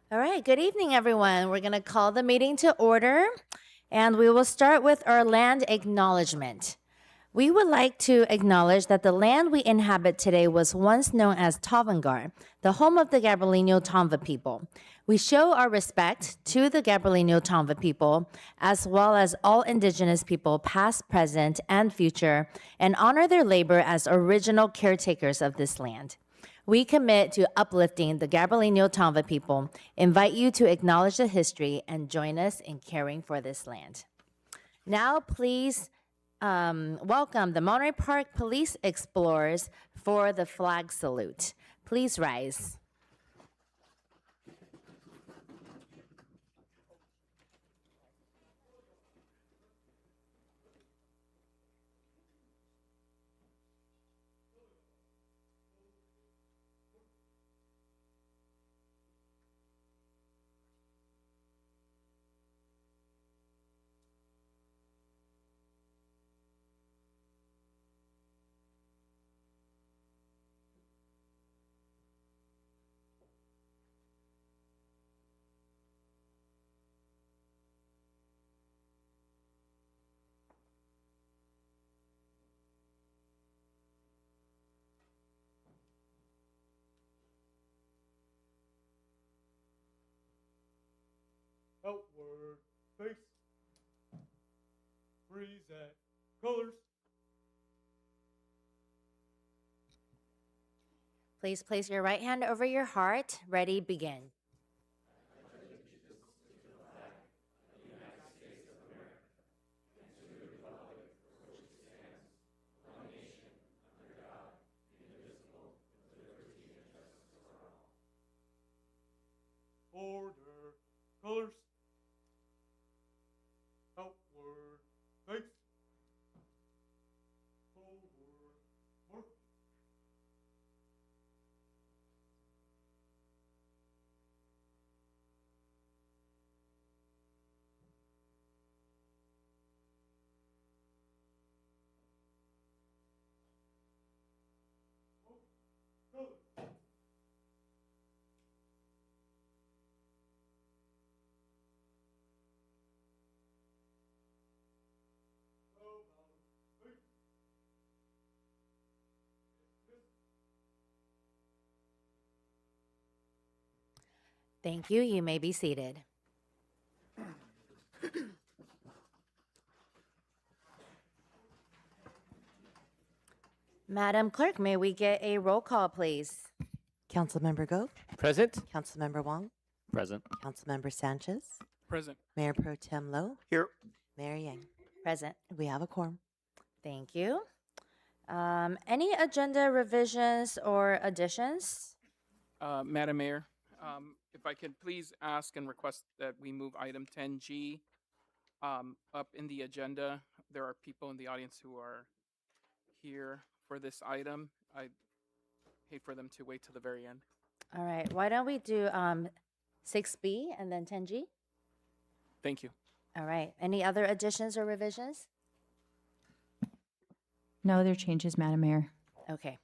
All right, good evening, everyone. We're going to call the meeting to order, and we will start with our land acknowledgement. We would like to acknowledge that the land we inhabit today was once known as Tavangar, the home of the Gabrielino Tomva people. We show our respect to the Gabrielino Tomva people, as well as all indigenous people, past, present, and future, and honor their labor as original caretakers of this land. We commit to uplifting the Gabrielino Tomva people, invite you to acknowledge the history, and join us in caring for this land. Now, please welcome the Monterey Park Police Explorers for the flag salute. Please rise. Outward, face, freeze at colors. Please place your right hand over your heart. Ready, begin. Order, colors. Outward, face. Forward, march. Colors. Thank you. You may be seated. Madam Clerk, may we get a roll call, please? Councilmember Go, Present. Councilmember Wong, Present. Councilmember Sanchez, Present. Mayor Pro Tem Lowe, Here. Mayor Yang. Present. We have a quorum. Thank you. Any agenda revisions or additions? Madam Mayor, if I could please ask and request that we move item 10G up in the agenda. There are people in the audience who are here for this item. I hate for them to wait till the very end. All right, why don't we do 6B and then 10G? Thank you. All right, any other additions or revisions? No other changes, Madam Mayor. Okay,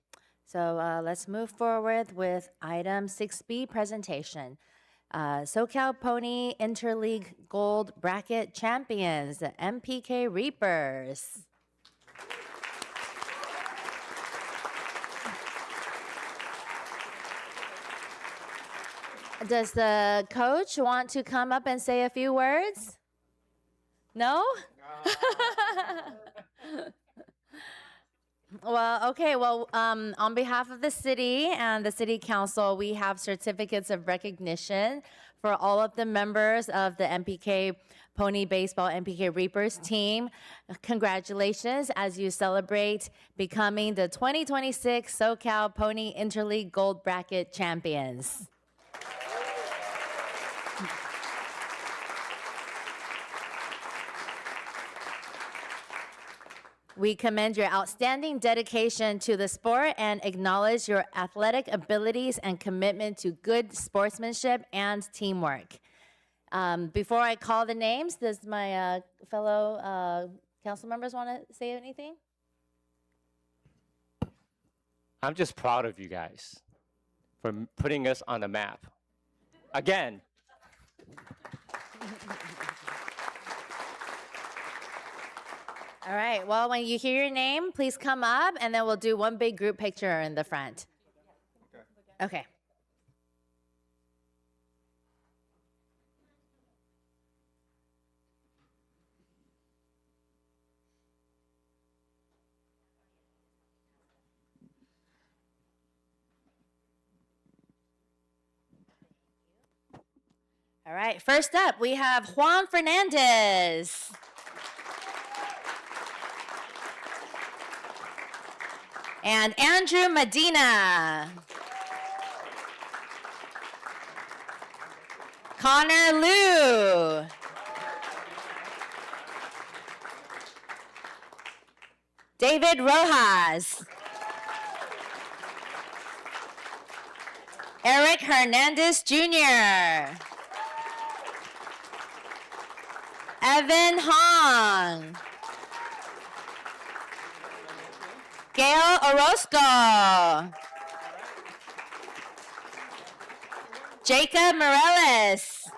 so let's move forward with item 6B presentation. SoCal Pony Interleague Gold Bracket Champions, the MPK Reapers. Does the coach want to come up and say a few words? No? Well, okay. Well, on behalf of the city and the city council, we have certificates of recognition for all of the members of the MPK Pony Baseball MPK Reapers team. Congratulations as you celebrate becoming the 2026 SoCal Pony Interleague Gold Bracket champions. We commend your outstanding dedication to the sport and acknowledge your athletic abilities and commitment to good sportsmanship and teamwork. Before I call the names, does my fellow council members want to say anything? I'm just proud of you guys for putting us on the map. Again, All right. Well, when you hear your name, please come up and then we'll do one big group picture in the front. Okay. All right. First up, we have Juan Fernandez. And Andrew Medina. Connor Liu. David Rojas. Eric Hernandez Jr. Evan Hong. Gail Orozco. Jacob Morales.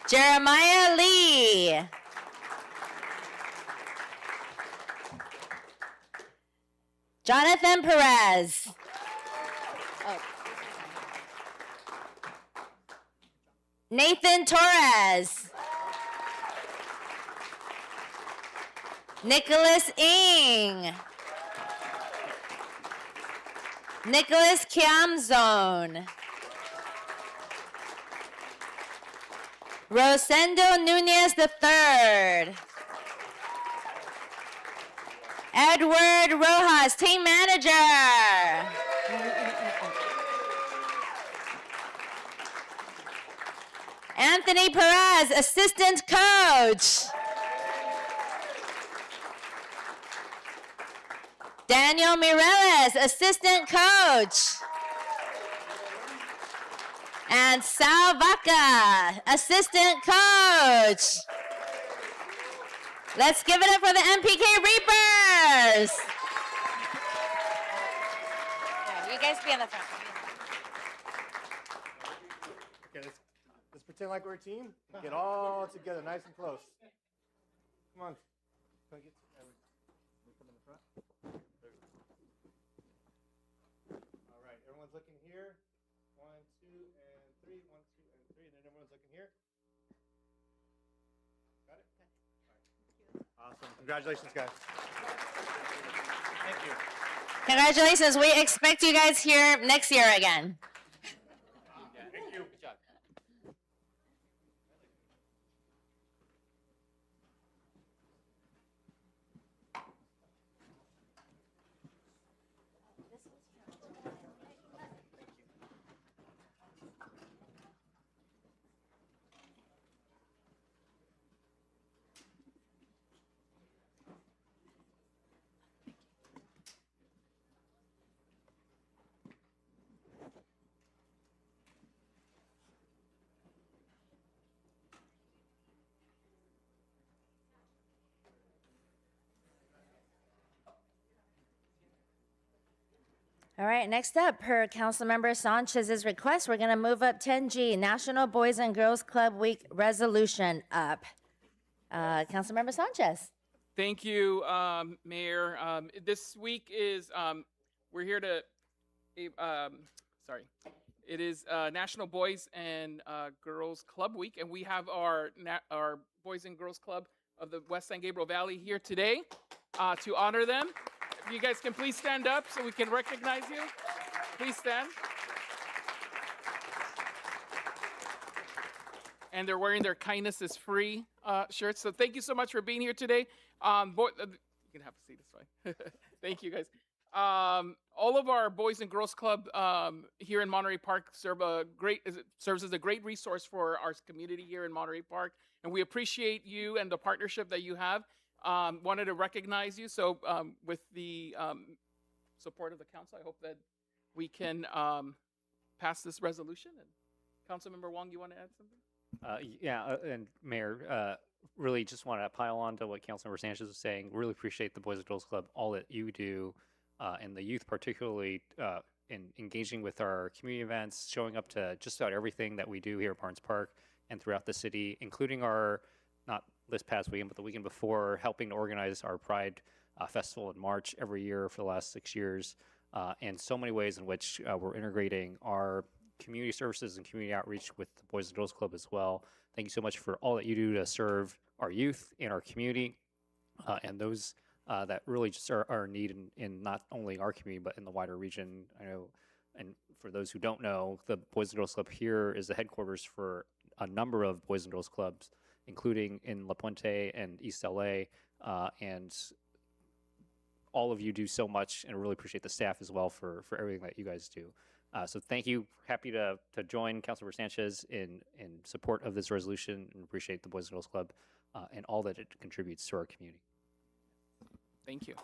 Jeremiah Lee. Jonathan Perez. Nathan Torres. Nicholas Ng. Nicholas Kiamzone. Rosendo Nunez III. Edward Rojas, team manager. Anthony Perez, assistant coach. Daniel Mireles, assistant coach. And Sal Vaca, assistant coach. Let's give it up for the MPK Reapers. Yeah, you guys be in the front. Okay, let's pretend like we're a team. Get all together, nice and close. Come on. Can I get we come in the front? All right, everyone's looking here. 1, 2, and 3. 1, 2, and 3. And then everyone's looking here. Got it? All right. Awesome. Congratulations, guys. Thank you. Congratulations. We expect you guys here next year again. Thank you. Good job. All right, next up, per Councilmember Sanchez's request, we're going to move up 10G, National Boys and Girls Club Week resolution up. Councilmember Sanchez. Thank you, Mayor. This week is we're here to it is National Boys and Girls Club Week, and we have our Boys and Girls Club of the West San Gabriel Valley here today to honor them. If you guys can please stand up so we can recognize you. Please stand. And they're wearing their kindness is free shirts. So thank you so much for being here today. You can have a seat, it's fine. Thank you guys. All of our Boys and Girls Club here in Monterey Park serves as a great resource for our community here in Monterey Park. And we appreciate you and the partnership that you have. Wanted to recognize you. So with the support of the council, I hope that we can pass this resolution. And Councilmember Wong, you want to add something? And Mayor, really just want to pile on to what Councilmember Sanchez was saying. Really appreciate the Boys and Girls Club, all that you do, and the youth particularly in engaging with our community events, showing up to just about everything that we do here at Barnes Park and throughout the city, including our, not this past weekend, but the weekend before, helping to organize our Pride Festival in March every year for the last 6 years, and so many ways in which we're integrating our community services and community outreach with the Boys and Girls Club as well. Thank you so much for all that you do to serve our youth and our community, and those that really just are in need in not only our community, but in the wider region. I know, and for those who don't know, the Boys and Girls Club here is the headquarters for a number of Boys and Girls Clubs, including in La Puente and East LA, and all of you do so much, and I really appreciate the staff as well for everything that you guys do. So thank you. Happy to join Councilmember Sanchez in support of this resolution, and appreciate the Boys and Girls Club and all that it contributes to our community. Thank you.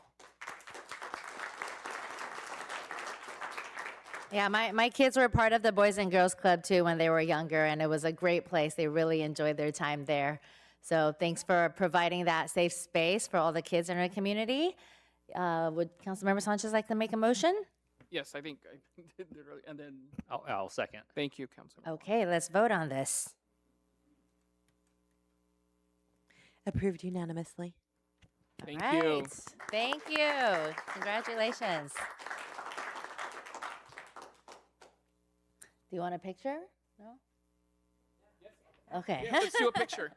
Yeah, my kids were part of the Boys and Girls Club too when they were younger, and it was a great place. They really enjoyed their time there. So thanks for providing that safe space for all the kids in our community. Would Councilmember Sanchez like to make a motion? Yes, I think I did it earlier. And then, I'll second. thank you, Councilmember. Okay, let's vote on this. Approved unanimously. Thank All you. right. Thank you. Congratulations. Do you want a picture? No? Okay. Yeah, let's do a picture.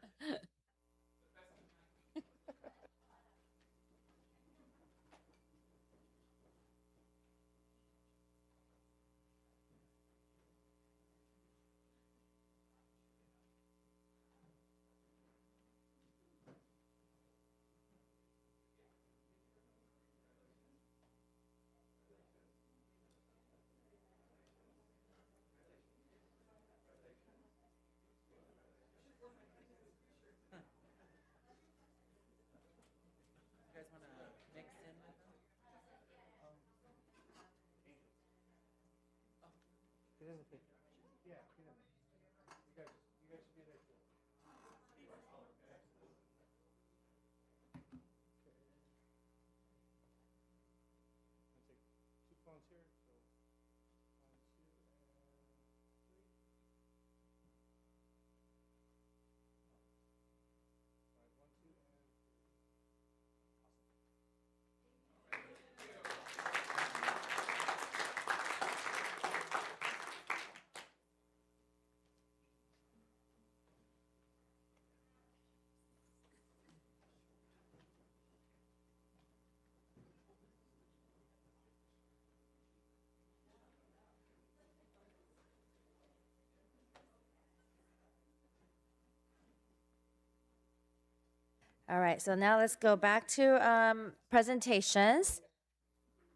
All right, so now let's go back to presentations.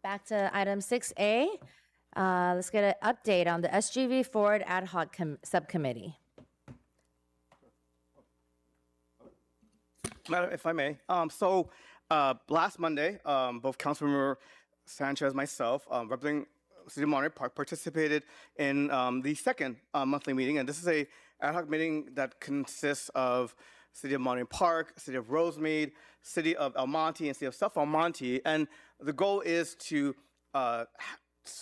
Back to item 6A. Let's get an update on the SGV Ford Ad Hoc Subcommittee. Madam, if I may. Last Monday, both Councilmember Sanchez, myself, representing City of Monterey Park, participated in the second monthly meeting, and this is a ad hoc meeting that consists of City of Monterey Park, City of Rosemead, City of El Monte, and City of South El Monte, and the goal is to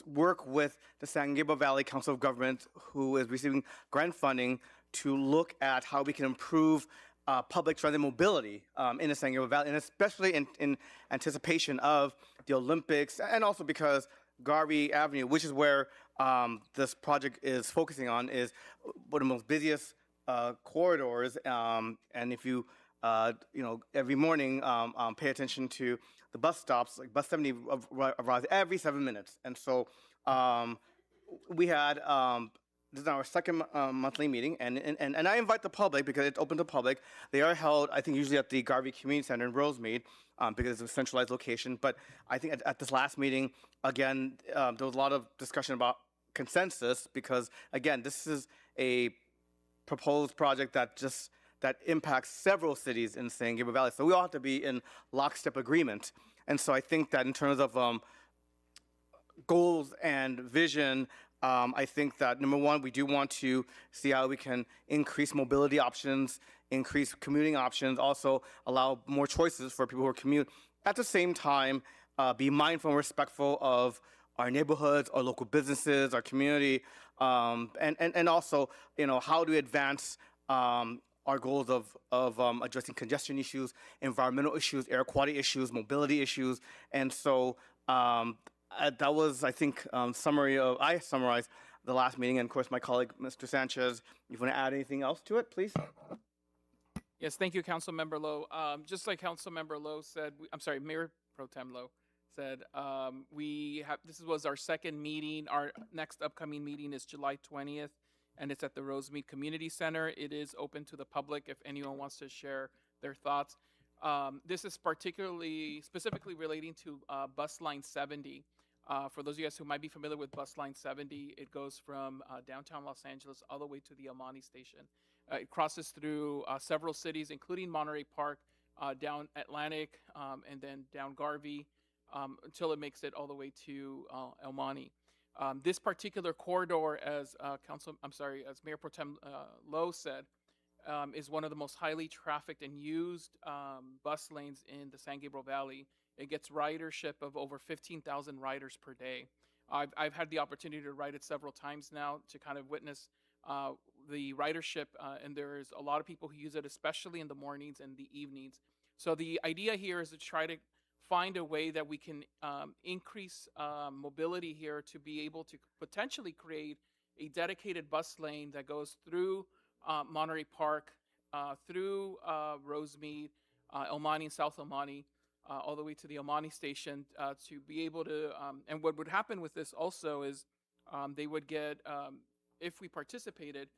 work with the San Gabriel Valley Council of Government, who is receiving grant funding, to look at how we can improve public transit mobility in the San Gabriel Valley, and especially in anticipation of the Olympics, and also because Garvey Avenue, which is where this project is focusing on, is one of the most busiest corridors. And if you, every morning pay attention to the bus stops, like bus 70 arrives every 7 minutes. And so we had, this is our second monthly meeting, and I invite the public because it's open to public. They are held, I think, usually at the Garvey Community Center in Rosemead because it's a centralized location. But I think at this last meeting, again, there was a lot of discussion about consensus because, again, this is a proposed project that impacts several cities in San Gabriel Valley. So we all have to be in lockstep agreement. And so I think that in terms of goals and vision, I think that number one, we do want to see how we can increase mobility options, increase commuting options, also allow more choices for people who commute. At the same time, be mindful and respectful of our neighborhoods, our local businesses, our community, and also, how do we advance our goals of addressing congestion issues, environmental issues, air quality issues, mobility issues, and so that was, I think, I summarized the last meeting, and of course, my colleague, Mr. Sanchez, if you want to add anything else to it, please. Yes, thank you, Councilmember Lowe. Just like Councilmember Lowe said, Mayor Pro Tem Lowe said, this was our second meeting. Our next upcoming meeting is July 20th, and it's at the Rosemead Community Center. It is open to the public if anyone wants to share their thoughts. This is specifically relating to bus line 70. For those of you guys who might be familiar with bus line 70, it goes from downtown Los Angeles all the way to the Amani station. It crosses through several cities, including Monterey Park, down Atlantic, and then down Garvey, until it makes it all the way to El Monte. This particular corridor, as Mayor Pro Tem Lowe said, is one of the most highly trafficked and used bus lanes in the San Gabriel Valley. It gets ridership of over 15,000 riders per day. I've had the opportunity to ride it several times now to kind of witness the ridership, and there's a lot of people who use it, especially in the mornings and the evenings. So the idea here is to try to find a way that we can increase mobility here to be able to potentially create a dedicated bus lane that goes through Monterey Park, through Rosemead, El Monte and South El Monte, all the way to the El Monte station to be able to, and what would happen with this also is they would get, if we participated,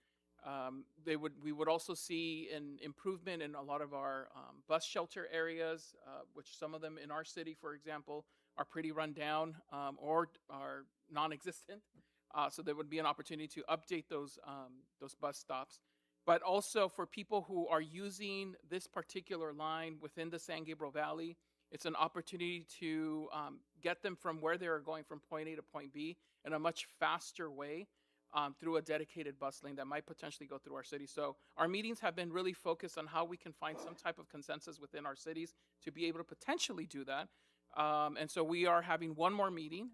we would also see an improvement in a lot of our bus shelter areas, which some of them in our city, for example, are pretty run down or are non-existent. So there would be an opportunity to update those bus stops. But also for people who are using this particular line within the San Gabriel Valley, it's an opportunity to get them from where they are going from point A to point B in a much faster way through a dedicated bus lane that might potentially go through our city. So our meetings have been really focused on how we can find some type of consensus within our cities to be able to potentially do that. And so we are having one more meeting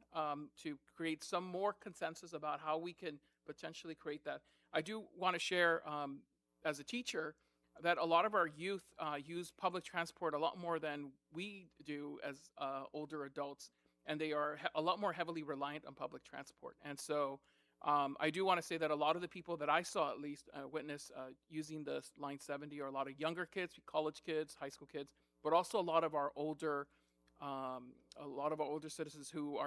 to create some more consensus about how we can potentially create that. I do want to share, as a teacher, that a lot of our youth use public transport a lot more than we do as older adults, and they are a lot more heavily reliant on public transport. And so I do want to say that a lot of the people that I saw, at least, witness using the Line 70 are a lot of younger kids, college kids, high school kids, but also a lot of our older citizens who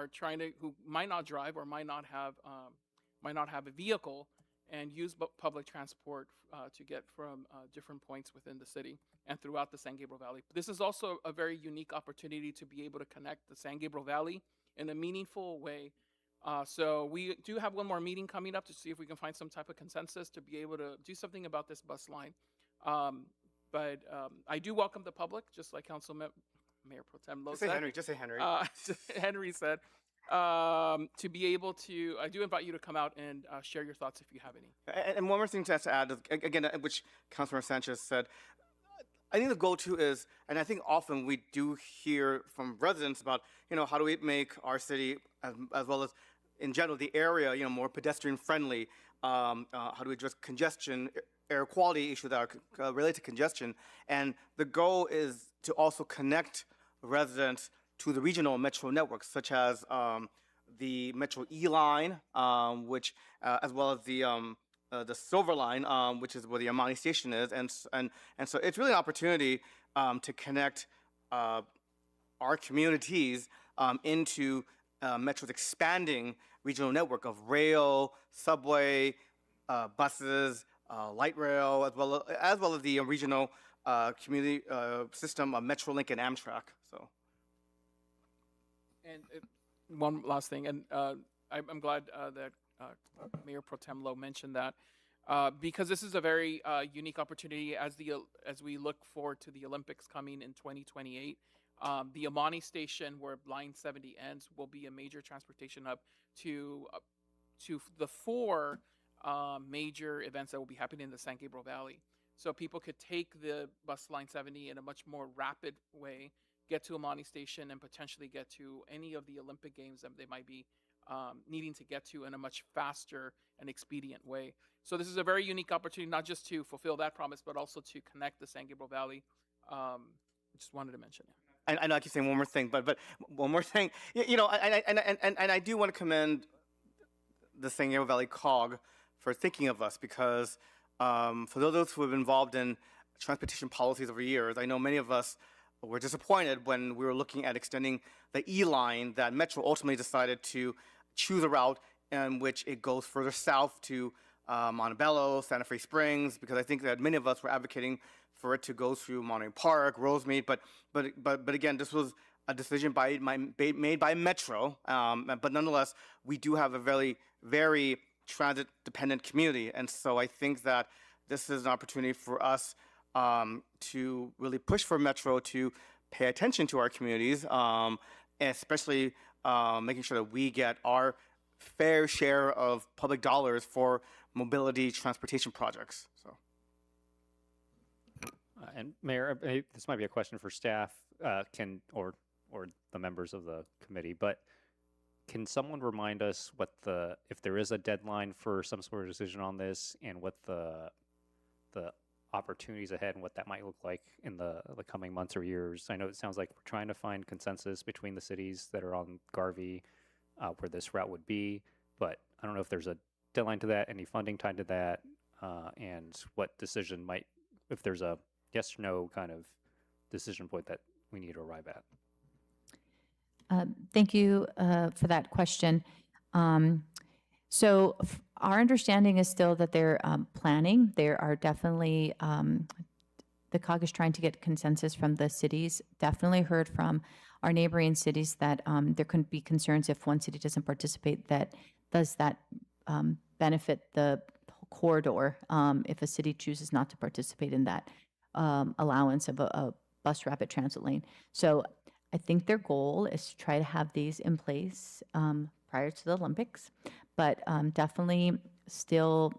might not drive or might not have a vehicle and use public transport to get from different points within the city and throughout the San Gabriel Valley. This is also a very unique opportunity to be able to connect the San Gabriel Valley in a meaningful way. So we do have one more meeting coming up to see if we can find some type of consensus to be able to do something about this bus line. But I do welcome the public, just like Mayor Pro Tem Lowe said. Just say Henry. Henry said, to be able to, I do invite you to come out and share your thoughts if you have any. And one more thing to add, again, which Councilor Sanchez said, I think the go-to is, and I think often we do hear from residents about, how do we make our city, as well as in general the area, more pedestrian friendly? How do we address congestion, air quality issues that are related to congestion? And the goal is to also connect residents to the regional metro networks, such as the Metro E line, which, as well as the Silver Line, which is where the Amani station is, and so it's really an opportunity to connect our communities into Metro's expanding regional network of rail, subway, buses, light rail, as well as the regional community system of MetroLink and Amtrak. So. And one last thing, and I'm glad that Mayor Pro Tem Lowe mentioned that, because this is a very unique opportunity as we look forward to the Olympics coming in 2028. The Amani station, where Line 70 ends, will be a major transportation hub to the four major events that will be happening in the San Gabriel Valley. So people could take the bus Line 70 in a much more rapid way get to Amani Station and potentially get to any of the Olympic Games that they might be needing to get to in a much faster and expedient way. So this is a very unique opportunity, not just to fulfill that promise, but also to connect the San Gabriel Valley. Just wanted to mention it. I know I keep saying one more thing, but one more thing. You know, and I do want to commend the San Gabriel Valley COG for thinking of us, because for those who have been involved in transportation policies over years, I know many of us were disappointed when we were looking at extending the E line, that Metro ultimately decided to choose a route in which it goes further south to Montebello, Santa Fe Springs, because I think that many of us were advocating for it to go through Monterey Park, Rosemead, but again, this was a decision made by Metro, but nonetheless, we do have a very transit-dependent community, and so I think that this is an opportunity for us to really push for Metro to pay attention to our communities, and especially making sure that we get our fair share of public dollars for mobility transportation projects. So. And Mayor, this might be a question for staff, or the members of the committee, but can someone remind us if there is a deadline for some sort of decision on this, and what the opportunities ahead and what that might look like in the coming months or years? I know it sounds like we're trying to find consensus between the cities that are on Garvey where this route would be, but I don't know if there's a deadline to that, any funding tied to that, and what decision might, if there's a yes or no kind of decision point that we need to arrive at. Thank you for that question. So our understanding is still that they're planning. There are definitely, the COG is trying to get consensus from the cities. Definitely heard from our neighboring cities that there could be concerns if one city doesn't participate, does that benefit the corridor if a city chooses not to participate in that allowance of a bus rapid transit lane. So I think their goal is to try to have these in place prior to the Olympics, but definitely still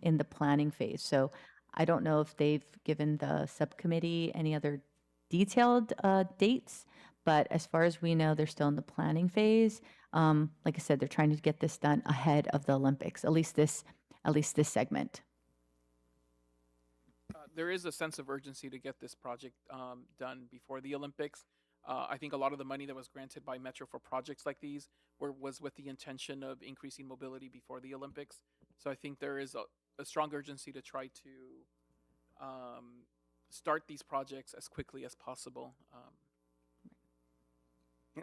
in the planning phase. So I don't know if they've given the subcommittee any other detailed dates, but as far as we know, they're still in the planning phase. Like I said, they're trying to get this done ahead of the Olympics, at least this segment. There is a sense of urgency to get this project done before the Olympics. I think a lot of the money that was granted by Metro for projects like these was with the intention of increasing mobility before the Olympics. So I think there is a strong urgency to try to start these projects as quickly as possible.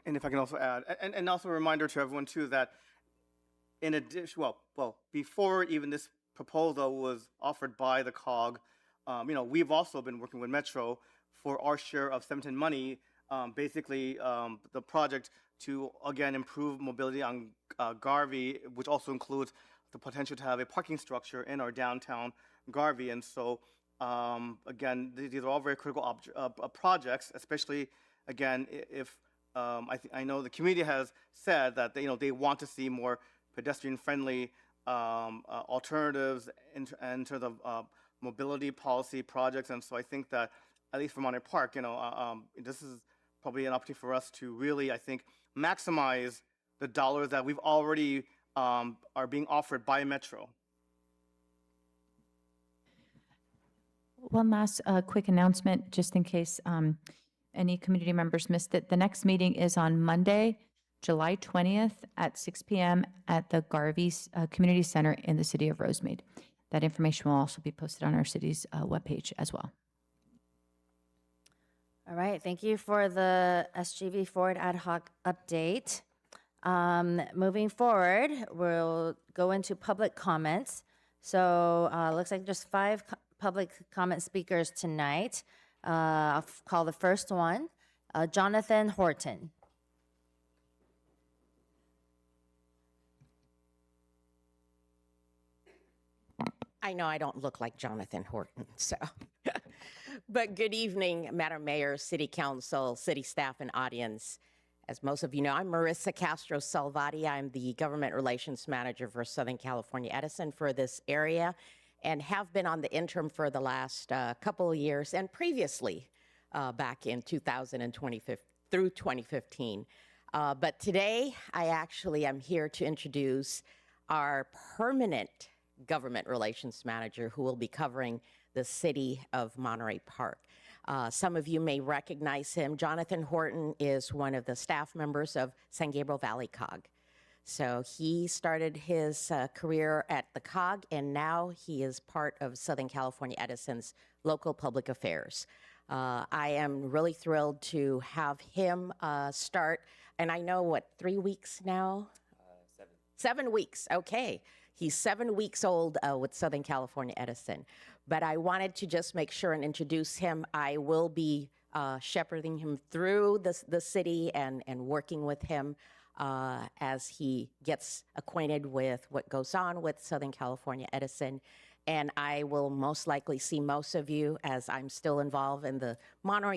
And if I can also add, and also a reminder to everyone too, that in addition, well, before even this proposal was offered by the COG, we've also been working with Metro for our share of 710 money, basically the project to, again, improve mobility on Garvey, which also includes the potential to have a parking structure in our downtown Garvey. And so, again, these are all very critical projects, especially, again, if I know the community has said that they want to see more pedestrian-friendly alternatives in terms of mobility policy projects, and so I think that at least for Monterey Park, this is probably an opportunity for us to really, I think, maximize the dollars that we've already are being offered by Metro. One last quick announcement, just in case any community members missed it. The next meeting is on Monday, July 20th at 6 p.m. at the Garvey Community Center in the city of Rosemead. That information will also be posted on our city's webpage as well. All right, thank you for the SGV Forward ad hoc update. Moving forward, we'll go into public comments. So looks like just 5 public comment speakers tonight. I'll call the first one, Jonathan Horton. I know I don't look like Jonathan Horton, so. But good evening, Madam Mayor, City Council, City staff, and audience. As most of you know, I'm Marissa Castro Salvati. I'm the Government Relations Manager for Southern California Edison for this area, and have been on the interim for the last couple of years, and previously back in 2020 through 2015. But today, I actually am here to introduce our permanent government relations manager who will be covering the city of Monterey Park. Some of you may recognize him. Jonathan Horton is one of the staff members of San Gabriel Valley COG. So he started his career at the COG, and now he is part of Southern California Edison's local public affairs. I am really thrilled to have him start, and I know, what, 3 weeks now? 7 weeks, okay. He's 7 weeks old with Southern California Edison. But I wanted to just make sure and introduce him. I will be shepherding him through the city and working with him as he gets acquainted with what goes on with Southern California Edison. And I will most likely see most of you, as I'm still involved in the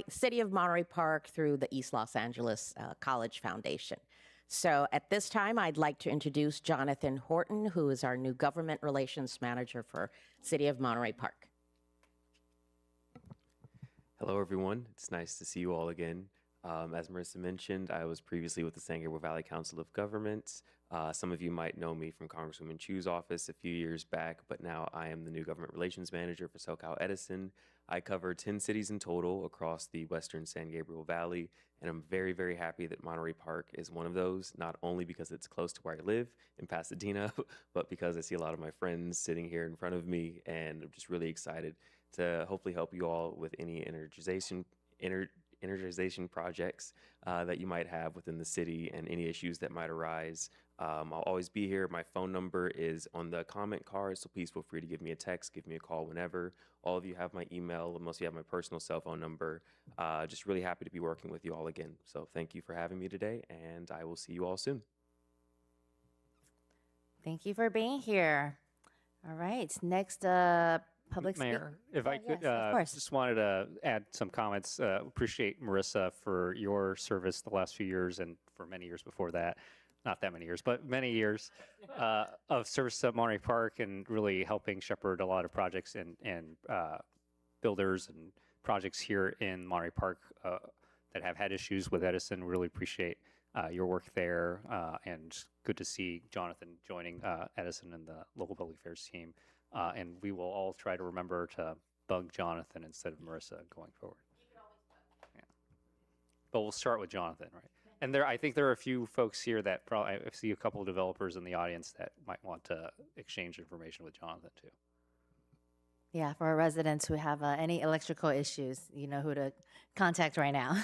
city of Monterey Park through the East Los Angeles College Foundation. So at this time, I'd like to introduce Jonathan Horton, who is our new government relations manager for City of Monterey Park. Hello, everyone. It's nice to see you all again. As Marissa mentioned, I was previously with the San Gabriel Valley Council of Governments. Some of you might know me from Congresswoman Chu's office a few years back, but now I am the new government relations manager for SoCal Edison. I cover 10 cities in total across the western San Gabriel Valley, and I'm very, very happy that Monterey Park is one of those, not only because it's close to where I live in Pasadena, but because I see a lot of my friends sitting here in front of me, and I'm just really excited to hopefully help you all with any energization projects that you might have within the city and any issues that might arise. I'll always be here. My phone number is on the comment card, so please feel free to give me a text, give me a call whenever. All of you have my email, most of you have my personal cell phone number. Just really happy to be working with you all again. So thank you for having me today, and I will see you all soon. Thank you for being here. All right, next public Mayor, if I could, yes, of course. just wanted to add some comments. Appreciate Marissa for your service the last few years and for many years before that. Not that many years, but many years of service at Monterey Park and really helping shepherd a lot of projects and builders and projects here in Monterey Park that have had issues with Edison. Really appreciate your work there, and good to see Jonathan joining Edison and the local public affairs team. And we will all try to remember to bug Jonathan instead of Marissa going forward. Yeah. But we'll start with Jonathan, right? And I think there are a few folks here that probably, I see a couple of developers in the audience that might want to exchange information with Jonathan too. Yeah, for our residents who have any electrical issues, you know who to contact right now.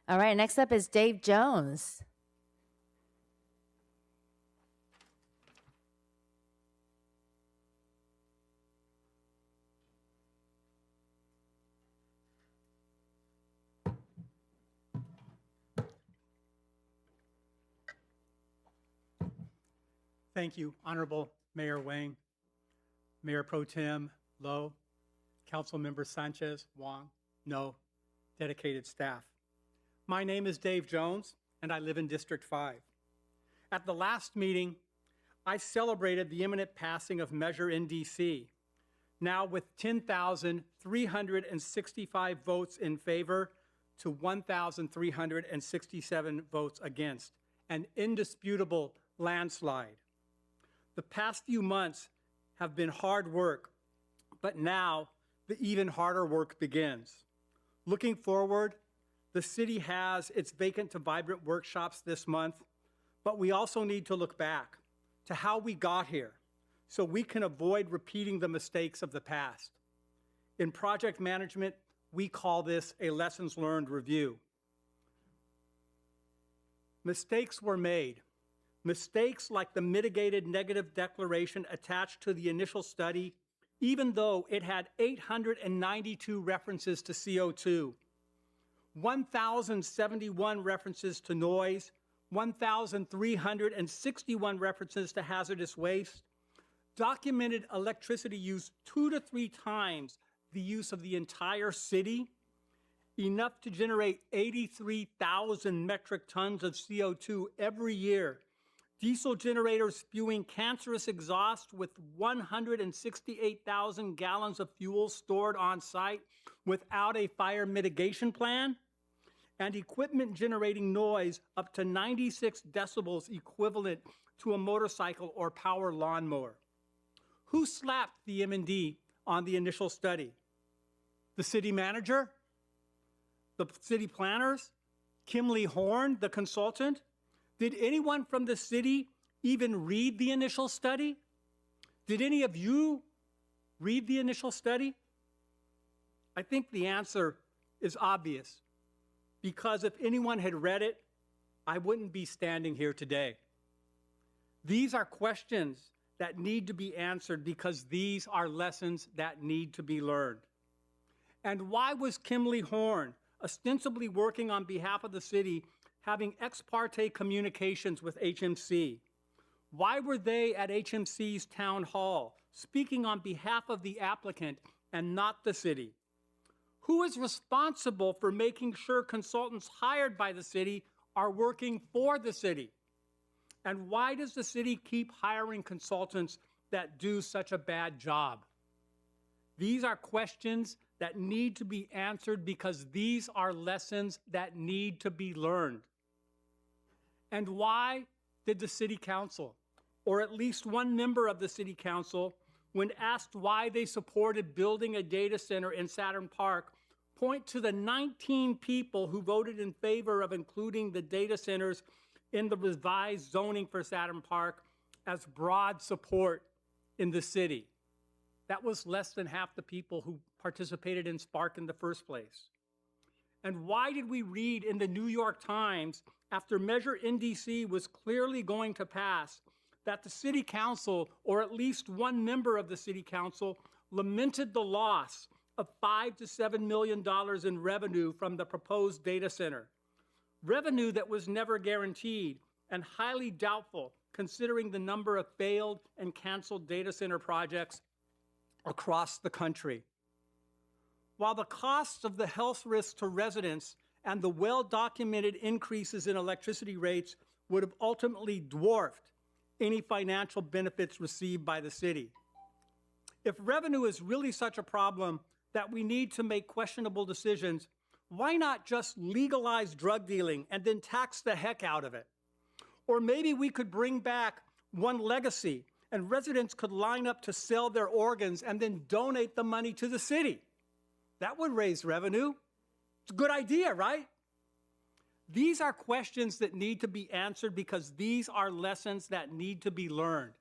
All right, next up is Dave Jones. Thank you, Honorable Mayor Wang, Mayor Pro Tem Lowe, Council Members Sanchez, Wong, No, dedicated staff. My name is Dave Jones, and I live in District 5. At the last meeting, I celebrated the imminent passing of Measure NDC, now with 10,365 votes in favor to 1,367 votes against, an indisputable landslide. The past few months have been hard work, but now the even harder work begins. Looking forward, the city has its Vacant to Vibrant workshops this month, but we also need to look back to how we got here so we can avoid repeating the mistakes of the past. In project management, we call this a lessons learned review. Mistakes were made. Mistakes like the mitigated negative declaration attached to the initial study, even though it had 892 references to CO2, 1,071 references to noise, 1,361 references to hazardous waste, documented electricity use 2 to 3 times the use of the entire city, enough to generate 83,000 metric tons of CO2 every year, diesel generators spewing cancerous exhaust with 168,000 gallons of fuel stored on site without a fire mitigation plan, and equipment generating noise up to 96 decibels equivalent to a motorcycle or power lawnmower. Who slapped the M&D on the initial study? The city manager? The city planners? Kimley Horn, the consultant? Did anyone from the city even read the initial study? Did any of you read the initial study? I think the answer is obvious, because if anyone had read it, I wouldn't be standing here today. These are questions that need to be answered because these are lessons that need to be learned. And why was Kimley Horn, ostensibly working on behalf of the city, having ex parte communications with HMC? Why were they at HMC's town hall, speaking on behalf of the applicant and not the city? Who is responsible for making sure consultants hired by the city are working for the city? And why does the city keep hiring consultants that do such a bad job? These are questions that need to be answered because these are lessons that need to be learned. And why did the city council, or at least one member of the city council, when asked why they supported building a data center in Saturn Park, point to the 19 people who voted in favor of including the data centers in the revised zoning for Saturn Park as broad support in the city? That was less than half the people who participated in Spark in the first place. And why did we read in the New York Times, after Measure NDC was clearly going to pass, that the city council, or at least one member of the city council, lamented the loss of $5 to $7 million in revenue from the proposed data center? Revenue that was never guaranteed and highly doubtful considering the number of failed and canceled data center projects across the country. While the costs of the health risks to residents and the well-documented increases in electricity rates would have ultimately dwarfed any financial benefits received by the city. If revenue is really such a problem that we need to make questionable decisions, why not just legalize drug dealing and then tax the heck out of it? Or maybe we could bring back one legacy and residents could line up to sell their organs and then donate the money to the city. That would raise revenue. It's a good idea, right? These are questions that need to be answered because these are lessons that need to be learned.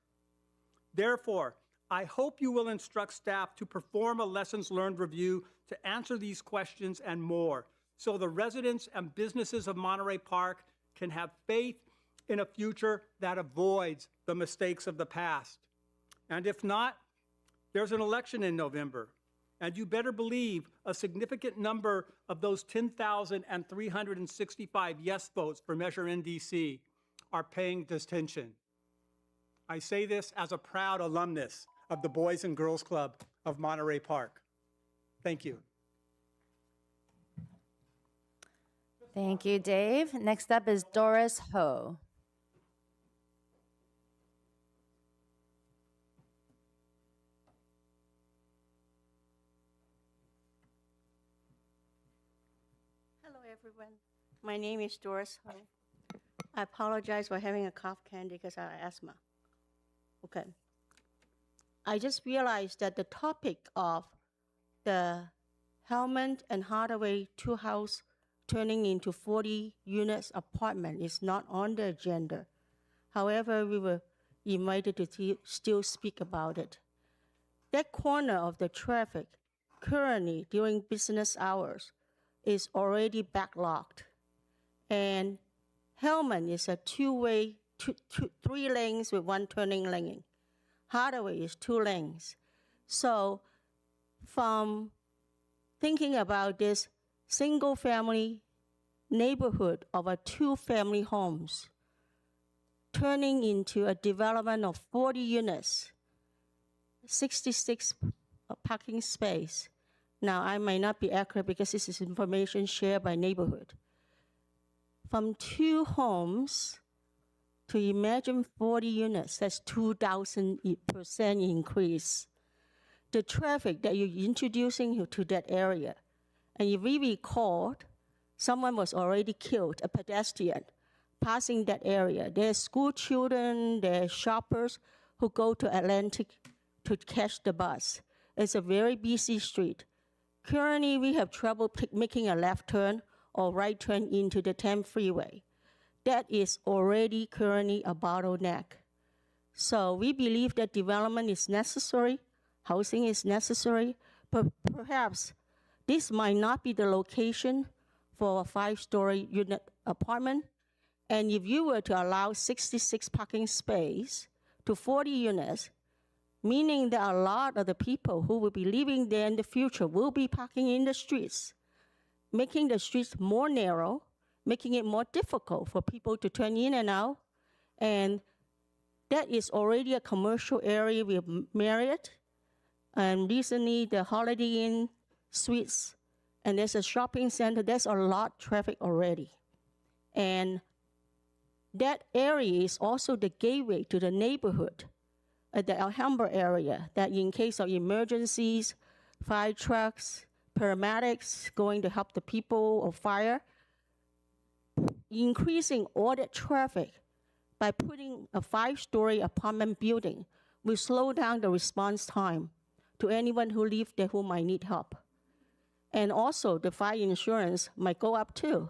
Therefore, I hope you will instruct staff to perform a lessons learned review to answer these questions and more, so the residents and businesses of Monterey Park can have faith in a future that avoids the mistakes of the past. And if not, there's an election in November, and you better believe a significant number of those 10,365 yes votes for Measure NDC are paying attention. I say this as a proud alumnus of the Boys and Girls Club of Monterey Park. Thank you. Thank you, Dave. Next up is Doris Ho. Hello, everyone. My name is Doris Ho. I apologize for having a cough candy because I have asthma. Okay. I just realized that the topic of the Hellman and Hardaway two-house turning into 40 units apartment is not on the agenda. However, we were invited to still speak about it. That corner of the traffic currently during business hours is already backlogged. And Hellman is a two-way, three lanes with one turning lane. Hardaway is 2 lanes. So from thinking about this single-family neighborhood of a 2-family homes turning into a development of 40 units, 66 parking space. Now, I might not be accurate because this is information shared by neighborhood. From 2 homes to imagine 40 units, that's 2,000% increase. The traffic that you're introducing to that area And if we recall, someone was already killed, a pedestrian, passing that area. There's school children, there's shoppers who go to Atlantic to catch the bus. It's a very busy street. Currently, we have trouble making a left turn or right turn into the 10 freeway. That is already currently a bottleneck. So we believe that development is necessary, housing is necessary, but perhaps this might not be the location for a 5-story unit apartment. And if you were to allow 66 parking space to 40 units, meaning that a lot of the people who will be living there in the future will be parking in the streets, making the streets more narrow, making it more difficult for people to turn in and out. And that is already a commercial area with Marriott, and recently the Holiday Inn Suites, and there's a shopping center. There's a lot of traffic already. And that area is also the gateway to the neighborhood, the Alhambra area, that in case of emergencies, fire trucks, paramedics going to help the people of fire, increasing all that traffic by putting a 5-story apartment building will slow down the response time to anyone who lives there who might need help. And also the fire insurance might go up too,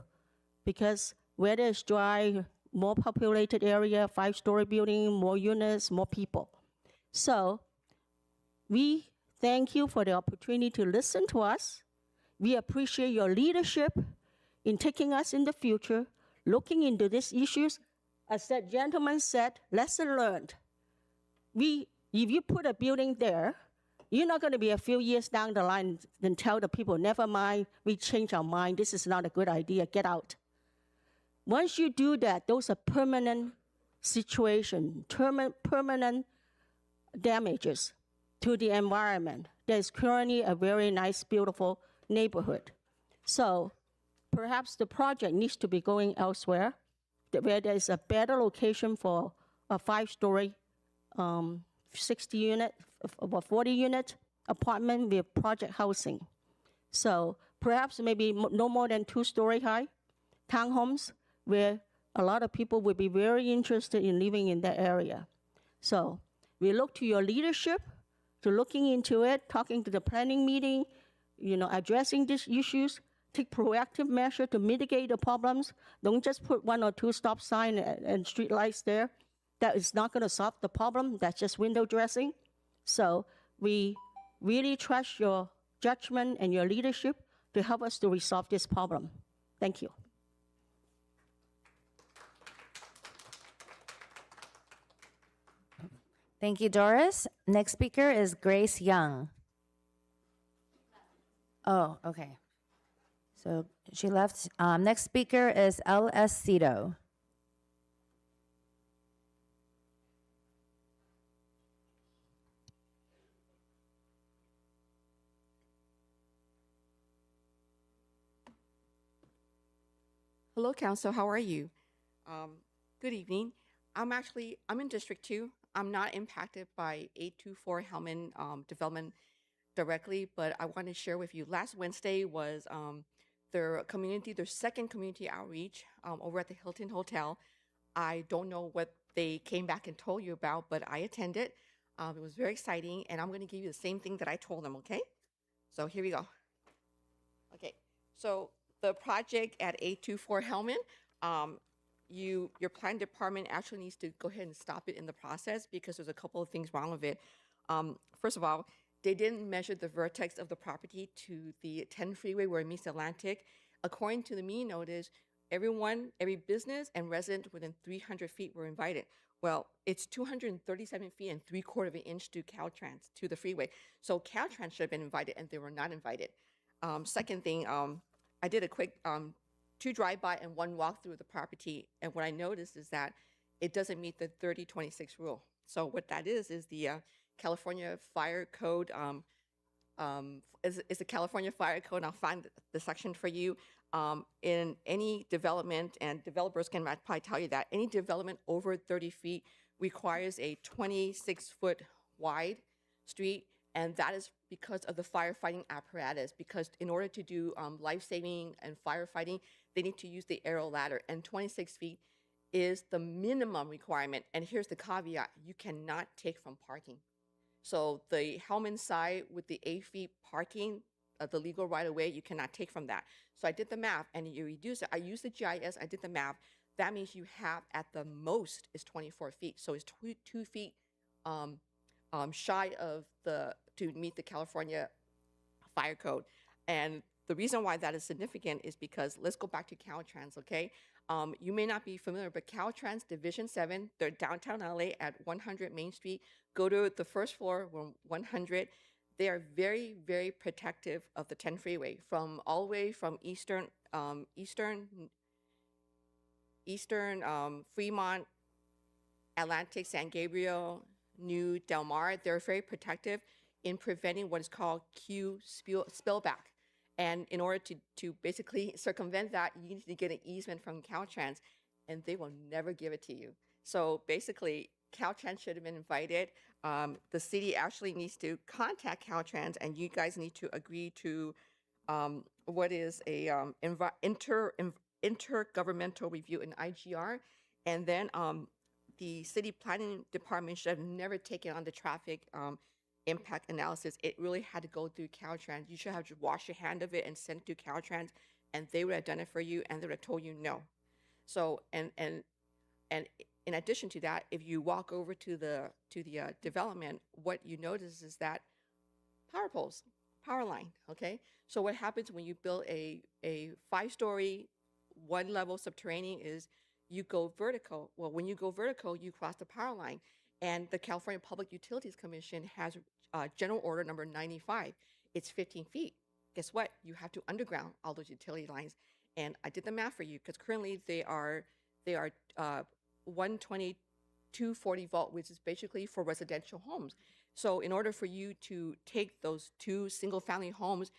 because where there's dry, more populated area, 5-story building, more units, more people. So we thank you for the opportunity to listen to us. We appreciate your leadership in taking us in the future, looking into these issues. As that gentleman said, lesson learned. If you put a building there, you're not going to be a few years down the line and tell the people, never mind, we changed our mind, this is not a good idea, get out. Once you do that, those are permanent situations, permanent damages to the environment. There's currently a very nice, beautiful neighborhood. So perhaps the project needs to be going elsewhere, where there's a better location for a 5-story, 60-unit, or 40-unit apartment with project housing. So perhaps maybe no more than 2-story high townhomes, where a lot of people would be very interested in living in that area. So we look to your leadership, to looking into it, talking to the planning meeting, addressing these issues, take proactive measure to mitigate the problems. Don't just put 1 or 2 stop sign and street lights there. That is not going to solve the problem. That's just window dressing. So we really trust your judgment and your leadership to help us to resolve this problem. Thank you. Thank you, Doris. Next speaker is Grace Young. Oh, okay. So she left. Next speaker is L.S. Cito. Hello, Council. How are you? Good evening. I'm in District 2. I'm not impacted by 824 Hellman development directly, but I want to share with you. Last Wednesday was their second community outreach over at the Hilton Hotel. I don't know what they came back and told you about, but I attended. It was very exciting, and I'm going to give you the same thing that I told them, okay? So here we go. Okay, so the project at 824 Hellman, your plan department actually needs to go ahead and stop it in the process because there's a couple of things wrong with it. First of all, they didn't measure the vertex of the property to the 10 freeway where it meets Atlantic. According to the meeting notice, every business and resident within 300 feet were invited. Well, it's 237 feet and 3/4 of an inch to Caltrans, to the freeway. So Caltrans should have been invited and they were not invited. Second thing, I did a quick 2 drive-by and 1 walk through the property, and what I noticed is that it doesn't meet the 3026 rule. So what that is the California Fire Code. Is the California Fire Code, and I'll find the section for you. In any development, and developers can probably tell you that, any development over 30 feet requires a 26-foot wide street And that is because of the firefighting apparatus, because in order to do life-saving and firefighting, they need to use the aero ladder, and 26 feet is the minimum requirement. And here's the caveat: you cannot take from parking. So the Hellman side with the 8 feet parking, the legal right of way, you cannot take from that. So I did the math, and you reduce it. I used the GIS, I did the math. That means you have at the most is 24 feet. So it's 2 feet shy of to meet the California fire code. And the reason why that is significant is because, let's go back to Caltrans, okay? You may not be familiar, but Caltrans Division 7, they're downtown LA at 100 Main Street. Go to the first floor, 100. They are very, very protective of the 10 freeway, from all the way from Eastern Fremont, Atlantic, San Gabriel, New Del Mar. They're very protective in preventing what is called spillback. And in order to basically circumvent that, you need to get an easement from Caltrans, and they will never give it to you. So basically, Caltrans should have been invited. The city actually needs to contact Caltrans, and you guys need to agree to what is a intergovernmental review, an IGR. And then the city planning department should have never taken on the traffic impact analysis. It really had to go through Caltrans. You should have just washed your hand of it and sent it to Caltrans, and they would have done it for you, and they would have told you no. So, and in addition to that, if you walk over to the development, what you notice is that power poles, power line, okay? So what happens when you build a 5-story, 1-level subterranean is you go vertical. Well, when you go vertical, you cross the power line. And the California Public Utilities Commission has General Order number 95. It's 15 feet. Guess what? You have to underground all those utility lines. And I did the math for you, because currently they are 120, 240 volt, which is basically for residential homes. So in order for you to take those 2 single-family homes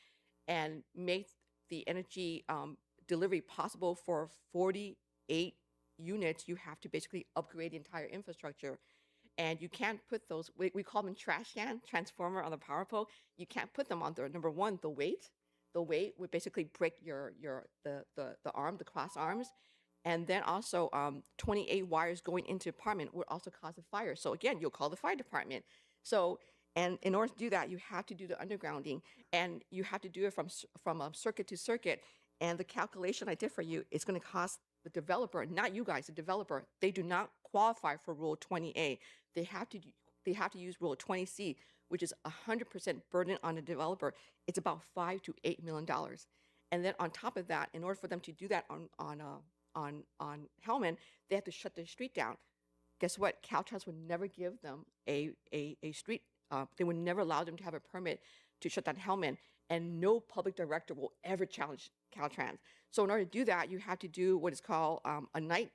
and make the energy delivery possible for 48 units, you have to basically upgrade the entire infrastructure. And you can't put those, we call them trash can, transformer on the power pole. You can't put them on there. Number one, the weight would basically break the arm, the cross arms. And then also 28 wires going into apartment would also cause a fire. So again, you'll call the fire department. So, and in order to do that, you have to do the undergrounding, and you have to do it from circuit to circuit. And the calculation I did for you is going to cost the developer, not you guys, the developer. They do not qualify for Rule 20A. They have to use Rule 20C, which is 100% burden on the developer. It's about $5 to $8 million. And then on top of that, in order for them to do that on Hellman, they have to shut the street down. Guess what? Caltrans would never give them a street. They would never allow them to have a permit to shut down Hellman, and no public director will ever challenge Caltrans. So in order to do that, you have to do what is called a night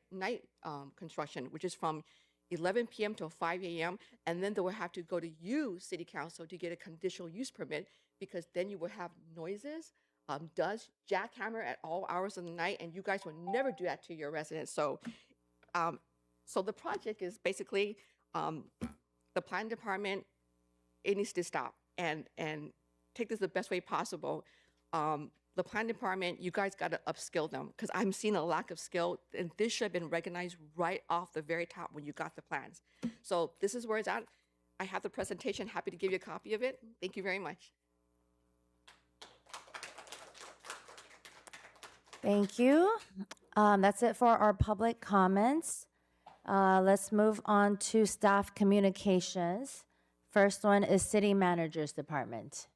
construction, which is from 11 p.m. till 5 a.m. And then they will have to go to you, City Council, to get a conditional use permit, because then you will have noises, dust, jackhammer at all hours of the night, and you guys will never do that to your residents. So, so the project is basically the planning department. It needs to stop and take this the best way possible. The planning department, you guys got to upskill them, because I'm seeing a lack of skill, and this should have been recognized right off the very top when you got the plans. So this is where it's at. I have the presentation. Happy to give you a copy of it. Thank you very much. Thank you. That's it for our public comments. Let's move on to staff communications. First one is City Manager's Department.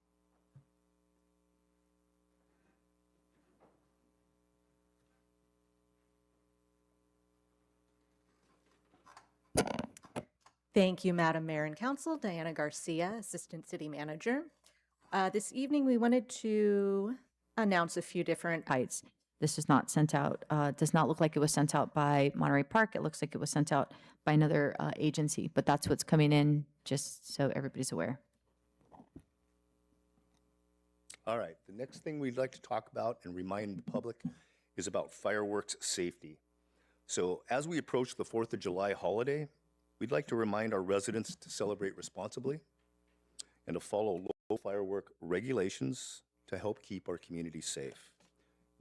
Thank you, Madam Mayor and Council. Diana Garcia, Assistant City Manager. This evening, we wanted to announce a few different Heights. This is not sent out, does not look like it was sent out by Monterey Park. It looks like it was sent out by another agency, but that's what's coming in, just so everybody's aware. All right, the next thing we'd like to talk about and remind the public is about fireworks safety. So as we approach the 4th of July holiday, we'd like to remind our residents to celebrate responsibly. and to follow local firework regulations to help keep our community safe.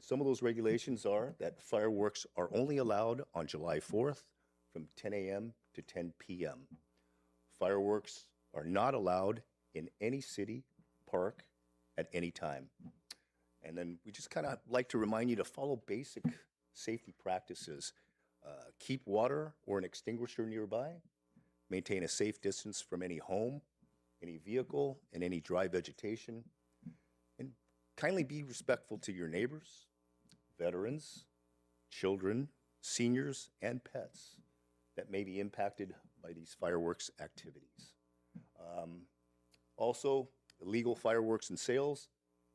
Some of those regulations are that fireworks are only allowed on July 4th from 10 a.m. to 10 p.m. Fireworks are not allowed in any city, park, at any time. And then we just kind of like to remind you to follow basic safety practices. Keep water or an extinguisher nearby. Maintain a safe distance from any home, any vehicle, and any dry vegetation. And kindly be respectful to your neighbors, veterans, children, seniors, and pets that may be impacted by these fireworks activities. Also, illegal fireworks and sales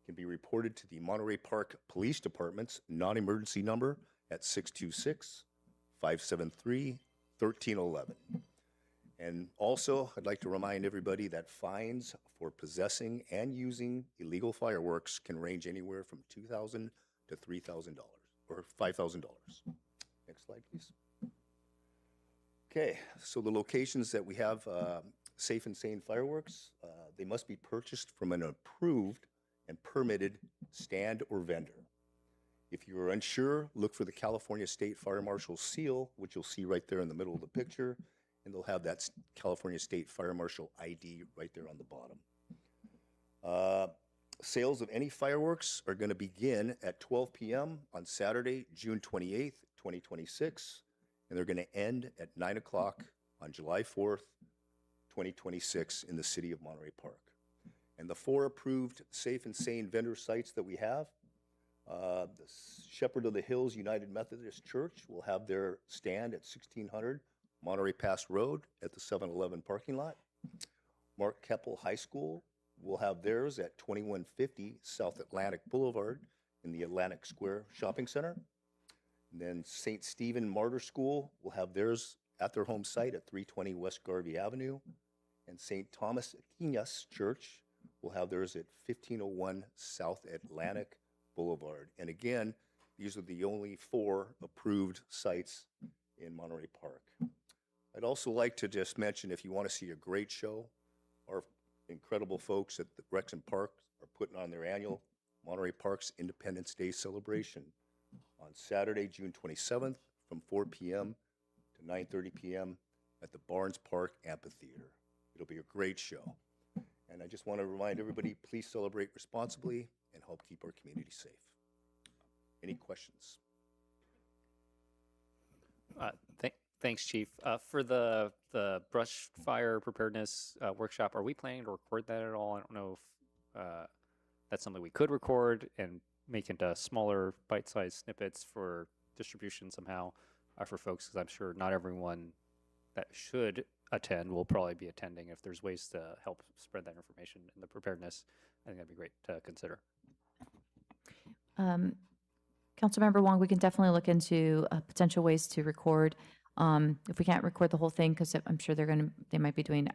can be reported to the Monterey Park Police Department's non-emergency number at 626-573-1311. And also, I'd like to remind everybody that fines for possessing and using illegal fireworks can range anywhere from $2,000 to $3,000 or $5,000. Next slide, please. Okay, so the locations that we have safe and sane fireworks, they must be purchased from an approved and permitted stand or vendor. If you are unsure, look for the California State Fire Marshal's seal, which you'll see right there in the middle of the picture, and they'll have that California State Fire Marshal ID right there on the bottom. Sales of any fireworks are going to begin at 12 p.m. on Saturday, June 28th, 2026, and they're going to end at 9 o'clock on July 4th, 2026 in the city of Monterey Park. And the 4 approved safe and sane vendor sites that we have, the Shepherd of the Hills United Methodist Church will have their stand at 1600 Monterey Pass Road at the 7-Eleven parking lot. Mark Keppel High School will have theirs at 2150 South Atlantic Boulevard in the Atlantic Square Shopping Center. And then St. Stephen Martyr School will have theirs at their home site at 320 West Garvey Avenue. And St. Thomas Aquinas Church will have theirs at 1501 South Atlantic Boulevard. And again, these are the only 4 approved sites in Monterey Park. I'd also like to just mention, if you want to see a great show, our incredible folks at the Rex and Park are putting on their annual Monterey Parks Independence Day celebration on Saturday, June 27th from 4 p.m. to 9:30 p.m. at the Barnes Park Amphitheater. It'll be a great show. And I just want to remind everybody, please celebrate responsibly and help keep our community safe. Any questions? Thanks, Chief. For the brush fire preparedness workshop, are we planning to record that at all? I don't know if that's something we could record and make into smaller bite-sized snippets for distribution somehow for folks, because I'm sure not everyone that should attend will probably be attending. If there's ways to help spread that information in the preparedness, I think that'd be great to consider. Councilmember Wong, we can definitely look into potential ways to record. If we can't record the whole thing, because I'm sure they might be doing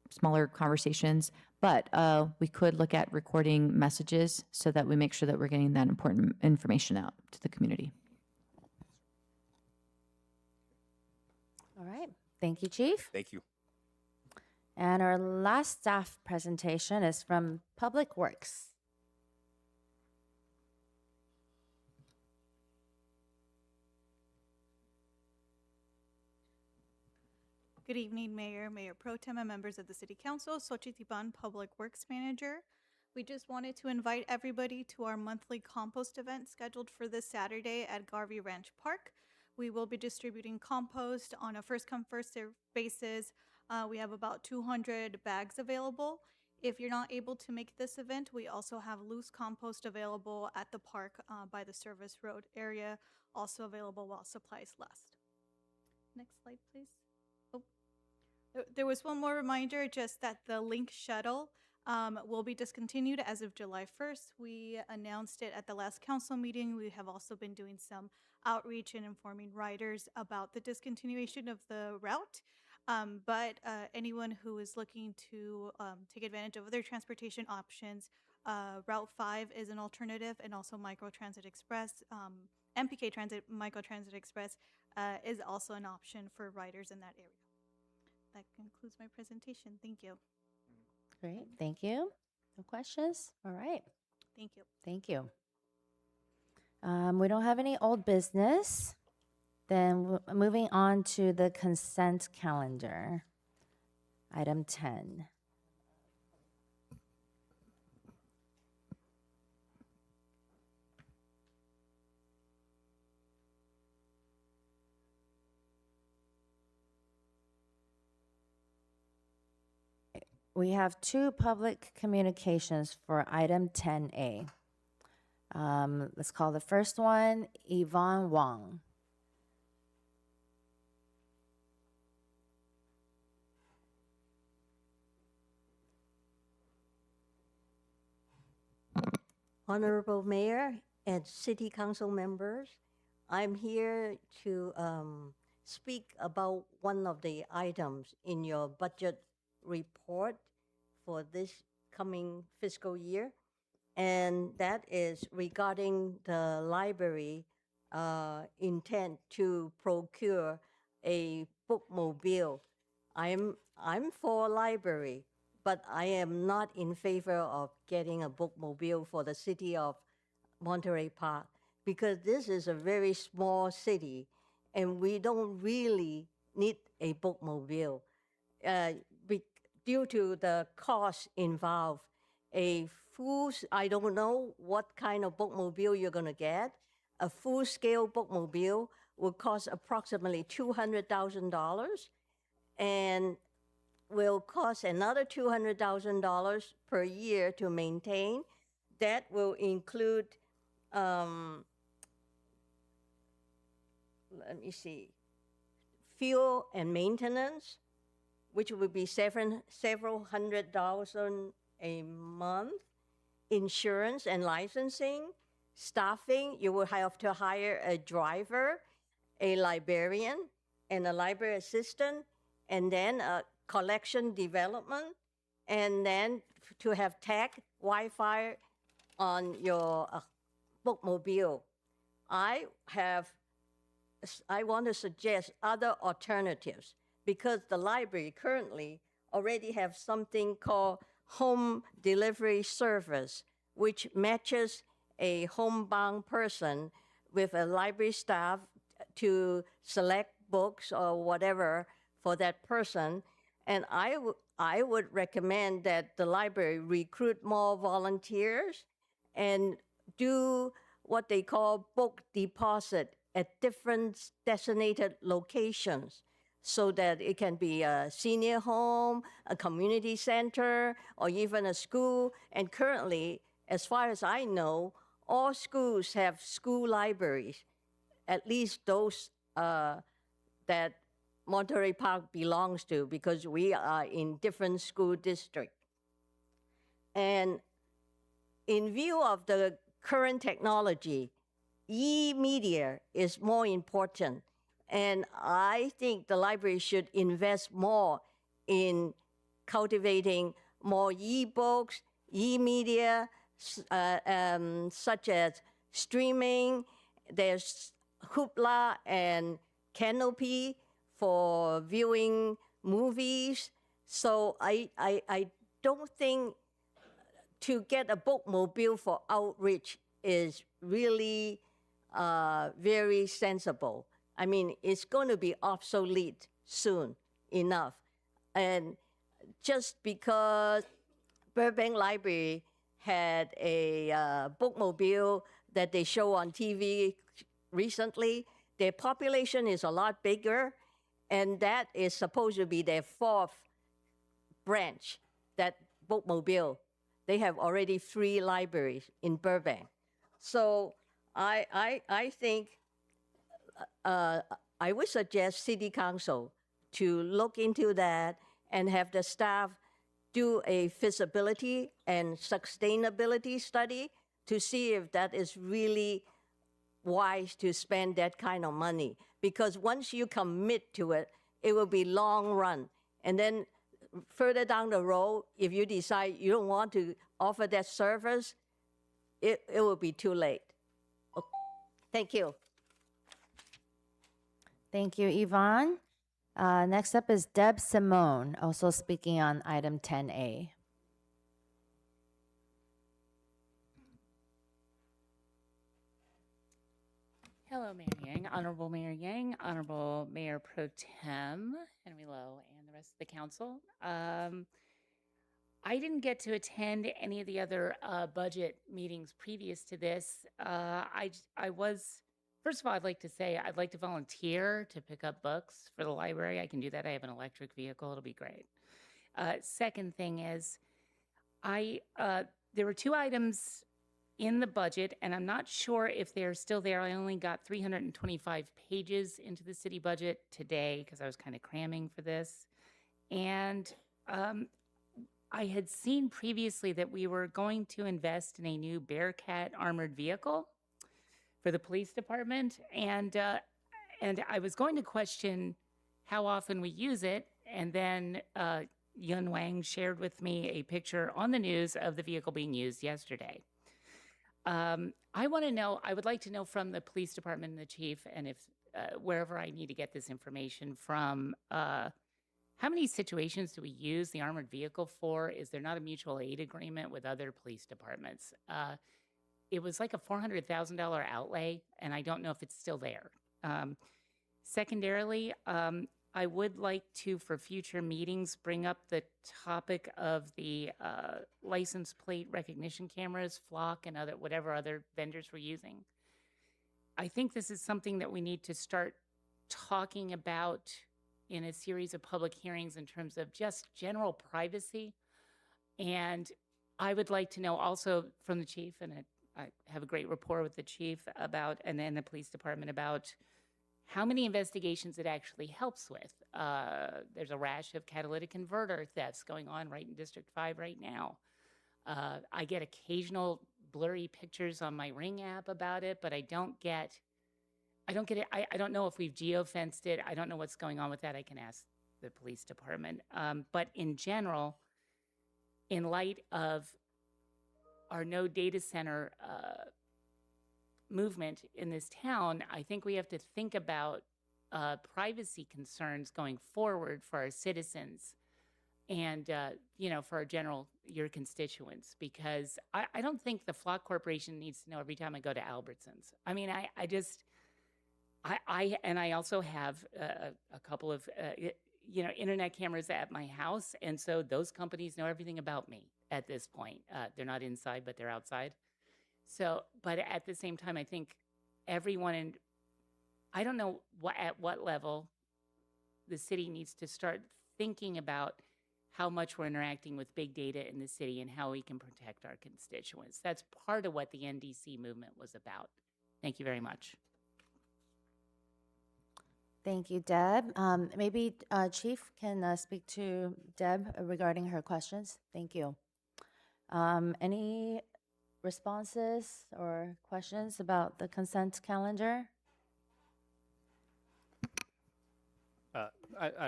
smaller conversations, but we could look at recording messages so that we make sure that we're getting that important information out to the community. All right. Thank you, Chief. Thank you. And our last staff presentation is from Public Works. Good evening, Mayor, Mayor Pro Tem, and members of the City Council. Xochitl, Public Works Manager. We just wanted to invite everybody to our monthly compost event scheduled for this Saturday at Garvey Ranch Park. We will be distributing compost on a first-come, first-served basis. We have about 200 bags available. If you're not able to make this event, we also have loose compost available at the park by the Service Road area, also available while supplies last. Next slide, please. There was one more reminder, just that the Link shuttle will be discontinued as of July 1st. We announced it at the last council meeting. We have also been doing some outreach and informing riders about the discontinuation of the route. But anyone who is looking to take advantage of other transportation options, Route 5 is an alternative, and also Microtransit Express, MPK Microtransit Express is also an option for riders in that area. That concludes my presentation. Thank you. Great, thank you. No questions? All right, Thank you. thank you. We don't have any old business. Then moving on to the consent calendar. Item 10. We have two public communications for item 10A. Let's call the first one Yvonne Wong. Honorable Mayor and City Council members, I'm here to speak about one of the items in your budget report for this coming fiscal year, and that is regarding the library intent to procure a bookmobile. I'm for library, but I am not in favor of getting a bookmobile for the city of Monterey Park because this is a very small city and we don't really need a bookmobile uh, due to the cost involved. I don't know what kind of bookmobile you're going to get. A full-scale bookmobile will cost approximately $200,000 and will cost another $200,000 per year to maintain. That will include, let me see, fuel and maintenance, which would be several $100,000 a month, insurance and licensing, staffing. You will have to hire a driver, a librarian, and a library assistant, and then a collection development, and then to have tech, Wi-Fi on your bookmobile. I want to suggest other alternatives because the library currently already have something called home delivery service, which matches a homebound person with a library staff to select books or whatever for that person. And I would recommend that the library recruit more volunteers and do what they call book deposit at different designated locations so that it can be a senior home, a community center, or even a school. And currently, as far as I know, all schools have school libraries, at least those that Monterey Park belongs to, because we are in different school districts. And in view of the current technology, e-media is more important. And I think the library should invest more in cultivating more e-books, e-media, such as streaming. There's Hoopla and Canopy for viewing movies. So I don't think to get a bookmobile for outreach is really very sensible. I mean, it's going to be obsolete soon enough. And just because Burbank Library had a bookmobile that they show on TV recently, their population is a lot bigger, and that is supposed to be their fourth branch, that bookmobile. They have already 3 libraries in Burbank. So I think I would suggest City Council to look into that and have the staff do a feasibility and sustainability study to see if that is really wise to spend that kind of money. Because once you commit to it, it will be long run. And then further down the road, if you decide you don't want to offer that service, it will be too late. Okay. Thank you. Thank you, Yvonne. Next up is Deb Simone, also speaking on item 10A. Hello, Mayor Yang, Honorable Mayor Yang, Honorable Mayor Pro Tem Henry Lowe, and the rest of the council. I didn't get to attend any of the other budget meetings previous to this. I was, first of all, I'd like to say I'd like to volunteer to pick up books for the library. I can do that. I have an electric vehicle. It'll be great. Second thing is, there were two items in the budget, and I'm not sure if they're still there. I only got 325 pages into the city budget today because I was kind of cramming for this. And I had seen previously that we were going to invest in a new Bearcat armored vehicle for the police department. And I was going to question how often we use it. And then Yun Wang shared with me a picture on the news of the vehicle being used yesterday. I want to know, I would like to know from the police department and the chief, and if wherever I need to get this information from, how many situations do we use the armored vehicle for? Is there not a mutual aid agreement with other police departments? It was like a $400,000 outlay, and I don't know if it's still there. Secondarily, I would like to, for future meetings, bring up the topic of the license plate recognition cameras, Flock, and whatever other vendors we're using. I think this is something that we need to start talking about in a series of public hearings in terms of just general privacy. And I would like to know also from the chief, and I have a great rapport with the chief about, and then the police department about how many investigations it actually helps with. There's a rash of catalytic converter thefts going on right in District 5 right now. I get occasional blurry pictures on my Ring app about it, but I don't get it. I don't know if we've geofenced it. I don't know what's going on with that. I can ask the police department. But in general, in light of our no data center movement in this town, I think we have to think about privacy concerns going forward for our citizens and, for your constituents, because I don't think the Flock Corporation needs to know every time I go to Albertsons. I mean, I also have a couple of, internet cameras at my house. And so those companies know everything about me at this point. They're not inside, but they're outside. So, but at the same time, I think everyone I don't know at what level the city needs to start thinking about how much we're interacting with big data in the city and how we can protect our constituents. That's part of what the NDC movement was about. Thank you very much. Thank you, Deb. Maybe Chief can speak to Deb regarding her questions. Thank you. Any responses or questions about the consent calendar? I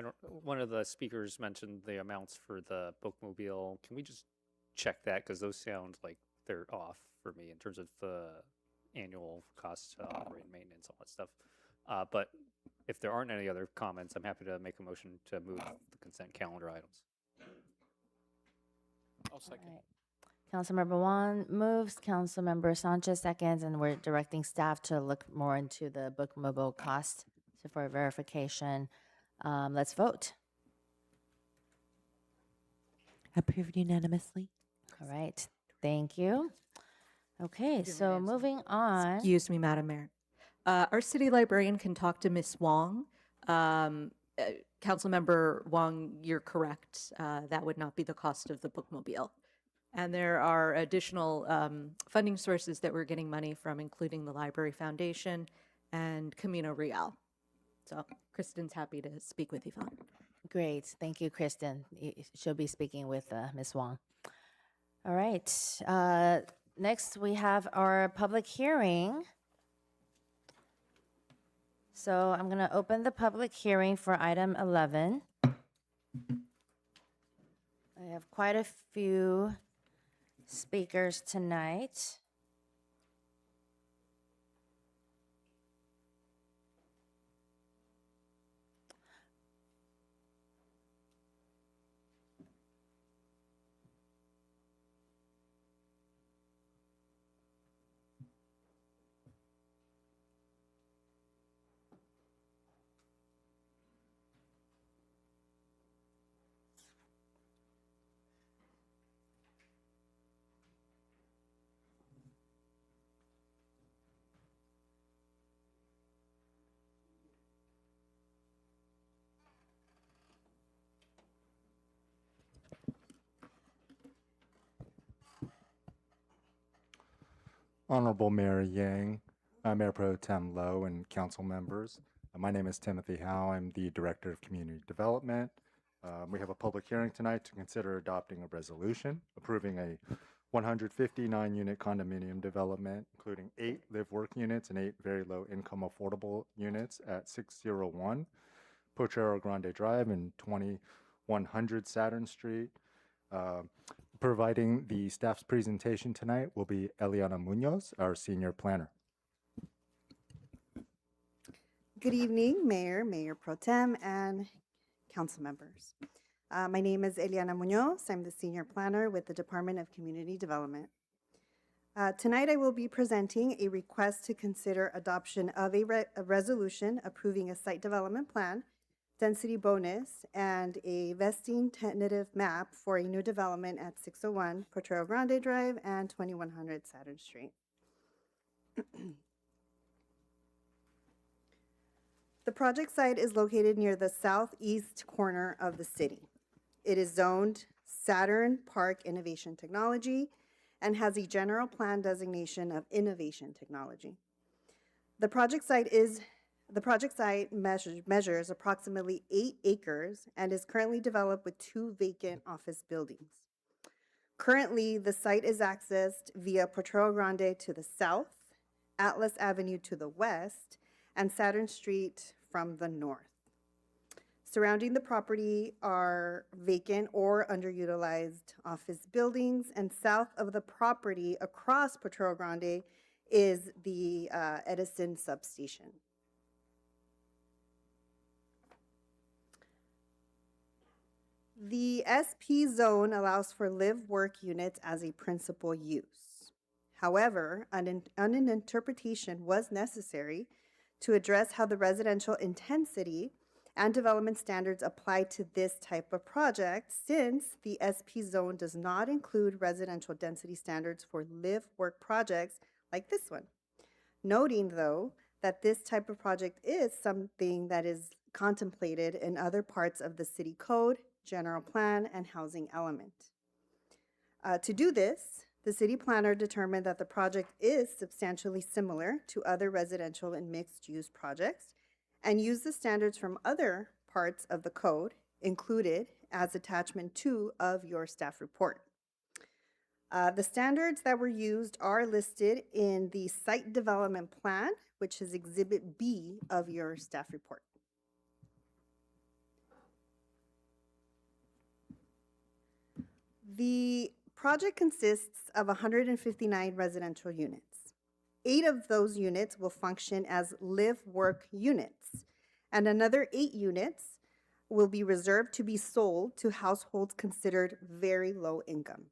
don't. One of the speakers mentioned the amounts for the bookmobile. Can we just check that, because those sound like they're off for me in terms of the annual costs to operate and maintenance, all that stuff. But if there aren't any other comments, I'm happy to make a motion to move the consent calendar items. I'll second. All right. Councilmember Juan moves, Councilmember Sanchez seconds, and we're directing staff to look more into the bookmobile cost for verification. Let's vote. Approved unanimously. All right. Thank you. Okay, so moving on. Excuse me, Madam Mayor. Our city librarian can talk to Ms. Wong. Councilmember Wong, you're correct. That would not be the cost of the bookmobile. And there are additional funding sources that we're getting money from, including the Library Foundation and Camino Real. So Kristen's happy to speak with Yvonne. Great. Thank you, Kristen. She'll be speaking with Ms. Wong. All right. Next, we have our public hearing. So I'm going to open the public hearing for item 11. I have quite a few speakers tonight. Honorable Mayor Yang, Mayor Pro Tem Lowe, and council members. My name is Timothy Howe. I'm the Director of Community Development. We have a public hearing tonight to consider adopting a resolution approving a 159-unit condominium development, including 8 live-work units and 8 very low-income affordable units at 601 Potrero Grande Drive and 2100 Saturn Street. Providing the staff's presentation tonight will be Eliana Munoz, our senior planner. Good evening, Mayor, Mayor Pro Tem, and council members. My name is Eliana Munoz. I'm the senior planner with the Department of Community Development. Tonight I will be presenting a request to consider adoption of a resolution approving a site development plan, density bonus, and a vesting tentative map for a new development at 601 Potrero Grande Drive and 2100 Saturn Street. The project site is located near the southeast corner of the city. It is zoned Saturn Park Innovation Technology and has a general plan designation of innovation technology. The project site measures approximately 8 acres and is currently developed with 2 vacant office buildings. Currently, the site is accessed via Potrero Grande to the south, Atlas Avenue to the west, and Saturn Street from the north. Surrounding the property are vacant or underutilized office buildings, and south of the property across Potrero Grande is the Edison substation. The SP zone allows for live-work units as a principal use. However, an interpretation was necessary to address how the residential intensity and development standards apply to this type of project, since the SP zone does not include residential density standards for live-work projects like this one. Noting, though, that this type of project is something that is contemplated in other parts of the city code, general plan, and housing element. To do this, the city planner determined that the project is substantially similar to other residential and mixed-use projects and used the standards from other parts of the code included as attachment 2 of your staff report. The standards that were used are listed in the site development plan, which is Exhibit B of your staff report. The project consists of 159 residential units. 8 of those units will function as live-work units, and another 8 units will be reserved to be sold to households considered very low income.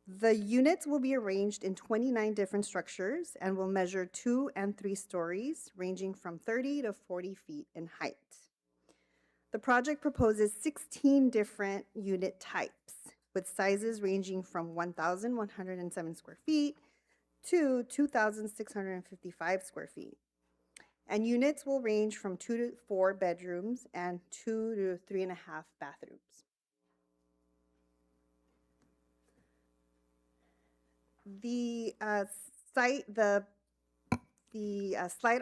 The units will be arranged in 29 different structures and will measure 2 and 3 stories, ranging from 30 to 40 feet in height. The project proposes 16 different unit types, with sizes ranging from 1,107 square feet to 2,655 square feet. And units will range from 2 to 4 bedrooms and 2 to 3.5 bathrooms. The slide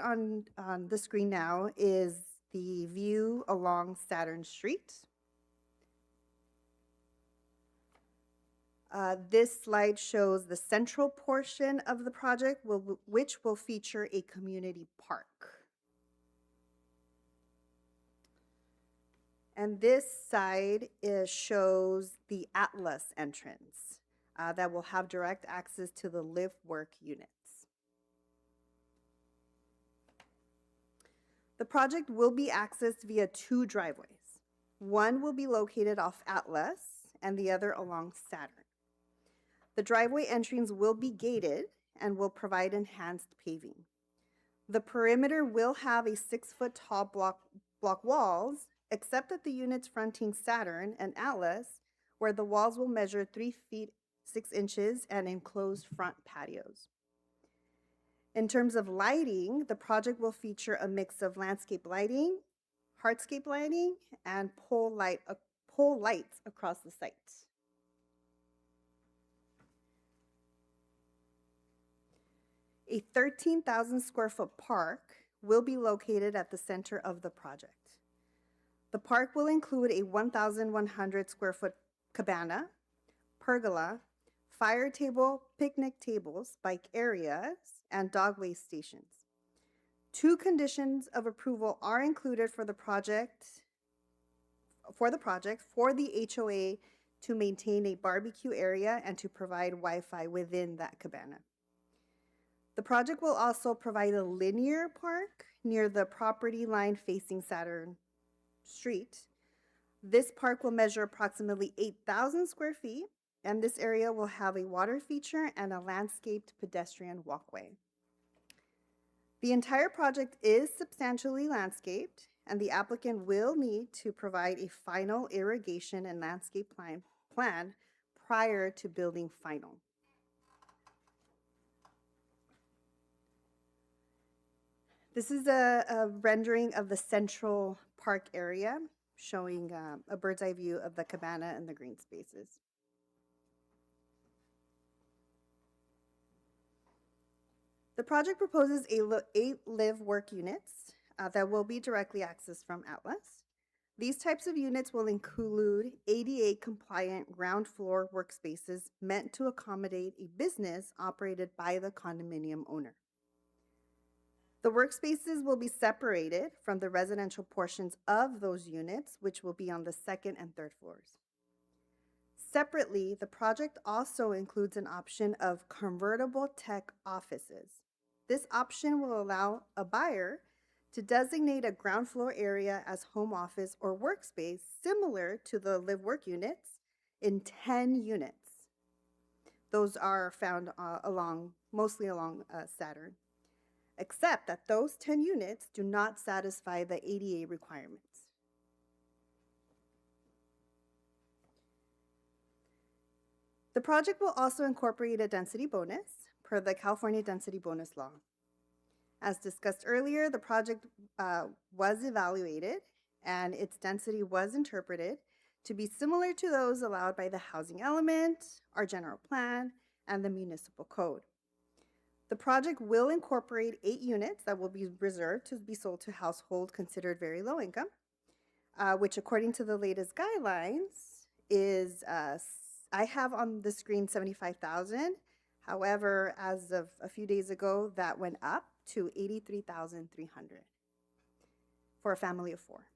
on the screen now is the view along Saturn Street. This slide shows the central portion of the project, which will feature a community park. And this side shows the Atlas entrance that will have direct access to the live-work units. The project will be accessed via 2 driveways. One will be located off Atlas and the other along Saturn. The driveway entrance will be gated and will provide enhanced paving. The perimeter will have a 6-foot tall block walls, except at the units fronting Saturn and Atlas, where the walls will measure 3 feet 6 inches and enclosed front patios. In terms of lighting, the project will feature a mix of landscape lighting, hardscape lighting, and pole lights across the site. A 13,000 square foot park will be located at the center of the project. The park will include a 1,100 square foot cabana, pergola, fire table, picnic tables, bike areas, and dogway stations. 2 conditions of approval are included for the project for the HOA to maintain a barbecue area and to provide Wi-Fi within that cabana. The project will also provide a linear park near the property line facing Saturn Street. This park will measure approximately 8,000 square feet, and this area will have a water feature and a landscaped pedestrian walkway. The entire project is substantially landscaped, and the applicant will need to provide a final irrigation and landscape plan prior to building final. This is a rendering of the central park area, showing a bird's eye view of the cabana and the green spaces. The project proposes 8 live-work units that will be directly accessed from Atlas. These types of units will include ADA-compliant ground floor workspaces meant to accommodate a business operated by the condominium owner. The workspaces will be separated from the residential portions of those units, which will be on the 2nd and 3rd floors. Separately, the project also includes an option of convertible tech offices. This option will allow a buyer to designate a ground floor area as home office or workspace similar to the live-work units in 10 units. Those are found mostly along Saturn, except that those 10 units do not satisfy the ADA requirements. The project will also incorporate a density bonus per the California Density Bonus Law. As discussed earlier, the project was evaluated and its density was interpreted to be similar to those allowed by the housing element, our general plan, and the municipal code. The project will incorporate 8 units that will be reserved to be sold to households considered very low income, which according to the latest guidelines is, I have on the screen 75,000. However, as of a few days ago, that went up to 83,300 for a family of 4.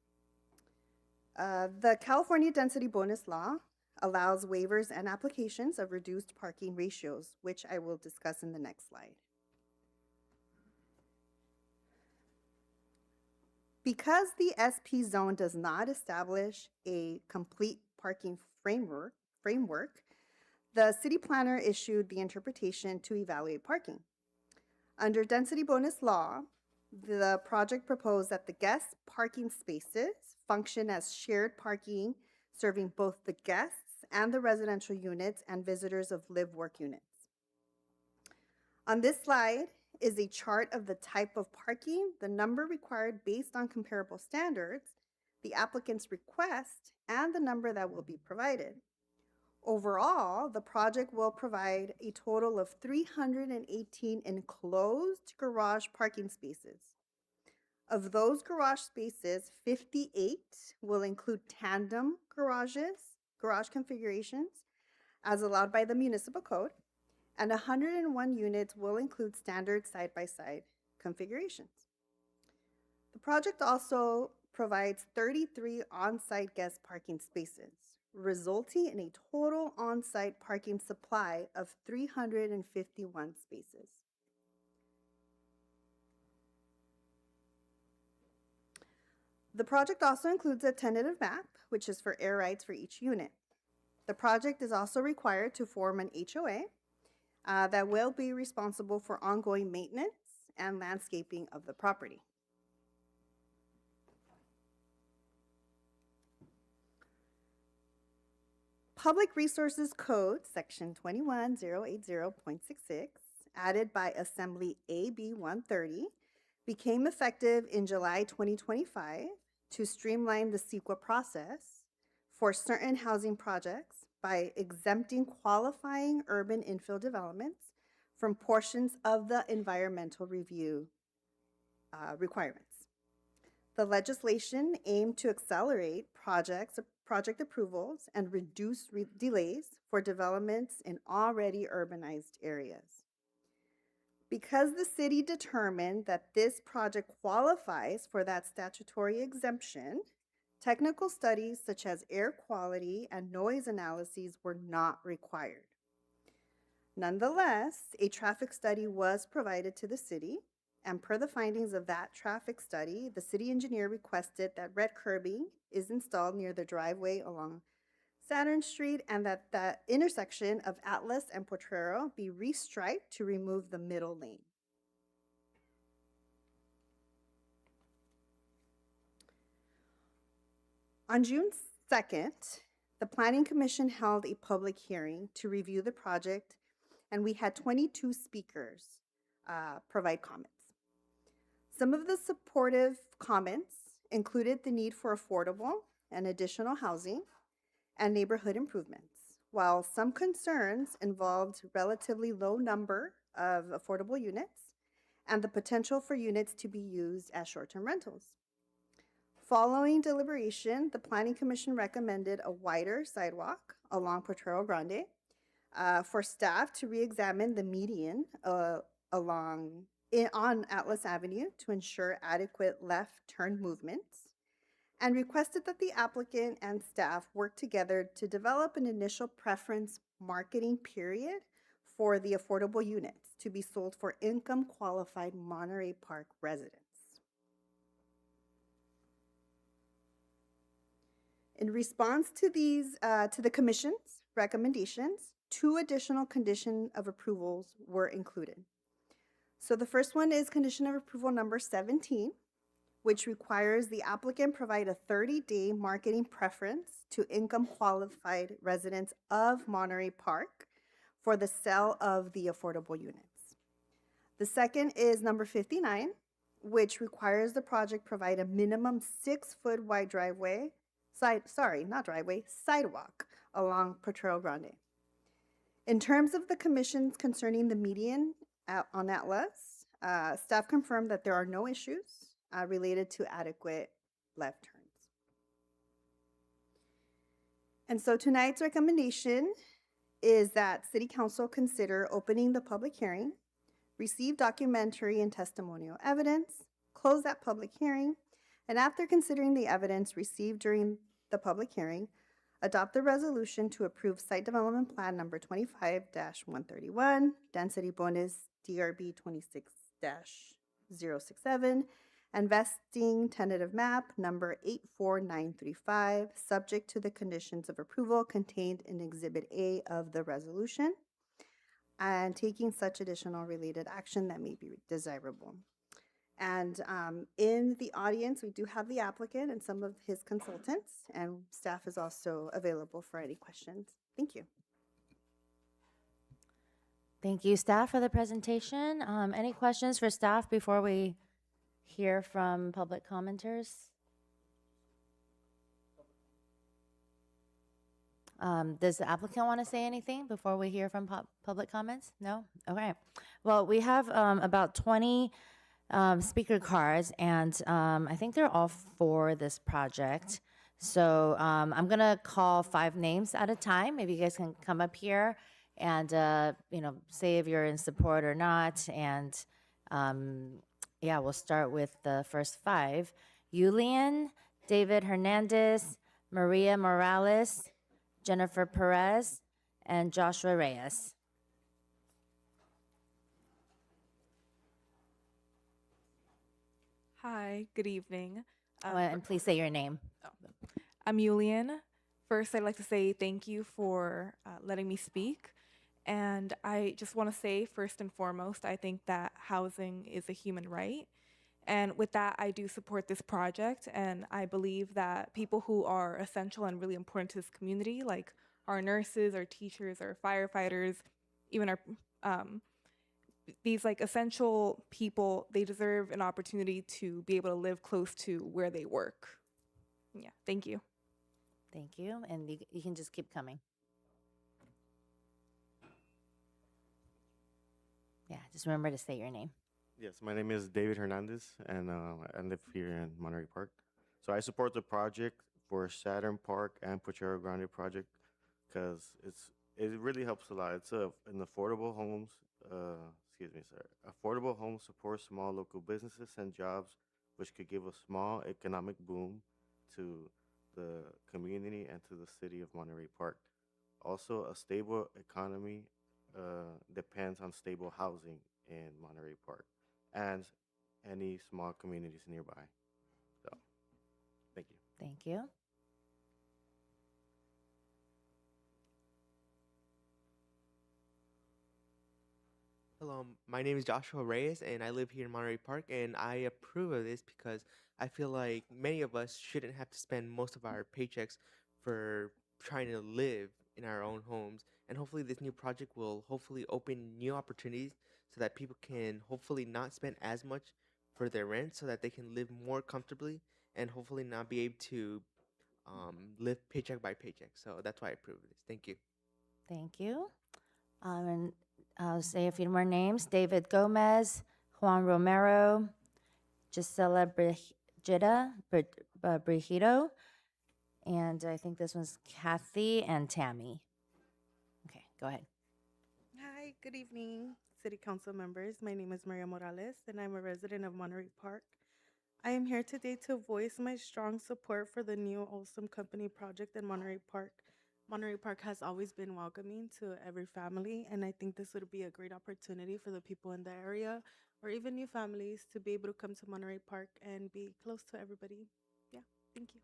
The California Density Bonus Law allows waivers and applications of reduced parking ratios, which I will discuss in the next slide. Because the SP zone does not establish a complete parking framework, the city planner issued the interpretation to evaluate parking. Under density bonus law, the project proposed that the guest parking spaces function as shared parking, serving both the guests and the residential units and visitors of live-work units. On this slide is a chart of the type of parking, the number required based on comparable standards, the applicant's request, and the number that will be provided. Overall, the project will provide a total of 318 enclosed garage parking spaces. Of those garage spaces, 58 will include tandem garage configurations as allowed by the municipal code, and 101 units will include standard side-by-side configurations. The project also provides 33 on-site guest parking spaces, resulting in a total on-site parking supply of 351 spaces. The project also includes a tentative map, which is for air rights for each unit. The project is also required to form an HOA that will be responsible for ongoing maintenance and landscaping of the property. Public Resources Code, Section 21080.66, added by Assembly AB 130, became effective in July 2025 to streamline the CEQA process for certain housing projects by exempting qualifying urban infill developments from portions of the environmental review requirements. The legislation aimed to accelerate project approvals and reduce delays for developments in already urbanized areas. Because the city determined that this project qualifies for that statutory exemption, technical studies such as air quality and noise analyses were not required. Nonetheless, a traffic study was provided to the city, and per the findings of that traffic study, the city engineer requested that red curbing is installed near the driveway along Saturn Street and that the intersection of Atlas and Potrero be restriped to remove the middle lane. On June 2nd, the Planning Commission held a public hearing to review the project, and we had 22 speakers provide comments. Some of the supportive comments included the need for affordable and additional housing and neighborhood improvements, while some concerns involved relatively low number of affordable units and the potential for units to be used as short-term rentals. Following deliberation, the Planning Commission recommended a wider sidewalk along Potrero Grande for staff to re-examine the median on Atlas Avenue to ensure adequate left turn movements, and requested that the applicant and staff work together to develop an initial preference marketing period for the affordable units to be sold for income-qualified Monterey Park residents. In response to the Commission's recommendations, 2 additional condition of approvals were included. So the first one is condition of approval number 17, which requires the applicant provide a 30-day marketing preference to income-qualified residents of Monterey Park for the sale of the affordable units. The second is number 59, which requires the project provide a minimum 6-foot wide sidewalk along Potrero Grande. In terms of the commissions concerning the median on Atlas, staff confirmed that there are no issues related to adequate left turns. And so tonight's recommendation is that City Council consider opening the public hearing, receive documentary and testimonial evidence, close that public hearing, and after considering the evidence received during the public hearing, adopt the resolution to approve Site Development Plan number 25-131, Density Bonus DRB 26-067, and vesting tentative map number 84935, subject to the conditions of approval contained in Exhibit A of the resolution, and taking such additional related action that may be desirable. And in the audience, we do have the applicant and some of his consultants, and staff is also available for any questions. Thank you. Thank you, staff, for the presentation. Any questions for staff before we hear from public commenters? Does the applicant want to say anything before we hear from public comments? No? Okay. Well, we have about 20 speaker cards, and I think they're all for this project. So I'm going to call 5 names at a time. Maybe you guys can come up here and, say if you're in support or not. And yeah, we'll start with the first 5. Yulian, David Hernandez, Maria Morales, Jennifer Perez, and Joshua Reyes. Hi, good evening. And please say your name. I'm Yulian. First, I'd like to say thank you for letting me speak. And I just want to say, first and foremost, I think that housing is a human right. And with that, I do support this project. And I believe that people who are essential and really important to this community, like our nurses, our teachers, our firefighters, even our these essential people, they deserve an opportunity to be able to live close to where they work. Yeah, thank you. Thank you. And you can just keep coming. Just remember to say your name. Yes, my name is David Hernandez, and I live here in Monterey Park. So I support the project for Saturn Park and Pochero Grande project because it really helps a lot. It's an affordable homes. Excuse me, sir. Affordable homes support small local businesses and jobs, which could give a small economic boom to the community and to the city of Monterey Park. Also, a stable economy depends on stable housing in Monterey Park and any small communities nearby. So, thank you. Thank you. Hello, my name is Joshua Reyes, and I live here in Monterey Park, and I approve of this because I feel like many of us shouldn't have to spend most of our paychecks for trying to live in our own homes. And hopefully, this new project will hopefully open new opportunities so that people can hopefully not spend as much for their rent, so that they can live more comfortably and hopefully not be able to live paycheck by paycheck. So that's why I approve of this. Thank you. Thank you. And I'll say a few more names: David Gomez, Juan Romero, Gisela Brigido, and I think this one's Kathy and Tammy. Okay, go ahead. Hi, good evening, City Council members. My name is Maria Morales, and I'm a resident of Monterey Park. I am here today to voice my strong support for the new Awesome Company project in Monterey Park. Monterey Park has always been welcoming to every family, and I think this would be a great opportunity for the people in the area or even new families to be able to come to Monterey Park and be close to everybody. Yeah, thank you.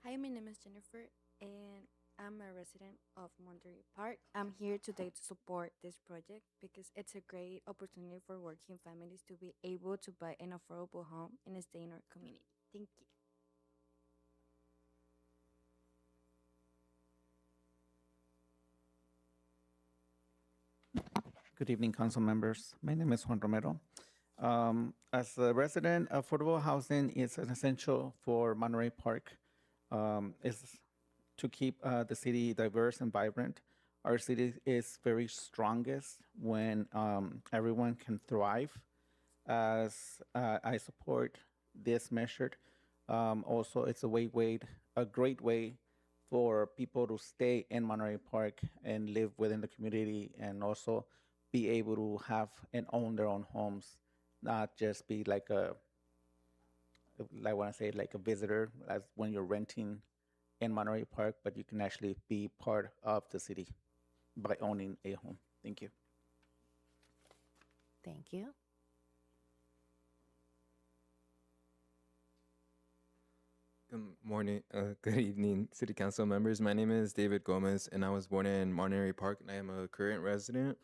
Hi, my name is Jennifer, and I'm a resident of Monterey Park. I'm here today to support this project because it's a great opportunity for working families to be able to buy an affordable home and stay in our community. Thank you. Good evening, council members. My name is Juan Romero. As a resident, affordable housing is an essential for Monterey Park. Is to keep the city diverse and vibrant. Our city is very strongest when everyone can thrive. As I support this measure, also it's a great way for people to stay in Monterey Park and live within the community, and also be able to have and own their own homes, not just be like I want to say like a visitor, as when you're renting in Monterey Park, but you can actually be part of the city by owning a home. Thank you. Thank you. Good morning, good evening, City Council members. My name is David Gomez, and I was born in Monterey Park, and I am a current resident.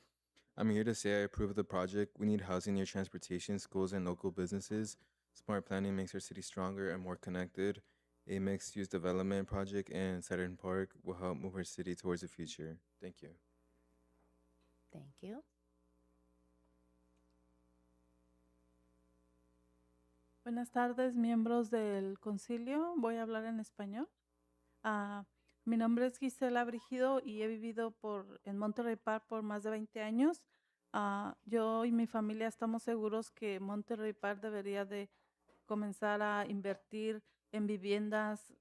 I'm here to say I approve of the project. We need housing near transportation, schools, and local businesses. Smart planning makes our city stronger and more connected. A mixed-use development project in Saturn Park will help move our city towards the future. Thank you. Thank you. Buenas tardes, miembros del concilio. Voy a hablar en español. Mi nombre es Gisela Brigido y he vivido en Monterey Park por más de 20 años. Yo y mi familia estamos seguros que Monterey Park debería de comenzar a invertir en viviendas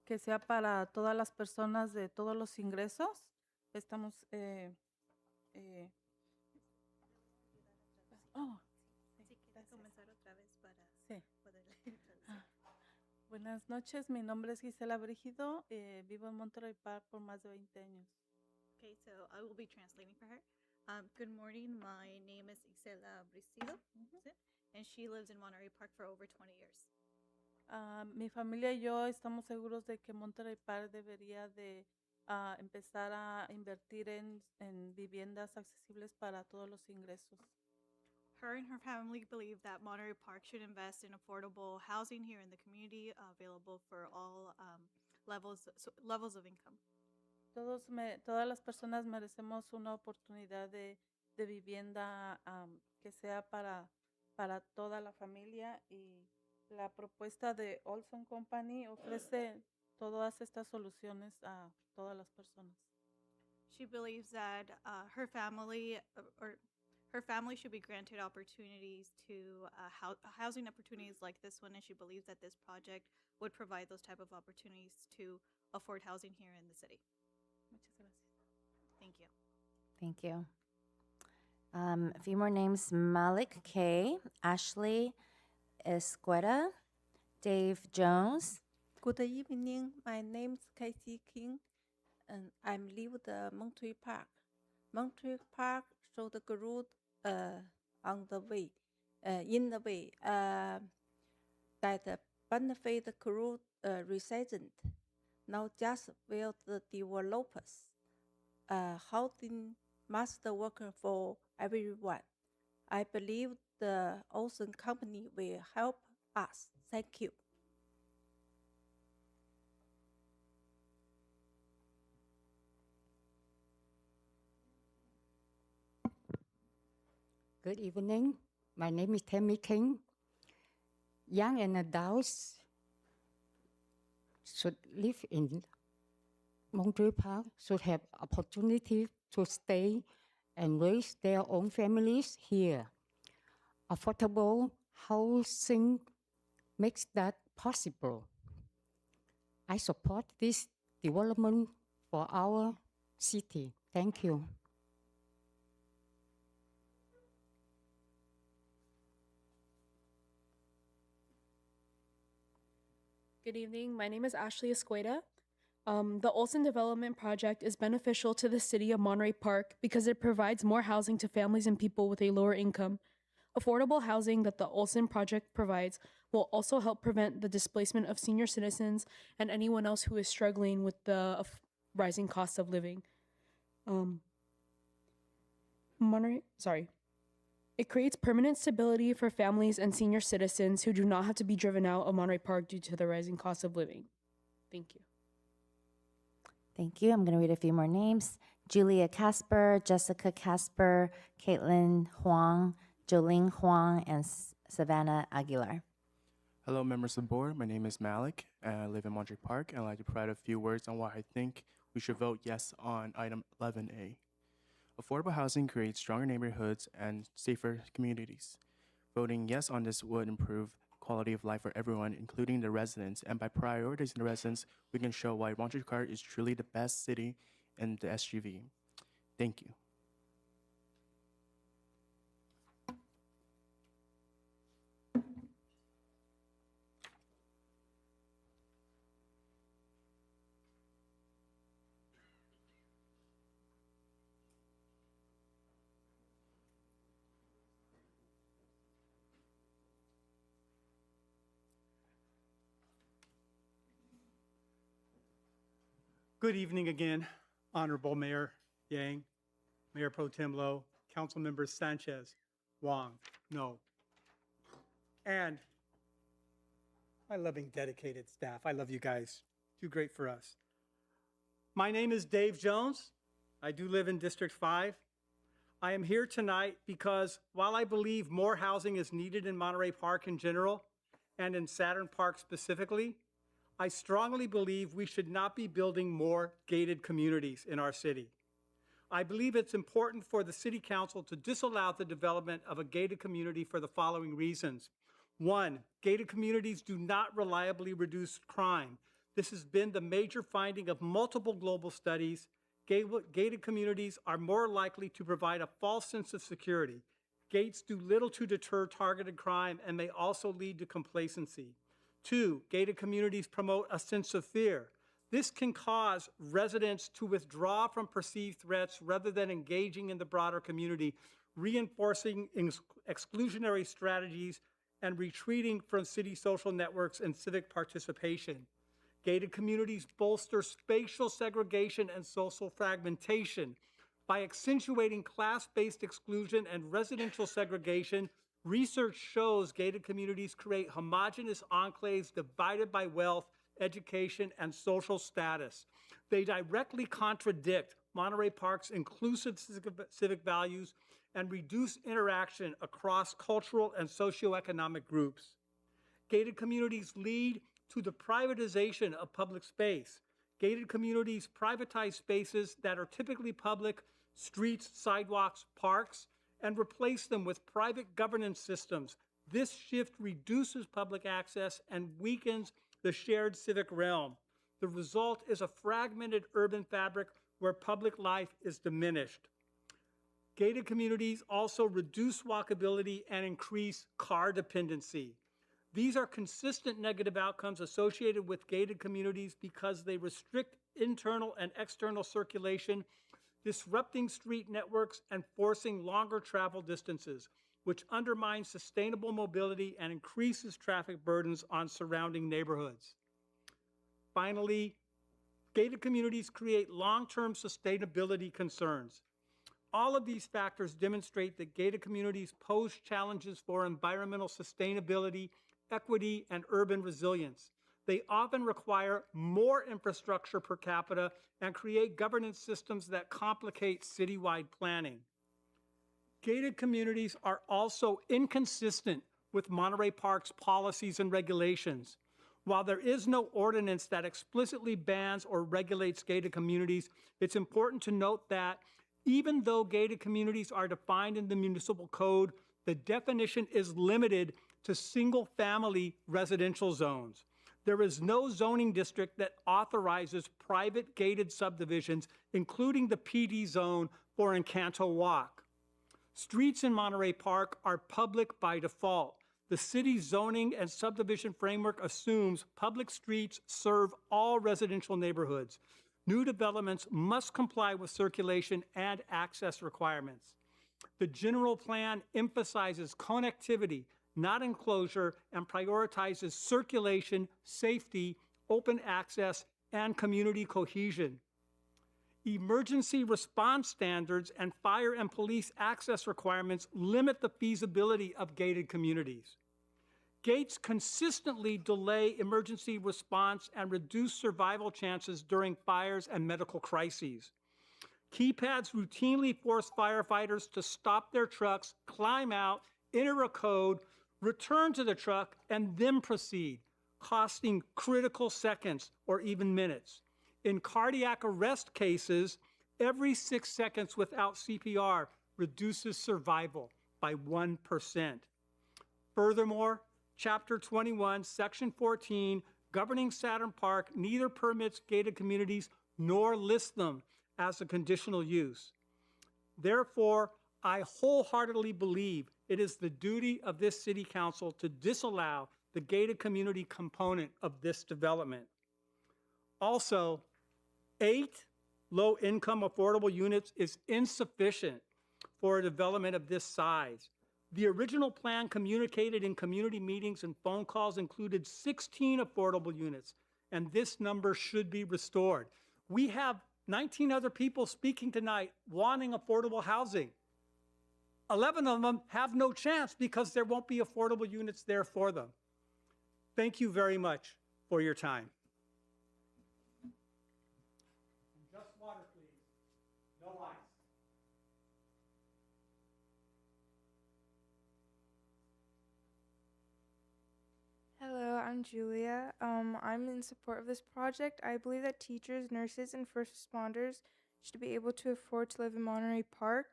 que sea para todas las personas de todos los ingresos. Estamos... comenzar otra vez para Sí. poder Buenas noches, mi nombre es Gisela Brigido, vivo en Monterey Park por más de 20 años. Okay, so I will be translating for her. Good morning, my name is Isela Brigido, and she lives in Monterey Park for over 20 years. Mi familia y yo estamos seguros de que Monterey Park debería de empezar a invertir en viviendas accesibles para todos los ingresos. Her and her family believe that Monterey Park should invest in affordable housing here in the community, available for all levels of income. Todas las personas merecemos una oportunidad de vivienda que sea para toda la familia y la propuesta de Olson Company ofrece todas estas soluciones a todas las personas. She believes that her family or her family should be granted opportunities to housing opportunities like this one, and she believes that this project would provide those type of opportunities to afford housing here in the city. Muchas gracias. Thank you. Thank you. A few more names: Malik K, Ashley Esqueda, Dave Jones. Good evening. My name is Casey King, and I live the Monterey Park. Monterey Park showed the growth on the way, in the way that benefit the growth resident, not just will the developers. Housing must work for everyone. I believe the Olson Company will help us. Thank you. Good evening. My name is Tammy King. Young and adults should live in Monterey Park, should have opportunity to stay and raise their own families here. Affordable housing makes that possible. I support this development for our city. Thank you. Good evening. My name is Ashley Esqueda. The Olson Development Project is beneficial to the city of Monterey Park because it provides more housing to families and people with a lower income. Affordable housing that the Olson Project provides will also help prevent the displacement of senior citizens and anyone else who is struggling with the rising cost of living. It creates permanent stability for families and senior citizens who do not have to be driven out of Monterey Park due to the rising cost of living. Thank you. Thank you. I'm going to read a few more names: Julia Casper, Jessica Casper, Caitlin Huang, Jolene Huang, and Savannah Aguilar. Hello, members of the board. My name is Malik, and I live in Monterey Park, and I'd like to provide a few words on why I think we should vote yes on item 11A. Affordable housing creates stronger neighborhoods and safer communities. Voting yes on this would improve quality of life for everyone, including the residents, and by prioritizing the residents, we can show why Monterey Park is truly the best city in the SGV. Thank you. Good evening again, Honorable Mayor Yang, Mayor Pro Tem Lowe, Council Members Sanchez, Wong, No, and my loving, dedicated staff. I love you guys. Do great for us. My name is Dave Jones. I do live in District 5. I am here tonight because while I believe more housing is needed in Monterey Park in general, and in Saturn Park specifically, I strongly believe we should not be building more gated communities in our city. I believe it's important for the City Council to disallow the development of a gated community for the following reasons. One, gated communities do not reliably reduce crime. This has been the major finding of multiple global studies. Gated communities are more likely to provide a false sense of security. Gates do little to deter targeted crime and may also lead to complacency. Two, gated communities promote a sense of fear. This can cause residents to withdraw from perceived threats rather than engaging in the broader community, reinforcing exclusionary strategies and retreating from city social networks and civic participation. Gated communities bolster spatial segregation and social fragmentation. By accentuating class-based exclusion and residential segregation, research shows gated communities create homogeneous enclaves divided by wealth, education, and social status. They directly contradict Monterey Park's inclusive civic values and reduce interaction across cultural and socioeconomic groups. Gated communities lead to the privatization of public space. Gated communities privatize spaces that are typically public, streets, sidewalks, parks, and replace them with private governance systems. This shift reduces public access and weakens the shared civic realm. The result is a fragmented urban fabric where public life is diminished. Gated communities also reduce walkability and increase car dependency. These are consistent negative outcomes associated with gated communities because they restrict internal and external circulation, disrupting street networks and forcing longer travel distances, which undermines sustainable mobility and increases traffic burdens on surrounding neighborhoods. Finally, gated communities create long-term sustainability concerns. All of these factors demonstrate that gated communities pose challenges for environmental sustainability, equity, and urban resilience. They often require more infrastructure per capita and create governance systems that complicate citywide planning. Gated communities are also inconsistent with Monterey Park's policies and regulations. While there is no ordinance that explicitly bans or regulates gated communities, it's important to note that even though gated communities are defined in the municipal code, the definition is limited to single-family residential zones. There is no zoning district that authorizes private gated subdivisions, including the PD zone for Encanto Walk. Streets in Monterey Park are public by default. The city's zoning and subdivision framework assumes public streets serve all residential neighborhoods. New developments must comply with circulation and access requirements. The general plan emphasizes connectivity, not enclosure, and prioritizes circulation, safety, open access, and community cohesion. Emergency response standards and fire and police access requirements limit the feasibility of gated communities. Gates consistently delay emergency response and reduce survival chances during fires and medical crises. Keypads routinely force firefighters to stop their trucks, climb out, enter a code, return to the truck, and then proceed, costing critical seconds or even minutes. In cardiac arrest cases, every 6 seconds without CPR reduces survival by 1%. Furthermore, Chapter 21, Section 14, governing Saturn Park, neither permits gated communities nor lists them as a conditional use. Therefore, I wholeheartedly believe it is the duty of this City Council to disallow the gated community component of this development. Also, 8 low-income affordable units is insufficient for a development of this size. The original plan communicated in community meetings and phone calls included 16 affordable units, and this number should be restored. We have 19 other people speaking tonight wanting affordable housing. 11 of them have no chance because there won't be affordable units there for them. Thank you very much for your time. Just water, please. No ice. Hello, I'm Julia. I'm in support of this project. I believe that teachers, nurses, and first responders should be able to afford to live in Monterey Park.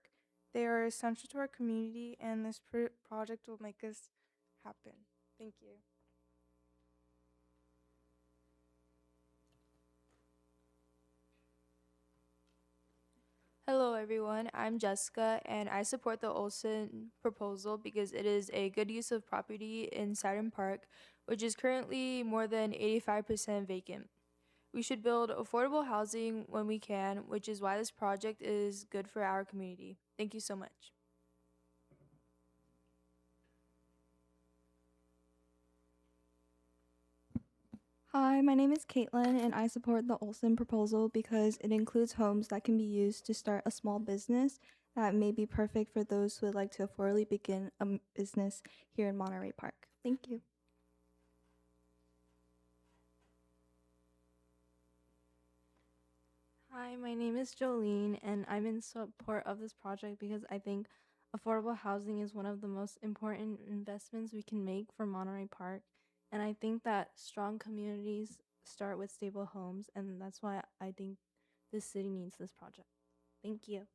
They are essential to our community, and this project will make us happen. Thank you. Hello, everyone. I'm Jessica, and I support the Olson proposal because it is a good use of property in Saturn Park, which is currently more than 85% vacant. We should build affordable housing when we can, which is why this project is good for our community. Thank you so much. Hi, my name is Caitlin, and I support the Olson proposal because it includes homes that can be used to start a small business that may be perfect for those who would like to affordably begin a business here in Monterey Park. Thank you. Hi, my name is Jolene, and I'm in support of this project because I think affordable housing is one of the most important investments we can make for Monterey Park. And I think that strong communities start with stable homes, and that's why I think this city needs this project. Thank you.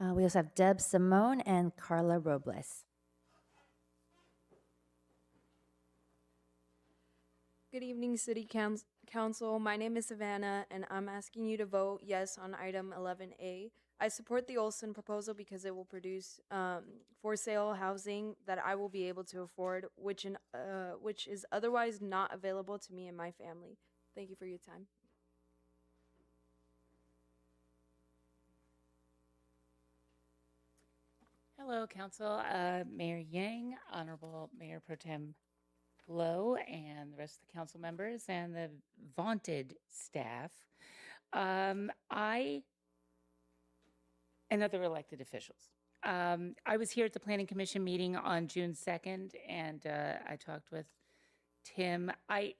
We also have Deb Simone and Carla Robles. Good evening, City Council. My name is Savannah, and I'm asking you to vote yes on item 11A. I support the Olson proposal because it will produce for sale housing that I will be able to afford, which is otherwise not available to me and my family. Thank you for your time. Hello, Council. Mayor Yang, Honorable Mayor Pro Tem Lowe, and the rest of the council members and the vaunted staff. And other elected officials. I was here at the Planning Commission meeting on June 2nd, and I talked with Tim. I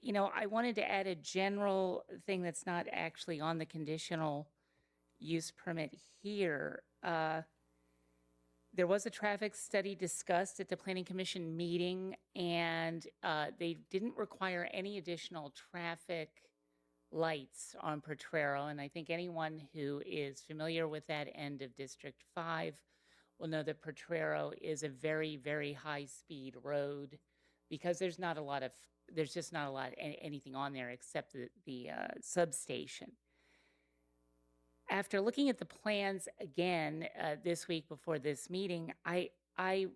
wanted to add a general thing that's not actually on the conditional use permit here. There was a traffic study discussed at the Planning Commission meeting, and they didn't require any additional traffic lights on Potrero. And I think anyone who is familiar with that end of District 5 will know that Potrero is a very, very high-speed road because there's just not a lot anything on there except the substation. After looking at the plans again this week before this meeting, I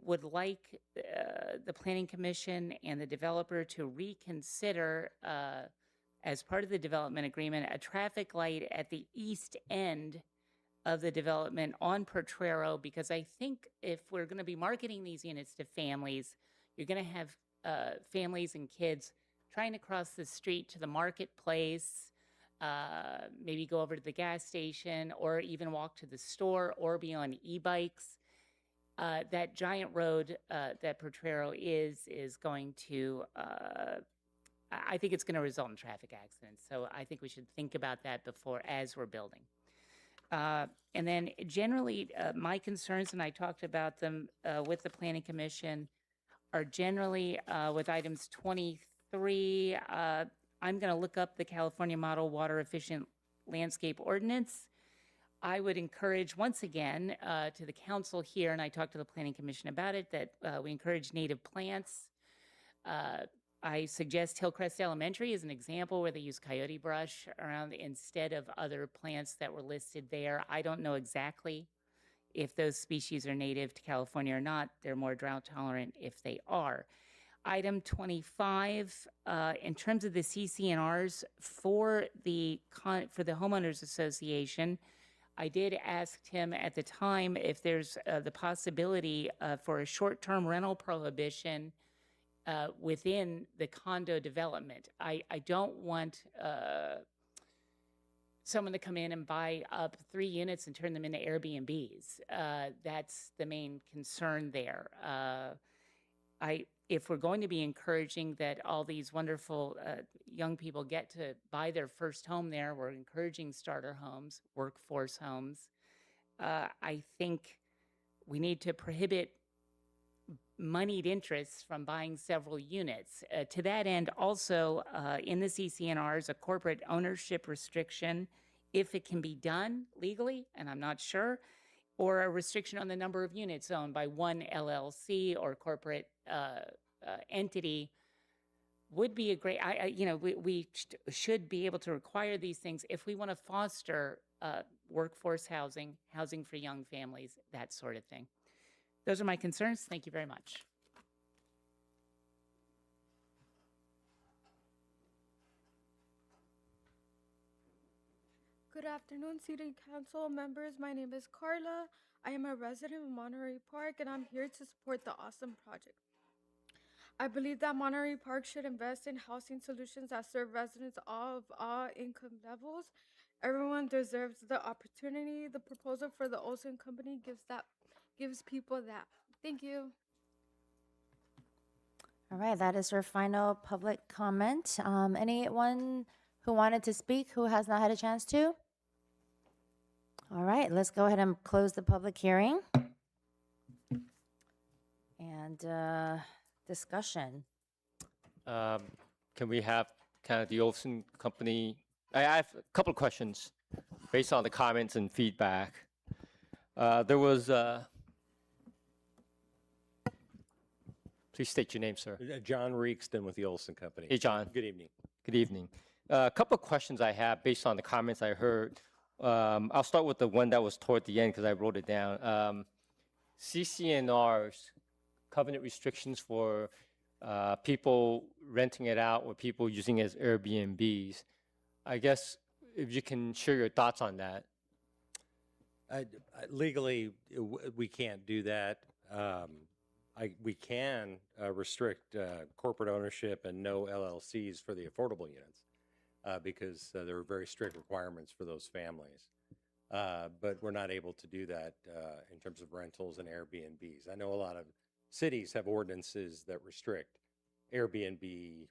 would like the Planning Commission and the developer to reconsider, as part of the development agreement, a traffic light at the east end of the development on Potrero, because I think if we're going to be marketing these units to families, you're going to have families and kids trying to cross the street to the marketplace, maybe go over to the gas station, or even walk to the store, or be on e-bikes. That giant road that Potrero is going to, I think it's going to result in traffic accidents. So I think we should think about that as we're building. And then generally, my concerns, and I talked about them with the Planning Commission, are generally with items 23. I'm going to look up the California Model Water Efficient Landscape Ordinance. I would encourage, once again, to the council here, and I talked to the Planning Commission about it, that we encourage native plants. I suggest Hillcrest Elementary as an example where they use coyote brush around instead of other plants that were listed there. I don't know exactly if those species are native to California or not. They're more drought tolerant if they are. Item 25, in terms of the CCNRs for the Homeowners Association, I did ask Tim at the time if there's the possibility for a short-term rental prohibition within the condo development. I don't want someone to come in and buy up 3 units and turn them into Airbnbs. That's the main concern there. If we're going to be encouraging that all these wonderful young people get to buy their first home there, we're encouraging starter homes, workforce homes. I think we need to prohibit moneyed interests from buying several units. To that end, also in the CCNRs, a corporate ownership restriction, if it can be done legally, and I'm not sure, or a restriction on the number of units owned by one LLC or corporate entity would be a great, we should be able to require these things if we want to foster workforce housing for young families, that sort of thing. Those are my concerns. Thank you very much. Good afternoon, City Council members. My name is Carla. I am a resident of Monterey Park, and I'm here to support the awesome project. I believe that Monterey Park should invest in housing solutions that serve residents of all income levels. Everyone deserves the opportunity. The proposal for the Olson Company gives people that. Thank you. All right, that is our final public comment. Anyone who wanted to speak who has not had a chance to? All right, let's go ahead and close the public hearing. And discussion. Can we have kind of the Olson Company? I have a couple of questions based on the comments and feedback. There was, please state your name, sir. John Reekston with the Olson Company. Hey, John. Good evening. Good evening. A couple of questions I have based on the comments I heard. I'll start with the one that was toward the end because I wrote it down. CCNR's covenant restrictions for people renting it out or people using it as Airbnbs. I guess if you can share your thoughts on that. Legally, we can't do that. We can restrict corporate ownership and no LLCs for the affordable units because there are very strict requirements for those families. But we're not able to do that in terms of rentals and Airbnbs. I know a lot of cities have ordinances that restrict Airbnb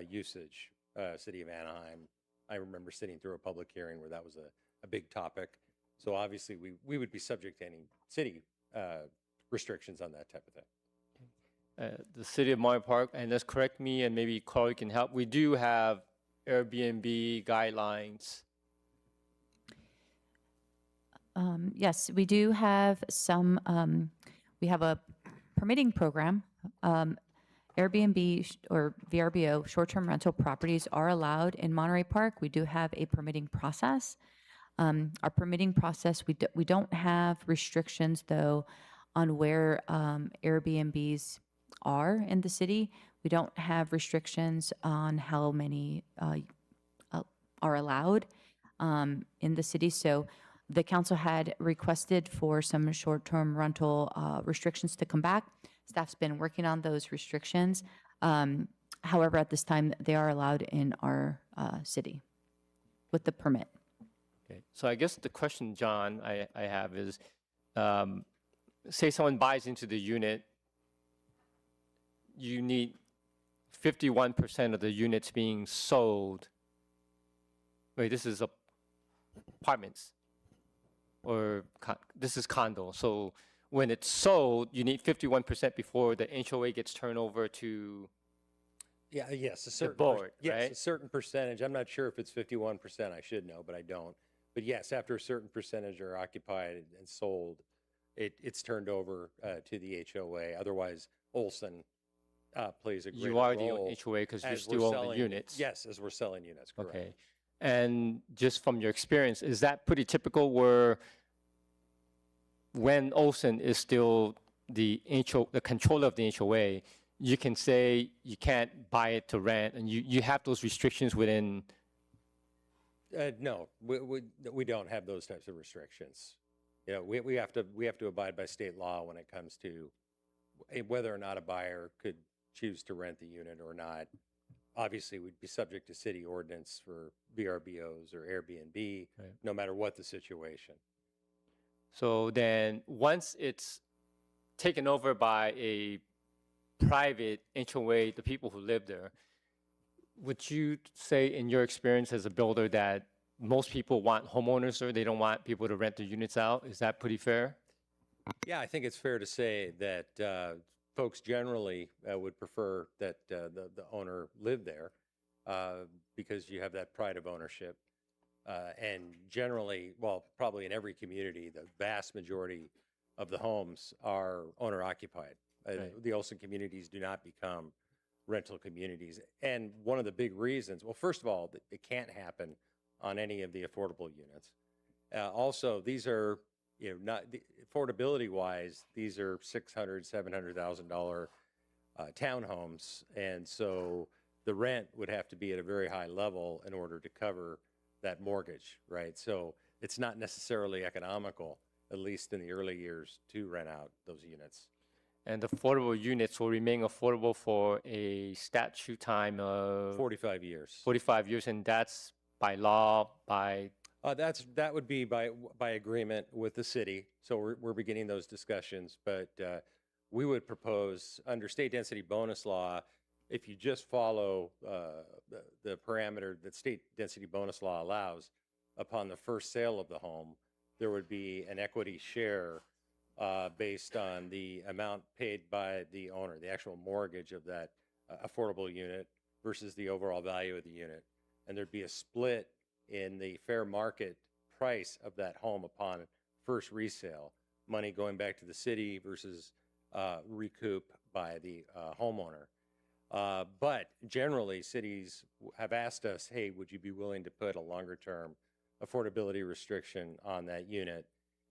usage. City of Anaheim, I remember sitting through a public hearing where that was a big topic. So obviously we would be subject to any city restrictions on that type of thing. The city of Monterey Park, and let's correct me and maybe Carl can help, we do have Airbnb guidelines. Yes, we do have some, we have a permitting program. Airbnb or VRBO, short-term rental properties are allowed in Monterey Park. We do have a permitting process. Our permitting process, we don't have restrictions though on where Airbnbs are in the city. We don't have restrictions on how many are allowed in the city. So the council had requested for some short-term rental restrictions to come back. Staff's been working on those restrictions. However, at this time, they are allowed in our city with the permit. Okay, so I guess the question, John, I have is, say someone buys into the unit, you need 51% of the units being sold. Wait, this is apartments, or this is condo. So when it's sold, you need 51% before the HOA gets turned over to Yes, a certain board, yes, right? a certain percentage. I'm not sure if it's 51%. I should know, but I don't. But yes, after a certain percentage are occupied and sold, it's turned over to the HOA. Otherwise, Olson plays a great role. You are the HOA because you still own the units. Yes, as we're selling units, correct. Okay. And just from your experience, is that pretty typical where when Olson is still the controller of the HOA, you can say you can't buy it to rent, and you have those restrictions within? No, we don't have those types of restrictions. You know, we have to abide by state law when it comes to whether or not a buyer could choose to rent the unit or not. Obviously, we'd be subject to city ordinance for VRBOs or Airbnb, no matter what the situation. So then once it's taken over by a private HOA, the people who live there, would you say in your experience as a builder that most people want homeowners or they don't want people to rent their units out? Is that pretty fair? Yeah, I think it's fair to say that folks generally would prefer that the owner live there because you have that pride of ownership. And generally, well, probably in every community, the vast majority of the homes are owner-occupied. The Olson communities do not become rental communities. And one of the big reasons, well, first of all, it can't happen on any of the affordable units. Also, these are, not affordability-wise, these are $600,000, $700,000 townhomes, and so the rent would have to be at a very high level in order to cover that mortgage, right? So it's not necessarily economical, at least in the early years, to rent out those units. And the affordable units will remain affordable for a statute time of 45 years. 45 years, and that's by law, by that would be by agreement with the city. So we're beginning those discussions, but we would propose under state density bonus law, if you just follow the parameter that state density bonus law allows, upon the first sale of the home, there would be an equity share based on the amount paid by the owner, the actual mortgage of that affordable unit, versus the overall value of the unit. And there'd be a split in the fair market price of that home upon first resale, money going back to the city versus recoup by the homeowner. But generally, cities have asked us, hey, would you be willing to put a longer term affordability restriction on that unit?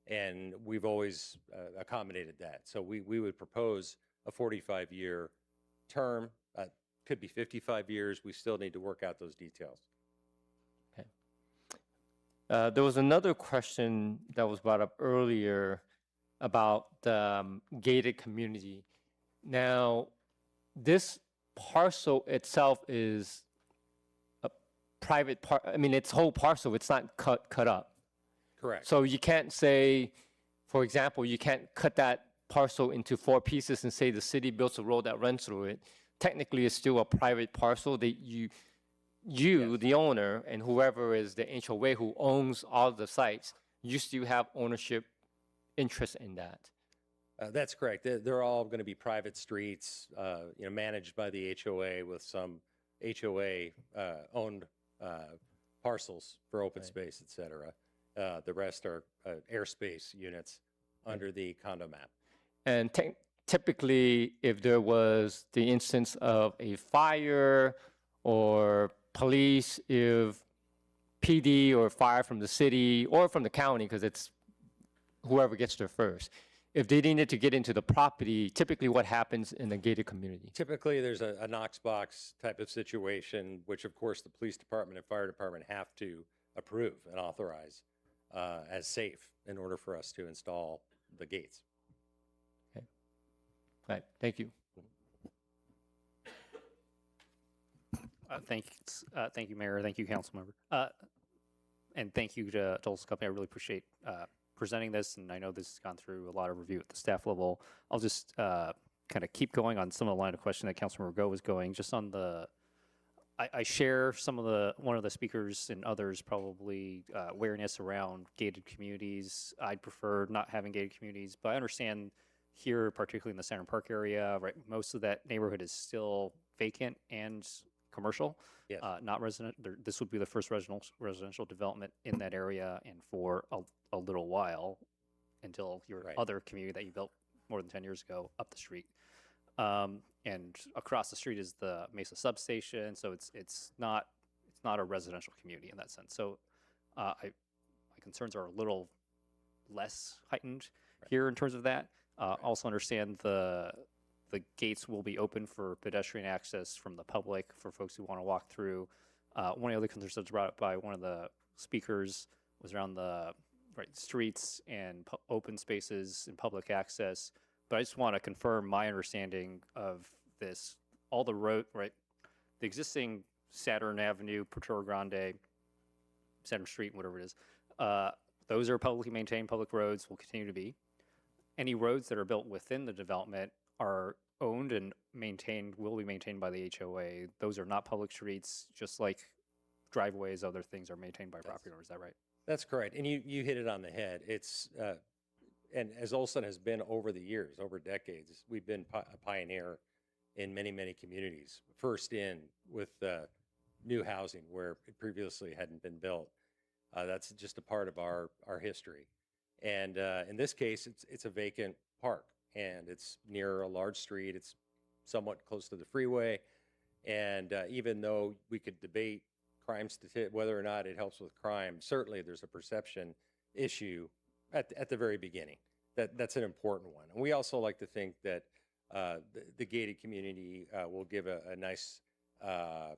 And we've always accommodated that. So we would propose a 45-year term. Could be 55 years. We still need to work out those details. There was another question that was brought up earlier about the gated community. Now, this parcel itself is a private part. I mean, it's whole parcel. It's not cut up. Correct. So you can't say, for example, you can't cut that parcel into 4 pieces and say the city builds a road that runs through it. Technically, it's still a private parcel that you, yes, the owner, and whoever is the HOA who owns all the sites, you still have ownership interest in that. That's correct. They're all going to be private streets, managed by the HOA with some HOA owned parcels for open space, et cetera. The rest are airspace units under the condo map. And typically, if there was the instance of a fire or police, if PD or fire from the city or from the county, because it's whoever gets there first, if they needed to get into the property, typically what happens in a gated community? Typically, there's a Knox box type of situation, which of course the police department and fire department have to approve and authorize as safe in order for us to install the gates. Okay. All right. Thank you. Thank you, Mayor. Thank you, Council Member. And thank you to Olson Company. I really appreciate presenting this, and I know this has gone through a lot of review at the staff level. I'll just kind of keep going on some of the line of question that Councilmember Go was going. Just on the, I share some of one of the speakers and others probably awareness around gated communities. I'd prefer not having gated communities, but I understand here, particularly in the Center Park area, right, most of that neighborhood is still vacant and commercial, yes, not resident. This would be the first residential development in that area, and for a little while, until your other community that you built more than 10 years ago up the street. And across the street is the Mesa substation, so it's not a residential community in that sense. So my concerns are a little less heightened here in terms of that. Also understand the gates will be open for pedestrian access from the public for folks who want to walk through. One of the other concerns that was brought up by one of the speakers was around the streets and open spaces and public access. But I just want to confirm my understanding of this. All the road, the existing Saturn Avenue, Portola Grande, Center Street, whatever it is, those are publicly maintained public roads, will continue to be. Any roads that are built within the development are owned and maintained, will be maintained by the HOA. Those are not public streets, just like driveways, other things are maintained by property owners. Is that right? That's correct. And you hit it on the head. It's, and as Olson has been over the years, over decades, we've been a pioneer in many, many communities. First in with new housing where it previously hadn't been built. That's just a part of our history. And in this case, it's a vacant park, and it's near a large street. It's somewhat close to the freeway. And even though we could debate crime whether or not it helps with crime, certainly there's a perception issue at the very beginning. That's an important one. And we also like to think that the gated community will give a nice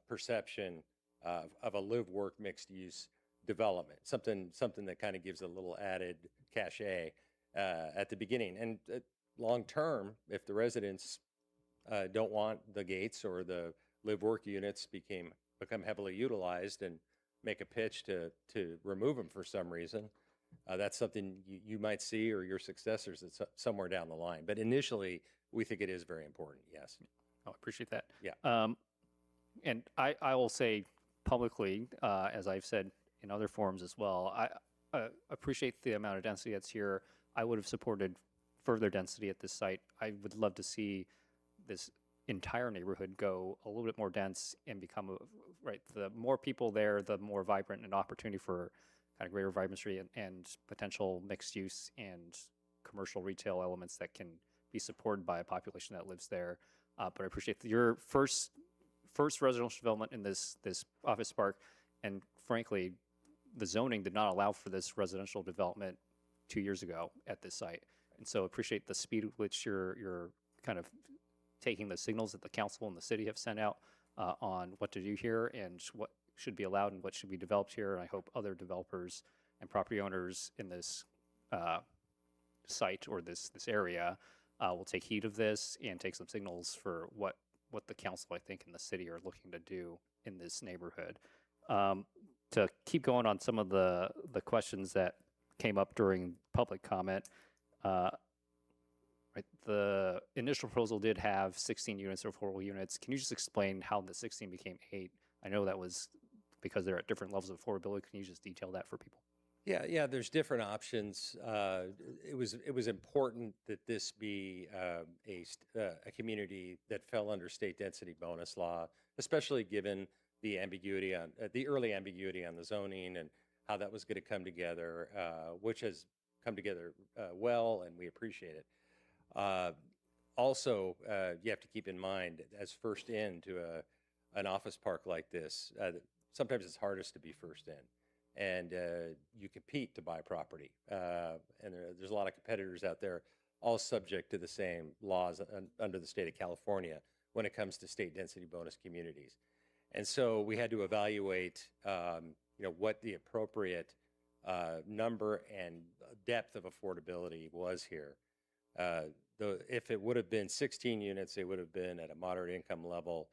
perception of a live-work mixed-use development, something that kind of gives a little added cachet at the beginning. And long-term, if the residents don't want the gates or the live-work units become heavily utilized and make a pitch to remove them for some reason, that's something you might see, or your successors somewhere down the line. But initially, we think it is very important, yes. Oh, I appreciate that. Yeah. And I will say publicly, as I've said in other forums as well, I appreciate the amount of density that's here. I would have supported further density at this site. I would love to see this entire neighborhood go a little bit more dense and become, right, the more people there, the more vibrant and opportunity for kind of greater vibrancy and potential mixed use and commercial retail elements that can be supported by a population that lives there. But I appreciate your first residential development in this office park, and frankly, the zoning did not allow for this residential development 2 years ago at this site. And so appreciate the speed with which you're kind of taking the signals that the council and the city have sent out on what to do here and what should be allowed and what should be developed here. And I hope other developers and property owners in this site or this area will take heed of this and take some signals for what the council, I think, and the city are looking to do in this neighborhood. To keep going on some of the questions that came up during public comment, right, the initial proposal did have 16 units or affordable units. Can you just explain how the 16 became 8? I know that was because they're at different levels of affordability. Can you just detail that for people? Yeah, there's different options. It was important that this be a community that fell under state density bonus law, especially given the ambiguity on the early ambiguity on the zoning and how that was going to come together, which has come together well, and we appreciate it. Also, you have to keep in mind, as first in to an office park like this, sometimes it's hardest to be first in. And you compete to buy property. And there's a lot of competitors out there, all subject to the same laws under the state of California when it comes to state density bonus communities. And so we had to evaluate, what the appropriate number and depth of affordability was here. If it would have been 16 units, it would have been at a moderate income level.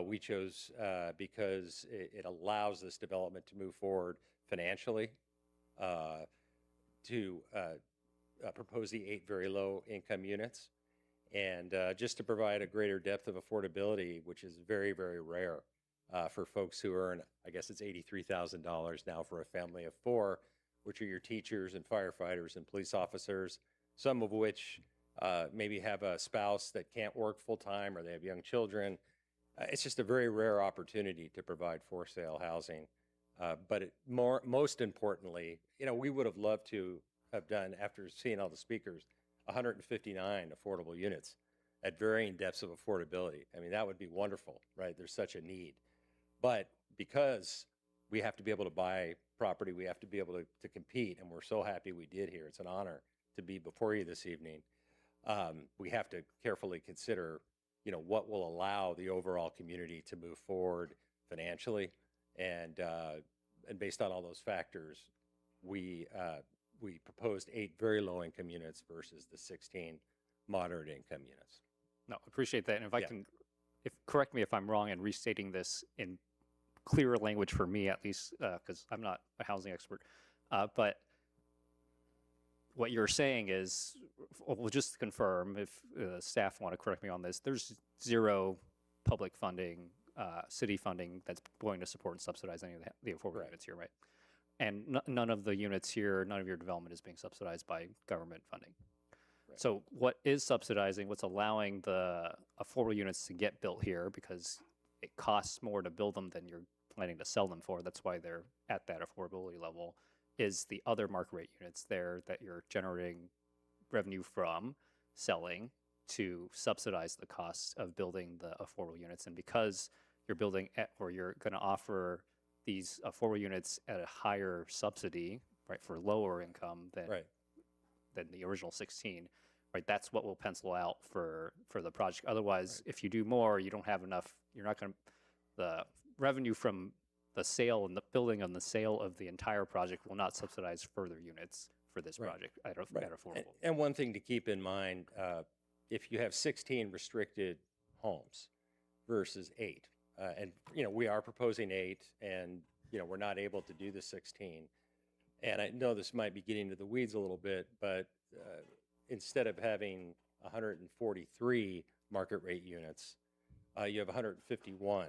We chose because it allows this development to move forward financially, to propose the 8 very low income units, and just to provide a greater depth of affordability, which is very, very rare for folks who earn, I guess it's $83,000 now for a family of 4, which are your teachers and firefighters and police officers, some of which maybe have a spouse that can't work full time or they have young children. It's just a very rare opportunity to provide for sale housing. But most importantly, we would have loved to have done, after seeing all the speakers, 159 affordable units at varying depths of affordability. I mean, that would be wonderful, right? There's such a need. But because we have to be able to buy property, we have to be able to compete, and we're so happy we did here. It's an honor to be before you this evening. We have to carefully consider what will allow the overall community to move forward financially, and based on all those factors, we proposed 8 very low income units versus the 16 moderate income units. No, appreciate that. And if I can, correct me if I'm wrong in restating this in clearer language for me, at least, because I'm not a housing expert, but what you're saying is, well, just to confirm, if staff want to correct me on this, there's 0 public funding, city funding that's going to support and subsidize any of the affordable units here, right? And none of the units here, none of your development is being subsidized by government funding. Right. So what is subsidizing, what's allowing the affordable units to get built here, because it costs more to build them than you're planning to sell them for, that's why they're at that affordability level, is the other market rate units there that you're generating revenue from selling to subsidize the cost of building the affordable units. And because you're building or you're going to offer these affordable units at a higher subsidy, right, for lower income than the original 16, right, that's what will pencil out for the project. Otherwise, if you do more, you don't have enough, you're not going to, the revenue from the sale and the building on the sale of the entire project will not subsidize further units for this project at affordable. And one thing to keep in mind, if you have 16 restricted homes versus 8, and we are proposing 8, and we're not able to do the 16. And I know this might be getting into the weeds a little bit, but instead of having 143 market rate units, you have 151.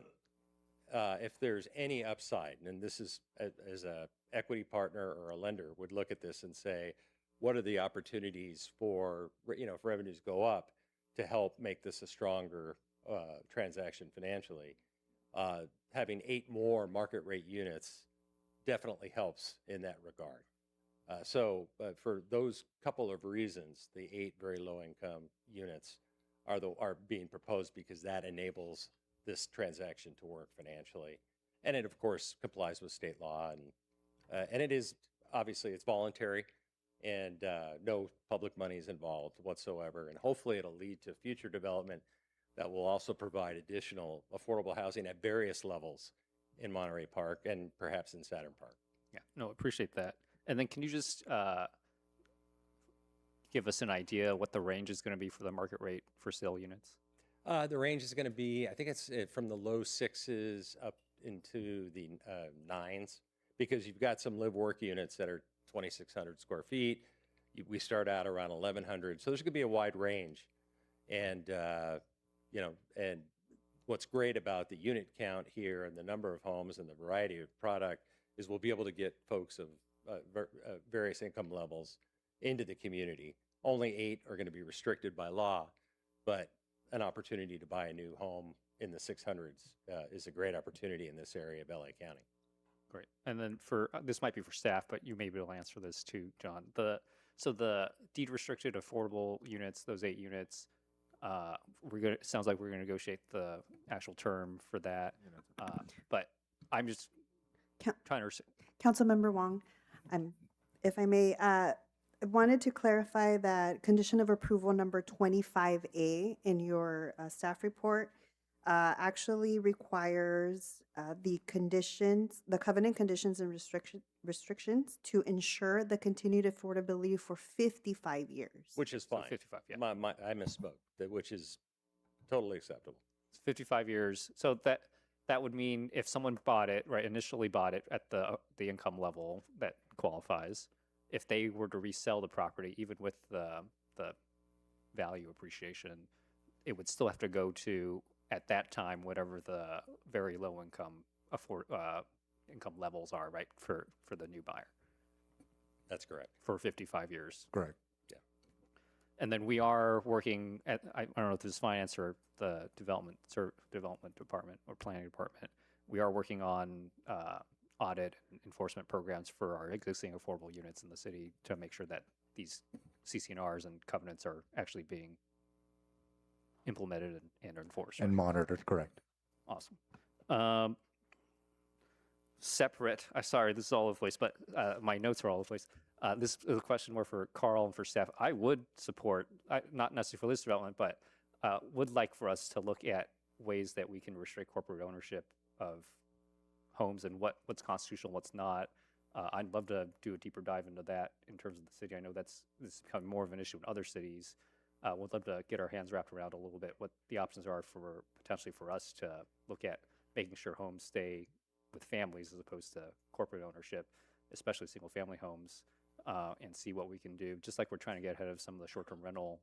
If there's any upside, and this is as a equity partner or a lender would look at this and say, what are the opportunities for, if revenues go up, to help make this a stronger transaction financially, having 8 more market rate units definitely helps in that regard. So for those couple of reasons, the 8 very low income units are being proposed because that enables this transaction to work financially. And it, of course, complies with state law. And it is, obviously, it's voluntary and no public money is involved whatsoever. And hopefully it'll lead to future development that will also provide additional affordable housing at various levels in Monterey Park and perhaps in Saturn Park. Yeah, no, appreciate that. And then can you just give us an idea what the range is going to be for the market rate for sale units? The range is going to be, I think it's from the low 6s up into the 9s, because you've got some live work units that are 2,600 square feet. We start out around 1,100. So there's going to be a wide range. And, and what's great about the unit count here and the number of homes and the variety of product is we'll be able to get folks of various income levels into the community. Only 8 are going to be restricted by law, but an opportunity to buy a new home in the 600s is a great opportunity in this area of LA County. Great. And then for this might be for staff, but you may be able to answer this too, John. So the deed restricted affordable units, those 8 units, sounds like we're going to negotiate the actual term for that. But I'm just trying to. Councilmember Wong, if I may, I wanted to clarify that condition of approval number 25A in your staff report actually requires the covenant conditions and restrictions to ensure the continued affordability for 55 years. Which is fine. So 55, yeah. I misspoke, which is totally acceptable. It's 55 years. So that would mean if someone bought it, right, initially bought it at the income level that qualifies, if they were to resell the property, even with the value appreciation, it would still have to go to, at that time, whatever the very low income income levels are, right, for the new buyer. That's correct. For 55 years. Correct. Yeah. And then we are working at, I don't know if this is finance or the development department or planning department, we are working on audit and enforcement programs for our existing affordable units in the city to make sure that these CC&Rs and covenants are actually being implemented and enforced. And monitored, correct. Awesome. Separate, sorry, this is all over the place, but my notes are all over the place. This is a question more for Carl and for staff. I would support, not necessarily for this development, but would like for us to look at ways that we can restrict corporate ownership of homes and what's constitutional, what's not. I'd love to do a deeper dive into that in terms of the city. I know this is becoming more of an issue in other cities. Would love to get our hands wrapped around a little bit what the options are for potentially for us to look at making sure homes stay with families as opposed to corporate ownership, especially single family homes, and see what we can do. Just like we're trying to get ahead of some of the short-term rental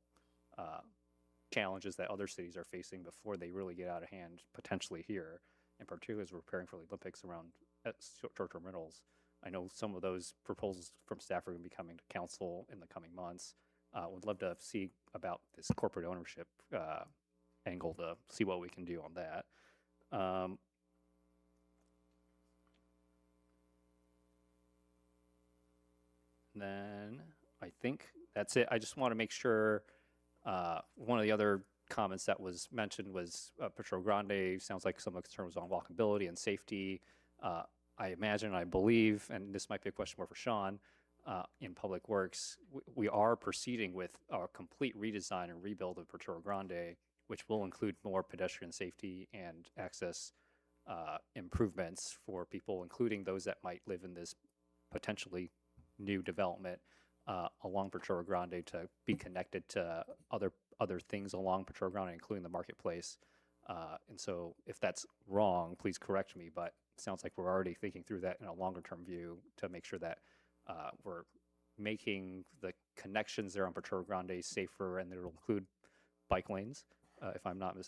challenges that other cities are facing before they really get out of hand, potentially here, and particularly as we're preparing for the Olympics around short-term rentals. I know some of those proposals from staff are going to be coming to council in the coming months. Would love to see about this corporate ownership angle to see what we can do on that. Then I think that's it. I just want to make sure one of the other comments that was mentioned was Petro Grande. Sounds like some of the concern was on walkability and safety. I imagine, I believe, and this might be a question more for Sean, in Public Works, we are proceeding with a complete redesign and rebuild of Petro Grande, which will include more pedestrian safety and access improvements for people, including those that might live in this potentially new development along Petro Grande, to be connected to other things along Petro Grande, including the marketplace. And so if that's wrong, please correct me, but it sounds like we're already thinking through that in a longer term view to make sure that we're making the connections there on Petro Grande safer, and it'll include bike lanes,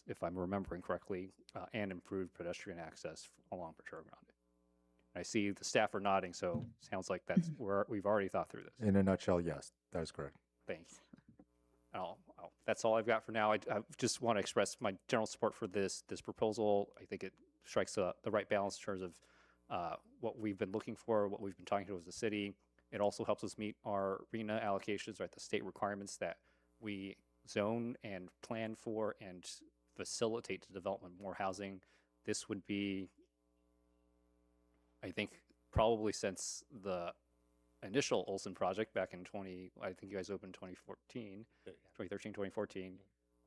if I'm remembering correctly, and improved pedestrian access along Petro Grande. I see the staff are nodding, so sounds like we've already thought through this. In a nutshell, yes, that is correct. Thanks. That's all I've got for now. I just want to express my general support for this proposal. I think it strikes the right balance in terms of what we've been looking for, what we've been talking to as a city. It also helps us meet our RENA allocations, right? The state requirements that we zone and plan for and facilitate the development of more housing. This would be, I think, probably since the initial Olson project back in I think you guys opened 2013, 2014.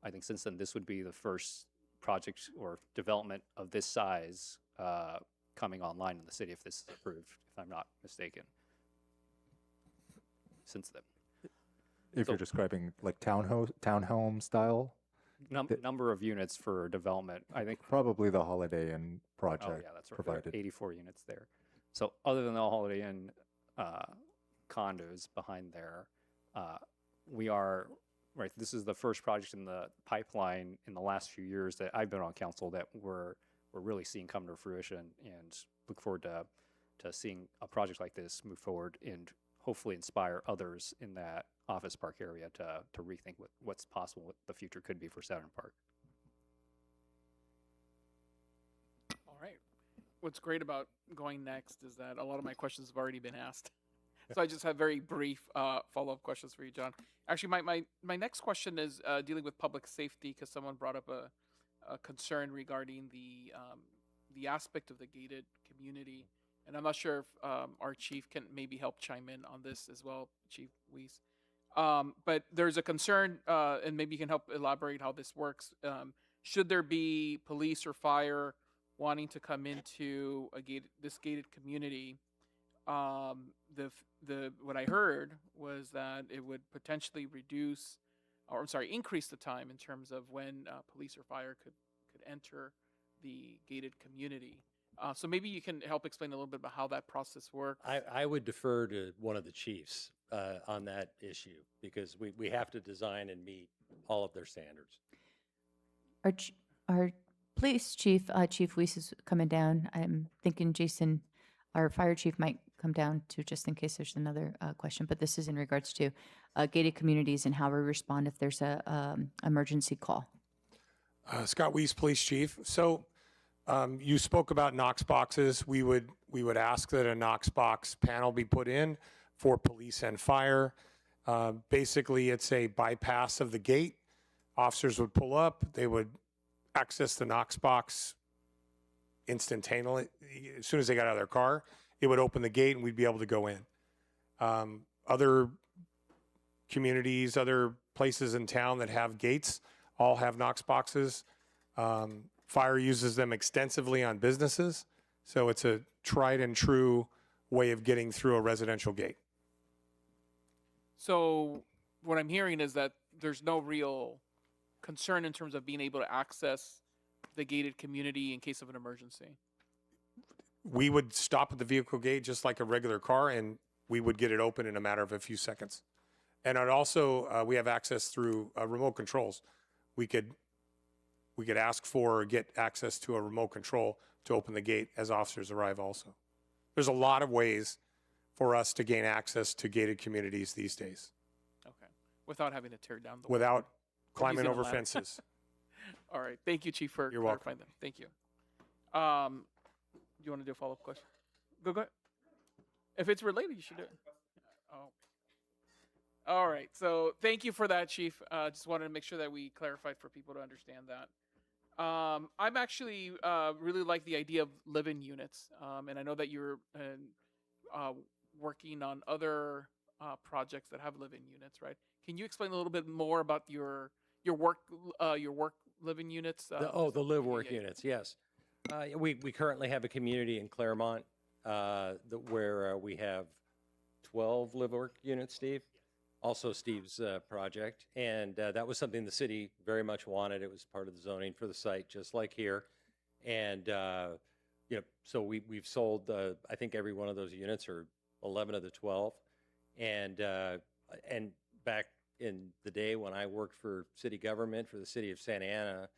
I think since then, this would be the first project or development of this size coming online in the city, if this is approved, if I'm not mistaken, since then. If you're describing like townhome style? Number of units for development, I think. Probably the Holiday Inn project. Oh, yeah, that's right. Provided. 84 units there. So other than the Holiday Inn condos behind there, we are, right, this is the first project in the pipeline in the last few years that I've been on council that we're really seeing come to fruition, and look forward to seeing a project like this move forward and hopefully inspire others in that office park area to rethink what's possible, what the future could be for Saturn Park. All right. What's great about going next is that a lot of my questions have already been asked. So I just have very brief follow-up questions for you, John. Actually, my next question is dealing with public safety, because someone brought up a concern regarding the aspect of the gated community. And I'm not sure if our chief can maybe help chime in on this as well, Chief Weiss. But there's a concern, and maybe you can help elaborate how this works. Should there be police or fire wanting to come into this gated community, what I heard was that it would potentially increase the time in terms of when police or fire could enter the gated community. So maybe you can help explain a little bit about how that process works. I would defer to one of the chiefs on that issue, because we have to design and meet all of their standards. Our police chief, Chief Weiss, is coming down. I'm thinking Jason, our fire chief, might come down too, just in case there's another question. But this is in regards to gated communities and how we respond if there's a emergency call. Scott Weiss, Police Chief. So you spoke about Knox boxes. We would ask that a Knox box panel be put in for police and fire. Basically, it's a bypass of the gate. Officers would pull up. They would access the Knox box instantaneously. As soon as they got out of their car, it would open the gate and we'd be able to go in. Other communities, other places in town that have gates all have Knox boxes. Fire uses them extensively on businesses. So it's a tried and true way of getting through a residential gate. So what I'm hearing is that there's no real concern in terms of being able to access the gated community in case of an emergency. We would stop at the vehicle gate just like a regular car, and we would get it open in a matter of a few seconds. And it also, we have access through remote controls. We could ask for or get access to a remote control to open the gate as officers arrive also. There's a lot of ways for us to gain access to gated communities these days. Okay. Without having to tear down the Without wall. climbing Using a over ladder. fences. All right. Thank you, Chief, for You're clarifying welcome. that. Thank you. Do you want to do a follow-up question? Go ahead. If it's related, you should do it. Oh. All right. So thank you for that, Chief. Just wanted to make sure that we clarified for people to understand that. I'm actually really like the idea of live-in units, and I know that you're working on other projects that have live-in units, right? Can you explain a little bit more about your work live-in units? The live work units, yes. We currently have a community in Claremont where we have 12 live work units, Steve. Also Steve's project, and that was something the city very much wanted. It was part of the zoning for the site, just like here. And so we've sold I think every one of those units, or 11 of the 12. And back in the day when I worked for city government for the city of Santa Ana,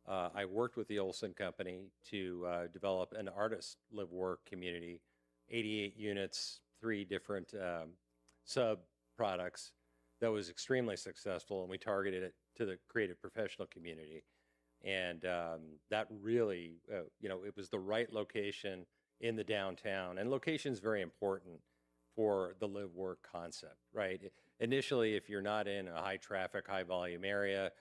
I worked with the Olson Company to develop an artist live work community, 88 units, 3 different sub products. That was extremely successful, and we targeted to the creative professional community. And that really, it was the right location in the downtown. And location is very important for the live work concept, right? Initially, if you're not in a high traffic, high volume area,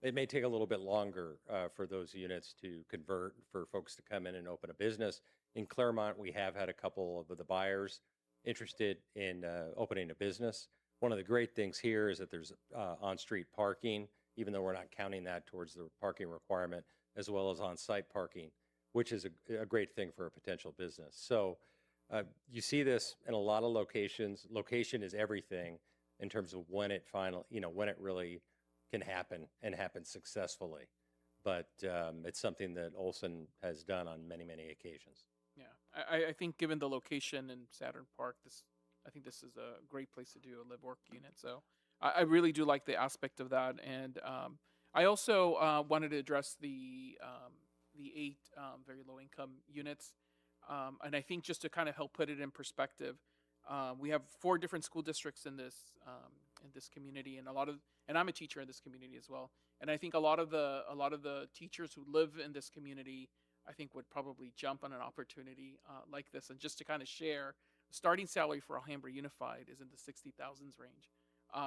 it may take a little bit longer for those units to convert, for folks to come in and open a business. In Claremont, we have had a couple of the buyers interested in opening a business. One of the great things here is that there's on-street parking, even though we're not counting that towards the parking requirement, as well as on-site parking, which is a great thing for a potential business. So you see this in a lot of locations. Location is everything in terms of when it when it really can happen and happen successfully. But it's something that Olson has done on many, many occasions. Yeah, I think given the location in Saturn Park, I think this is a great place to do a live work unit. So I really do like the aspect of that, and I also wanted to address the 8 very low income units, and I think just to kind of help put it in perspective, we have 4 different school districts in this community, and I'm a teacher in this community as well, and I think a lot of the teachers who live in this community, I think, would probably jump on an opportunity like this. And just to kind of share, starting salary for Alhambra Unified is in the 60,000s range.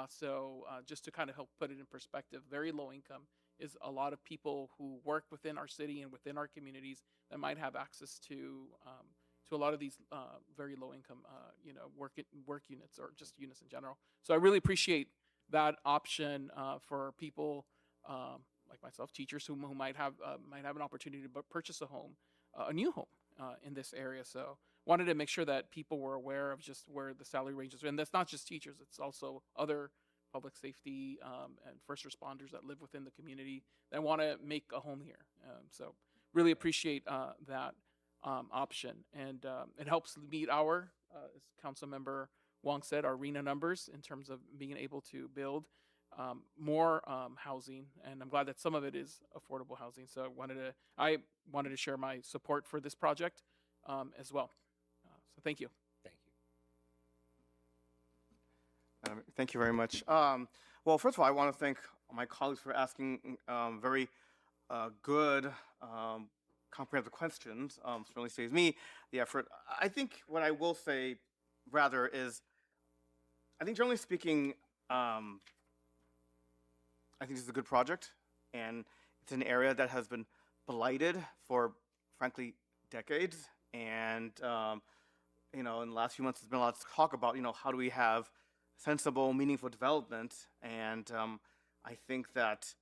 So just to kind of help put it in perspective, very low income is a lot of people who work within our city and within our communities that might have access to a lot of these very low income work units, or just units in general. So I really appreciate that option for people like myself, teachers who might have an opportunity to purchase a new home in this area. So wanted to make sure that people were aware of just where the salary ranges are. And that's not just teachers, it's also other public safety and first responders that live within the community that want to make a home here. So really appreciate that option. And it helps meet our, as Councilmember Wong said, our RENA numbers in terms of being able to build more housing. And I'm glad that some of it is affordable housing. So I wanted to share my support for this project as well. So thank you. Thank you. Thank you very much. Well, first of all, I want to thank my colleagues for asking very good, comprehensive questions. Certainly saves me the effort. I think what I will say, rather, is I think generally speaking, I think this is a good project, and it's an area that has been blighted for, frankly, decades. And in the last few months, there's been a lot of talk about, how do we have sensible, meaningful development. And I think that,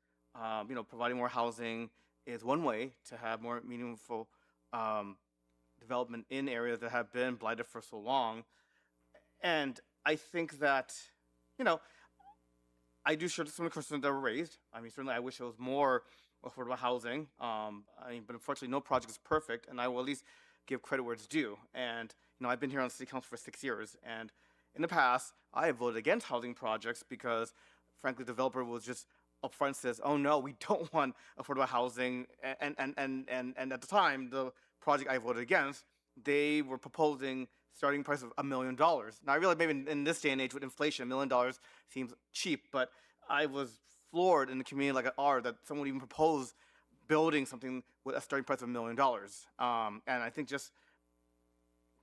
providing more housing is one way to have more meaningful development in areas that have been blighted for so long. And I think that, I do share some of the concerns that were raised. I mean, certainly I wish there was more affordable housing. But unfortunately, no project is perfect, and I will at least give credit where it's due. And, I've been here on City Council for 6 years, and in the past, I have voted against housing projects because, frankly, the developer was just upfront says, "Oh no, we don't want affordable housing." And at the time, the project I voted against, they were proposing starting price of $1 million. Now I realize maybe in this day and age with inflation, $1 million seems cheap, but I was floored in the community like ours that someone would even propose building something with a starting price of $1 million. And I think just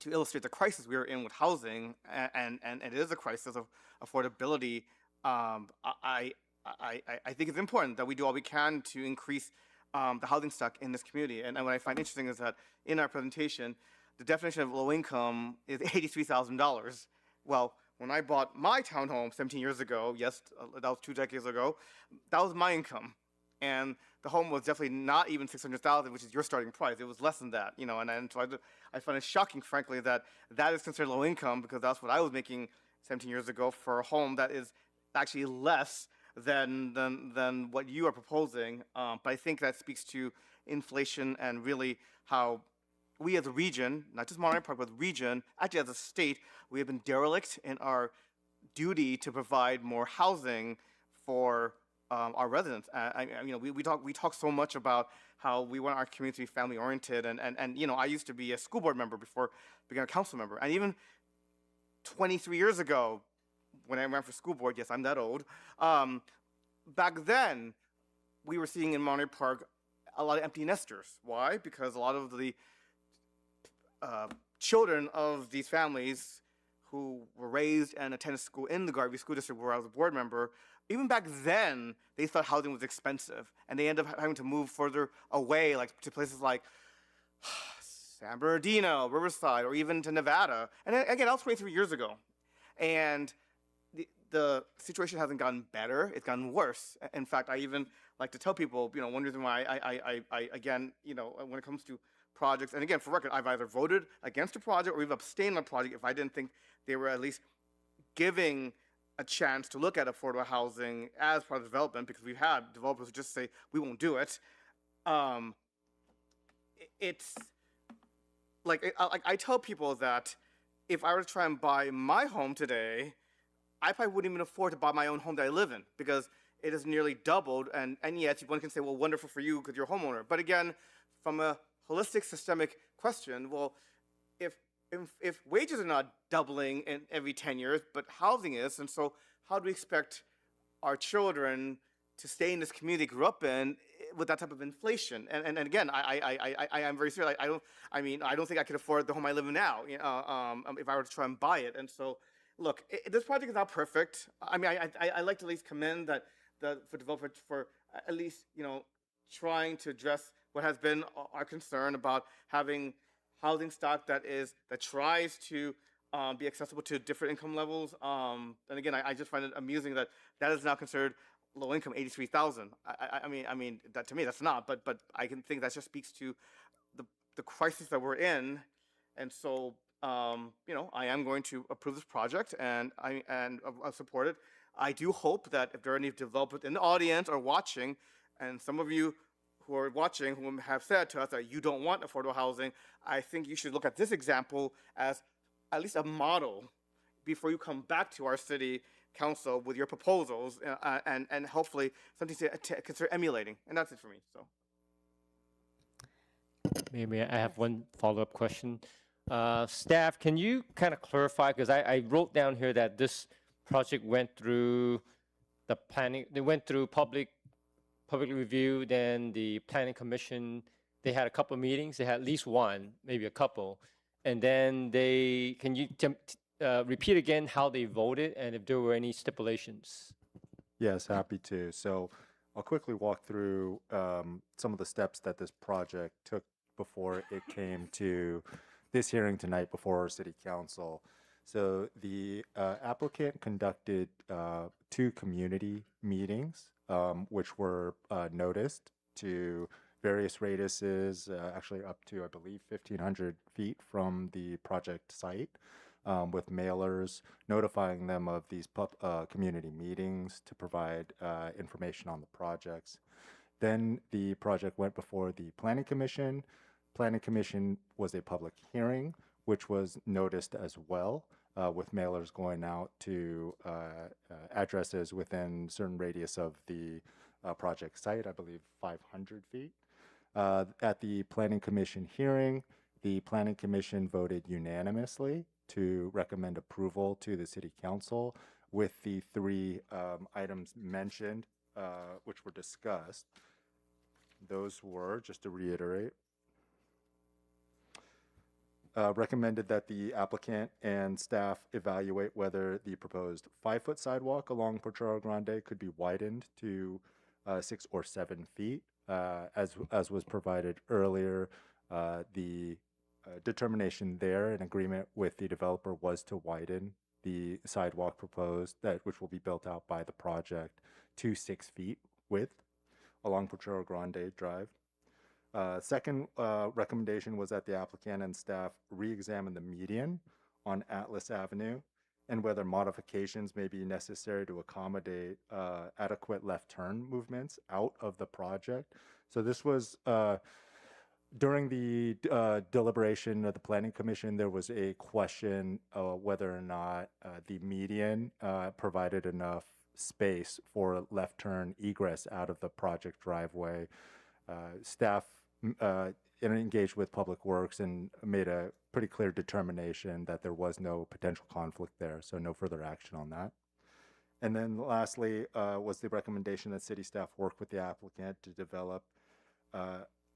to illustrate the crisis we are in with housing, and it is a crisis of affordability, I think it's important that we do all we can to increase the housing stock in this community. And what I find interesting is that in our presentation, the definition of low income is $83,000. Well, when I bought my townhome 17 years ago, yes, that was 2 decades ago, that was my income. And the home was definitely not even $600,000, which is your starting price. It was less than that, and so I find it shocking, frankly, that is considered low income, because that's what I was making 17 years ago for a home that is actually less than what you are proposing. But I think that speaks to inflation and really how we as a region, not just Monterey Park, but the region, actually as a state, we have been derelict in our duty to provide more housing for our residents. We talk so much about how we want our community to be family oriented, and I used to be a school board member before becoming a council member, and even 23 years ago, when I ran for school board, yes, I'm that old, back then, we were seeing in Monterey Park a lot of empty nesters. Why? Because a lot of the children of these families who were raised and attended school in the Garvey School District, where I was a board member, even back then, they thought housing was expensive, and they ended up having to move further away, like to places like San Bernardino, Riverside, or even to Nevada. And again, that was 23 years ago. And the situation hasn't gotten better, it's gotten worse. In fact, I even like to tell people, one reason why I again, when it comes to projects, and again, for record, I've either voted against a project or even abstained on a project if I didn't think they were at least giving a chance to look at affordable housing as part of development, because we've had developers who just say, we won't do it. It's like, I tell people that if I were to try and buy my home today, I probably wouldn't even afford to buy my own home that I live in, because it has nearly doubled, and yet one can say, well, wonderful for you because you're a homeowner. But again, from a holistic systemic question, well, if wages are not doubling in every 10 years, but housing is, and so how do we expect our children to stay in this community they grew up in with that type of inflation? And again, I am very serious. I don't think I could afford the home I live in now, if I were to try and buy it. And so, look, this project is not perfect. I like to at least commend for developers for at least trying to address what has been our concern about having housing stock that tries to be accessible to different income levels. And again, I just find it amusing that is now considered low income, 83,000. I mean that, to me, that's not. But I can think that just speaks to the crisis that we're in. And so I am going to approve this project, and I'll support it. I do hope that if there are any developers in the audience or watching, and some of you who are watching who have said to us that you don't want affordable housing, I think you should look at this example as at least a model before you come back to our city council with your proposals, and hopefully something to consider emulating. And that's it for me. So Maybe I have one follow-up question. Staff, can you kind of clarify, because I wrote down here that this project went through the planning, they went through public review, then the planning commission, they had a couple of meetings, they had at least one, maybe a couple, and then can you repeat again how they voted and if there were any stipulations? Yes, happy to. So I'll quickly walk through some of the steps that this project took before it came to this hearing tonight before our city council. So the applicant conducted 2 community meetings, which were noticed to various radiuses, actually up to, I believe, 1,500 feet from the project site, with mailers notifying them of these community meetings to provide information on the projects. Then the project went before the Planning Commission. Planning Commission was a public hearing, which was noticed as well, with mailers going out to addresses within certain radius of the project site, I believe 500 feet. At the Planning Commission hearing, the Planning Commission voted unanimously to recommend approval to the City Council with the 3 items mentioned, which were discussed. Those were, just to reiterate, recommended that the applicant and staff evaluate whether the proposed 5-foot sidewalk along Potrero Grande could be widened to 6 or 7 feet. As was provided earlier, the determination there in agreement with the developer was to widen the sidewalk proposed, which will be built out by the project, to 6 feet width along Potrero Grande Drive. Second recommendation was that the applicant and staff re-examine the median on Atlas Avenue and whether modifications may be necessary to accommodate adequate left turn movements out of the project. So this was during the deliberation of the Planning Commission, there was a question whether or not the median provided enough space for left turn egress out of the project driveway. Staff engaged with Public Works and made a pretty clear determination that there was no potential conflict there, so no further action on that. And then lastly was the recommendation that city staff work with the applicant to develop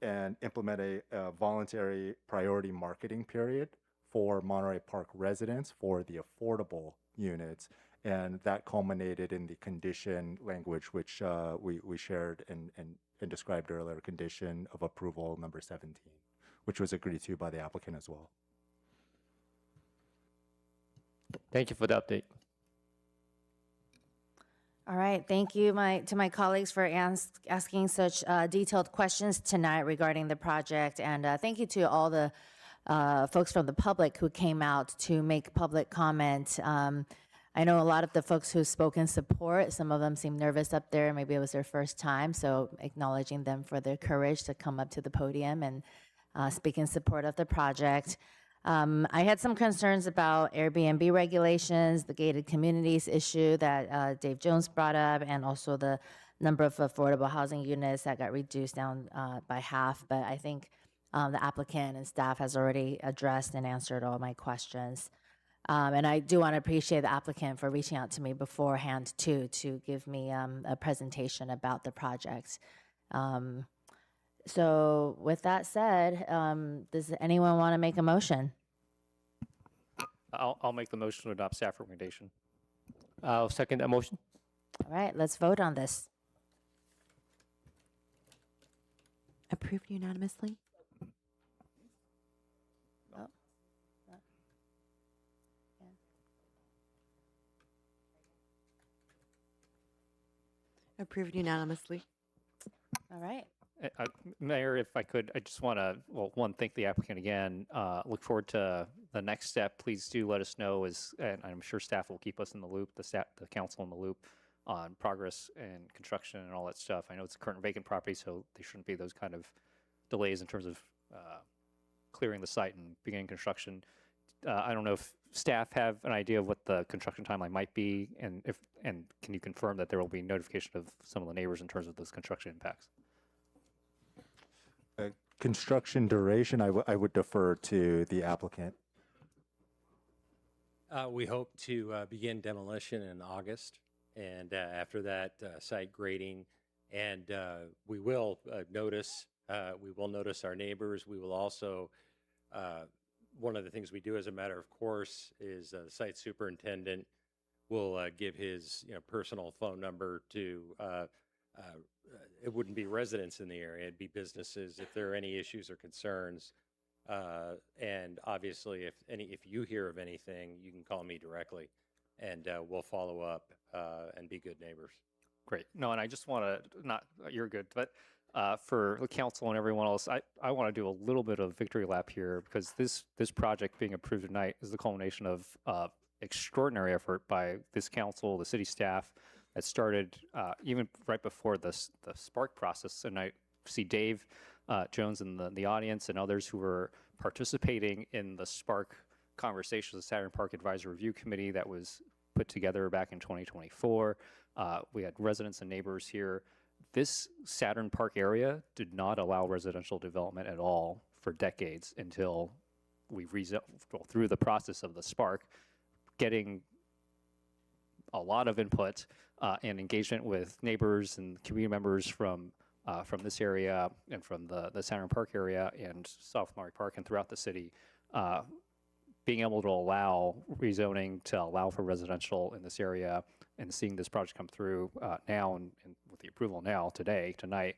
and implement a voluntary priority marketing period for Monterey Park residents for the affordable units. And that culminated in the condition language, which we shared and described earlier, condition of approval number 17, which was agreed to by the applicant as well. Thank you for the update. All right, thank you to my colleagues for asking such detailed questions tonight regarding the project, and thank you to all the folks from the public who came out to make public comment. I know a lot of the folks who spoke in support, some of them seemed nervous up there, maybe it was their first time, so acknowledging them for their courage to come up to the podium and speak in support of the project. I had some concerns about Airbnb regulations, the gated communities issue that Dave Jones brought up, and also the number of affordable housing units that got reduced down by half. But I think the applicant and staff has already addressed and answered all my questions. And I do want to appreciate the applicant for reaching out to me beforehand too, to give me a presentation about the project. So with that said, does anyone want to make a motion? I'll make the motion to adopt staff recommendation. I'll second that motion. All right, let's vote on this. Approved unanimously. Oh. Approved unanimously. All right. Mayor, if I could, I just want to, well, one, thank the applicant again. Look forward to the next step. Please do let us know, and I'm sure staff will keep us in the loop, the council in the loop on progress and construction and all that stuff. I know it's a current vacant property, so there shouldn't be those kind of delays in terms of clearing the site and beginning construction. I don't know if staff have an idea of what the construction timeline might be, and can you confirm that there will be notification of some of the neighbors in terms of those construction impacts? Construction duration, I would defer to the applicant. We hope to begin demolition in August, and after that, site grading, and we will notice our neighbors. We will also, one of the things we do as a matter of course is the site superintendent will give his personal phone number to it wouldn't be residents in the area, it'd be businesses if there are any issues or concerns. And obviously, if you hear of anything, you can call me directly, and we'll follow up and be good neighbors. Great. No, and I just want to, you're good, but for the council and everyone else, I want to do a little bit of victory lap here, because this project being approved tonight is the culmination of extraordinary effort by this council, the city staff, that started even right before the Spark process. And I see Dave Jones in the audience and others who were participating in the Spark conversations, the Saturn Park Advisory Review Committee that was put together back in 2024. We had residents and neighbors here. This Saturn Park area did not allow residential development at all for decades until we through the process of the Spark, getting a lot of input and engagement with neighbors and community members from this area and from the Saturn Park area and South Monterey Park and throughout the city, being able to allow rezoning to allow for residential in this area, and seeing this project come through now and with the approval now tonight,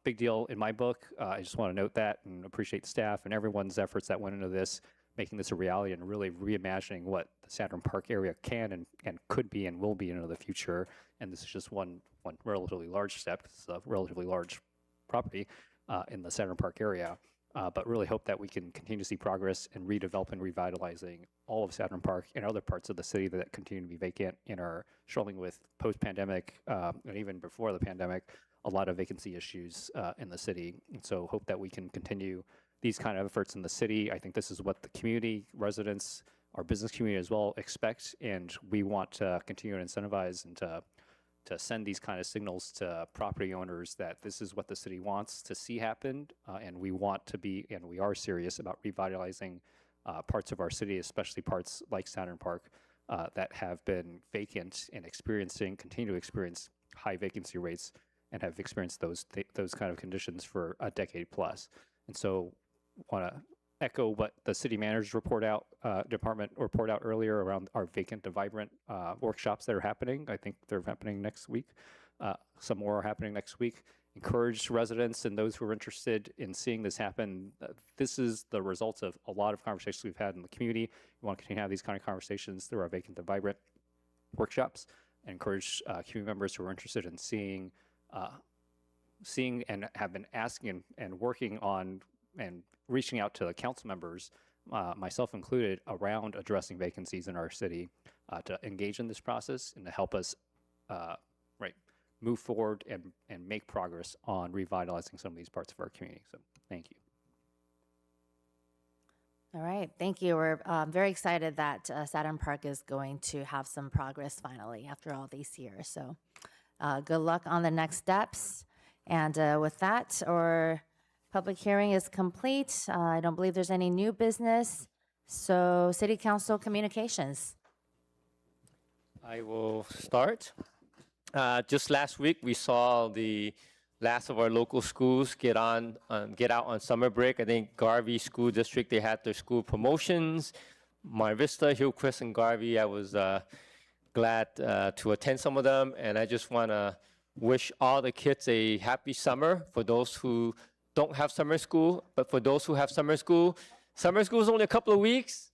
big deal in my book. I just want to note that and appreciate the staff and everyone's efforts that went into this, making this a reality and really reimagining what the Saturn Park area can and could be and will be into the future. And this is just one relatively large step. It's a relatively large property in the Saturn Park area, but really hope that we can continue to see progress in redeveloping, revitalizing all of Saturn Park and other parts of the city that continue to be vacant and are struggling with post-pandemic and even before the pandemic, a lot of vacancy issues in the city. And so hope that we can continue these kind of efforts in the city. I think this is what the community, residents, our business community as well expect, and we want to continue to incentivize and to send these kind of signals to property owners that this is what the city wants to see happen, and we want to be, and we are serious about revitalizing parts of our city, especially parts like Saturn Park, that have been vacant and continue to experience high vacancy rates and have experienced those kind of conditions for a decade plus. And so want to echo what the city manager's department report out earlier around our vacant to vibrant workshops that are happening. I think they're happening next week. Some more are happening next week. Encourage residents and those who are interested in seeing this happen. This is the result of a lot of conversations we've had in the community. We want to continue to have these kind of conversations through our vacant to vibrant workshops, and encourage community members who are interested in seeing and have been asking and working on and reaching out to the council members, myself included, around addressing vacancies in our city to engage in this process and to help us move forward and make progress on revitalizing some of these parts of our community. So thank you. All right, thank you. We're very excited that Saturn Park is going to have some progress finally after all these years. So good luck on the next steps. And with that, our public hearing is complete. I don't believe there's any new business. So City Council communications. I will start. Just last week, we saw the last of our local schools get out on summer break. I think Garvey School District, they had their school promotions. Mar Vista, Hillcrest, and Garvey, I was glad to attend some of them. And I just want to wish all the kids a happy summer. For those who don't have summer school, but for those who have summer school is only a couple of weeks.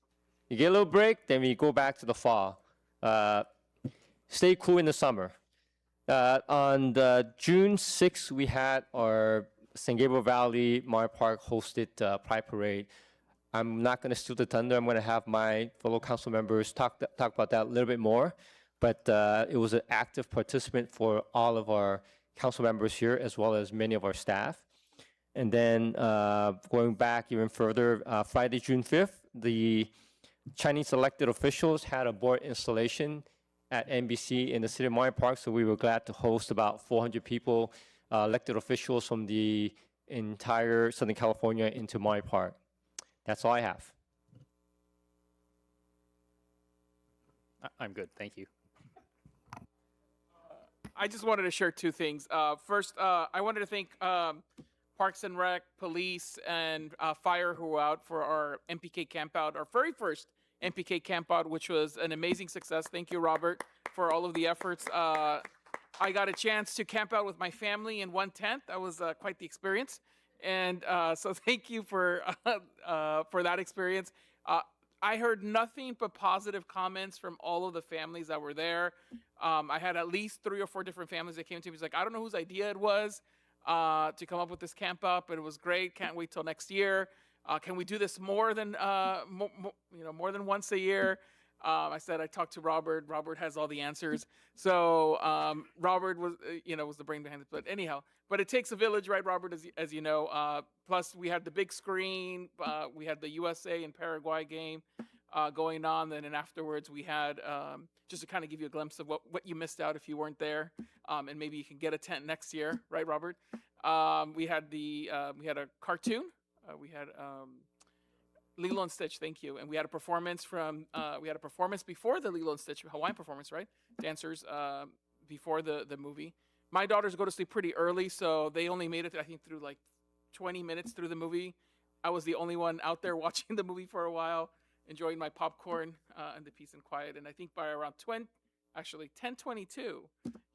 You get a little break, then we go back to the fall. Stay cool in the summer. On June 6th, we had our San Gabriel Valley Mar Park hosted Pride Parade. I'm not going to steal the thunder. I'm going to have my fellow council members talk about that a little bit more. But it was an active participant for all of our council members here, as well as many of our staff. And then going back even further, Friday, June 5th, the Chinese elected officials had a board installation at NBC in the city of Mar Park, so we were glad to host about 400 people, elected officials from the entire Southern California into Mar Park. That's all I have. I'm good, thank you. I just wanted to share two things. First, I wanted to thank Parks and Rec, police, and fire who were out for our MPK campout, our very first MPK campout, which was an amazing success. Thank you, Robert, for all of the efforts. I got a chance to camp out with my family in one tent. That was quite the experience. And so thank you for that experience. I heard nothing but positive comments from all of the families that were there. I had at least 3 or 4 different families that came to me. It's like, I don't know whose idea it was to come up with this camp out, but it was great. Can't wait till next year. Can we do this more than more than once a year? I said I talked to Robert. Robert has all the answers. So Robert was was the brain behind it. But anyhow, but it takes a village, right, Robert? As you know. Plus, we had the big screen. We had the USA and Paraguay game going on. Then and afterwards, we had just to kind of give you a glimpse of what you missed out if you weren't there, and maybe you can get a tent next year, right, Robert? We had a cartoon. We had Lilo and Stitch, thank you. And we had a performance before the Lilo and Stitch Hawaiian performance, right? Dancers before the movie. My daughters go to sleep pretty early, so they only made it, I think, through like 20 minutes through the movie. I was the only one out there watching the movie for a while, enjoying my popcorn and the peace and quiet. And I think by around 10:22,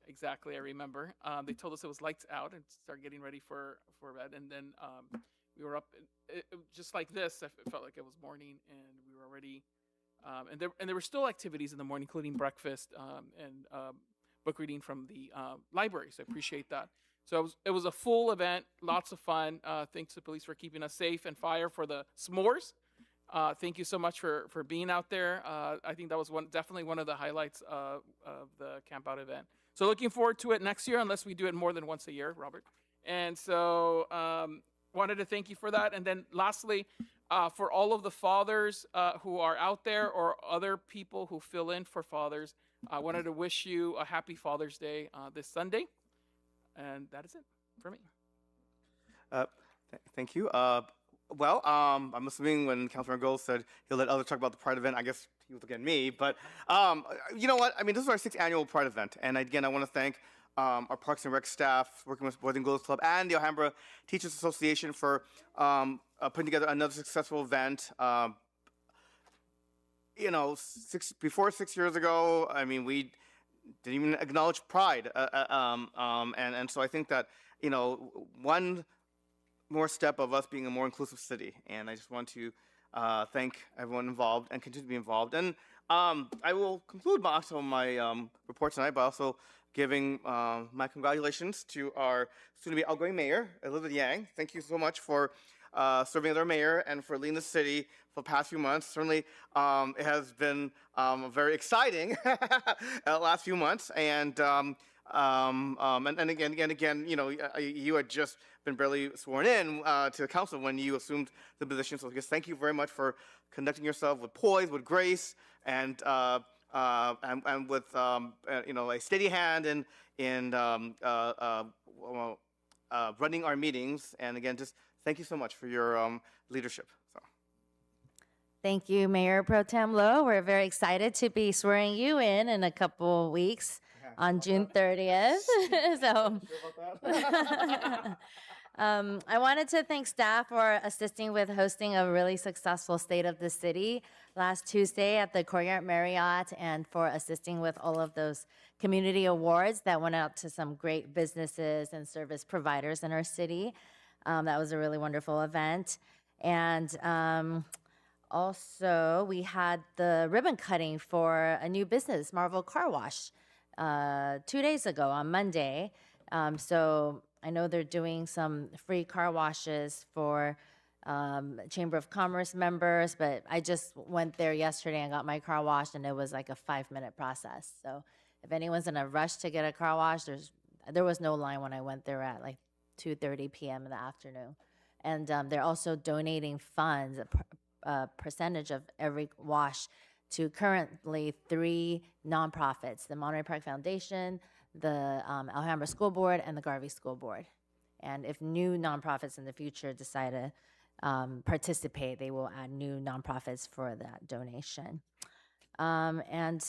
exactly, I remember, they told us it was lights out and start getting ready for bed. And then we were up just like this. It felt like it was morning, and we were already. And there were still activities in the morning, including breakfast and book reading from the library. So I appreciate that. So it was a full event, lots of fun. Thanks to police for keeping us safe, and fire for the s'mores. Thank you so much for being out there. I think that was definitely one of the highlights of the camp out event. So looking forward to it next year, unless we do it more than once a year, Robert. And so wanted to thank you for that. And then lastly, for all of the fathers who are out there or other people who fill in for fathers, I wanted to wish you a happy Father's Day this Sunday. And that is it for me. Thank you. Well, I'm assuming when Councilman Gold said he'll let others talk about the Pride event, I guess he was looking at me. But you know what? I mean, this is our 6th annual Pride event. And again, I want to thank our Parks and Rec staff, working with Boys and Girls Club and the Alhambra Teachers Association for putting together another successful event. You know, before 6 years ago, I mean, we didn't even acknowledge Pride. And so I think that, you know, one more step of us being a more inclusive city. And I just want to thank everyone involved and continue to be involved. And I will conclude my report tonight by also giving my congratulations to our soon-to-be outgoing mayor, Elizabeth Yang. Thank you so much for serving as our mayor and for leading the city for the past few months. Certainly, it has been very exciting last few months. And again, you know, you had just been barely sworn in to the council when you assumed the position. So just thank you very much for conducting yourself with poise, with grace, and with you know, a steady hand in running our meetings. And again, just thank you so much for your leadership. So. Thank you, Mayor Pro Tem Lowe. We're very excited to be swearing you in a couple weeks on June 30th. So. I wanted to thank staff for assisting with hosting a really successful State of the City last Tuesday at the Courtyard Marriott, and for assisting with all of those community awards that went out to some great businesses and service providers in our city. That was a really wonderful event. And also, we had the ribbon cutting for a new business, Marvel Car Wash, 2 days ago on Monday. So I know they're doing some free car washes for Chamber of Commerce members, but I just went there yesterday and got my car washed, and it was like a 5-minute process. So if anyone's in a rush to get a car wash, there was no line when I went there at like 2:30 p.m. in the afternoon. And they're also donating funds, a percentage of every wash, to currently 3 nonprofits: the Monterey Park Foundation, the Alhambra School Board, and the Garvey School Board. And if new nonprofits in the future decide to participate, they will add new nonprofits for that donation. And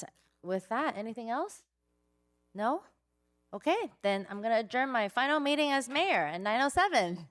with that, anything else? No? Okay, then I'm going to adjourn my final meeting as mayor at 9:07.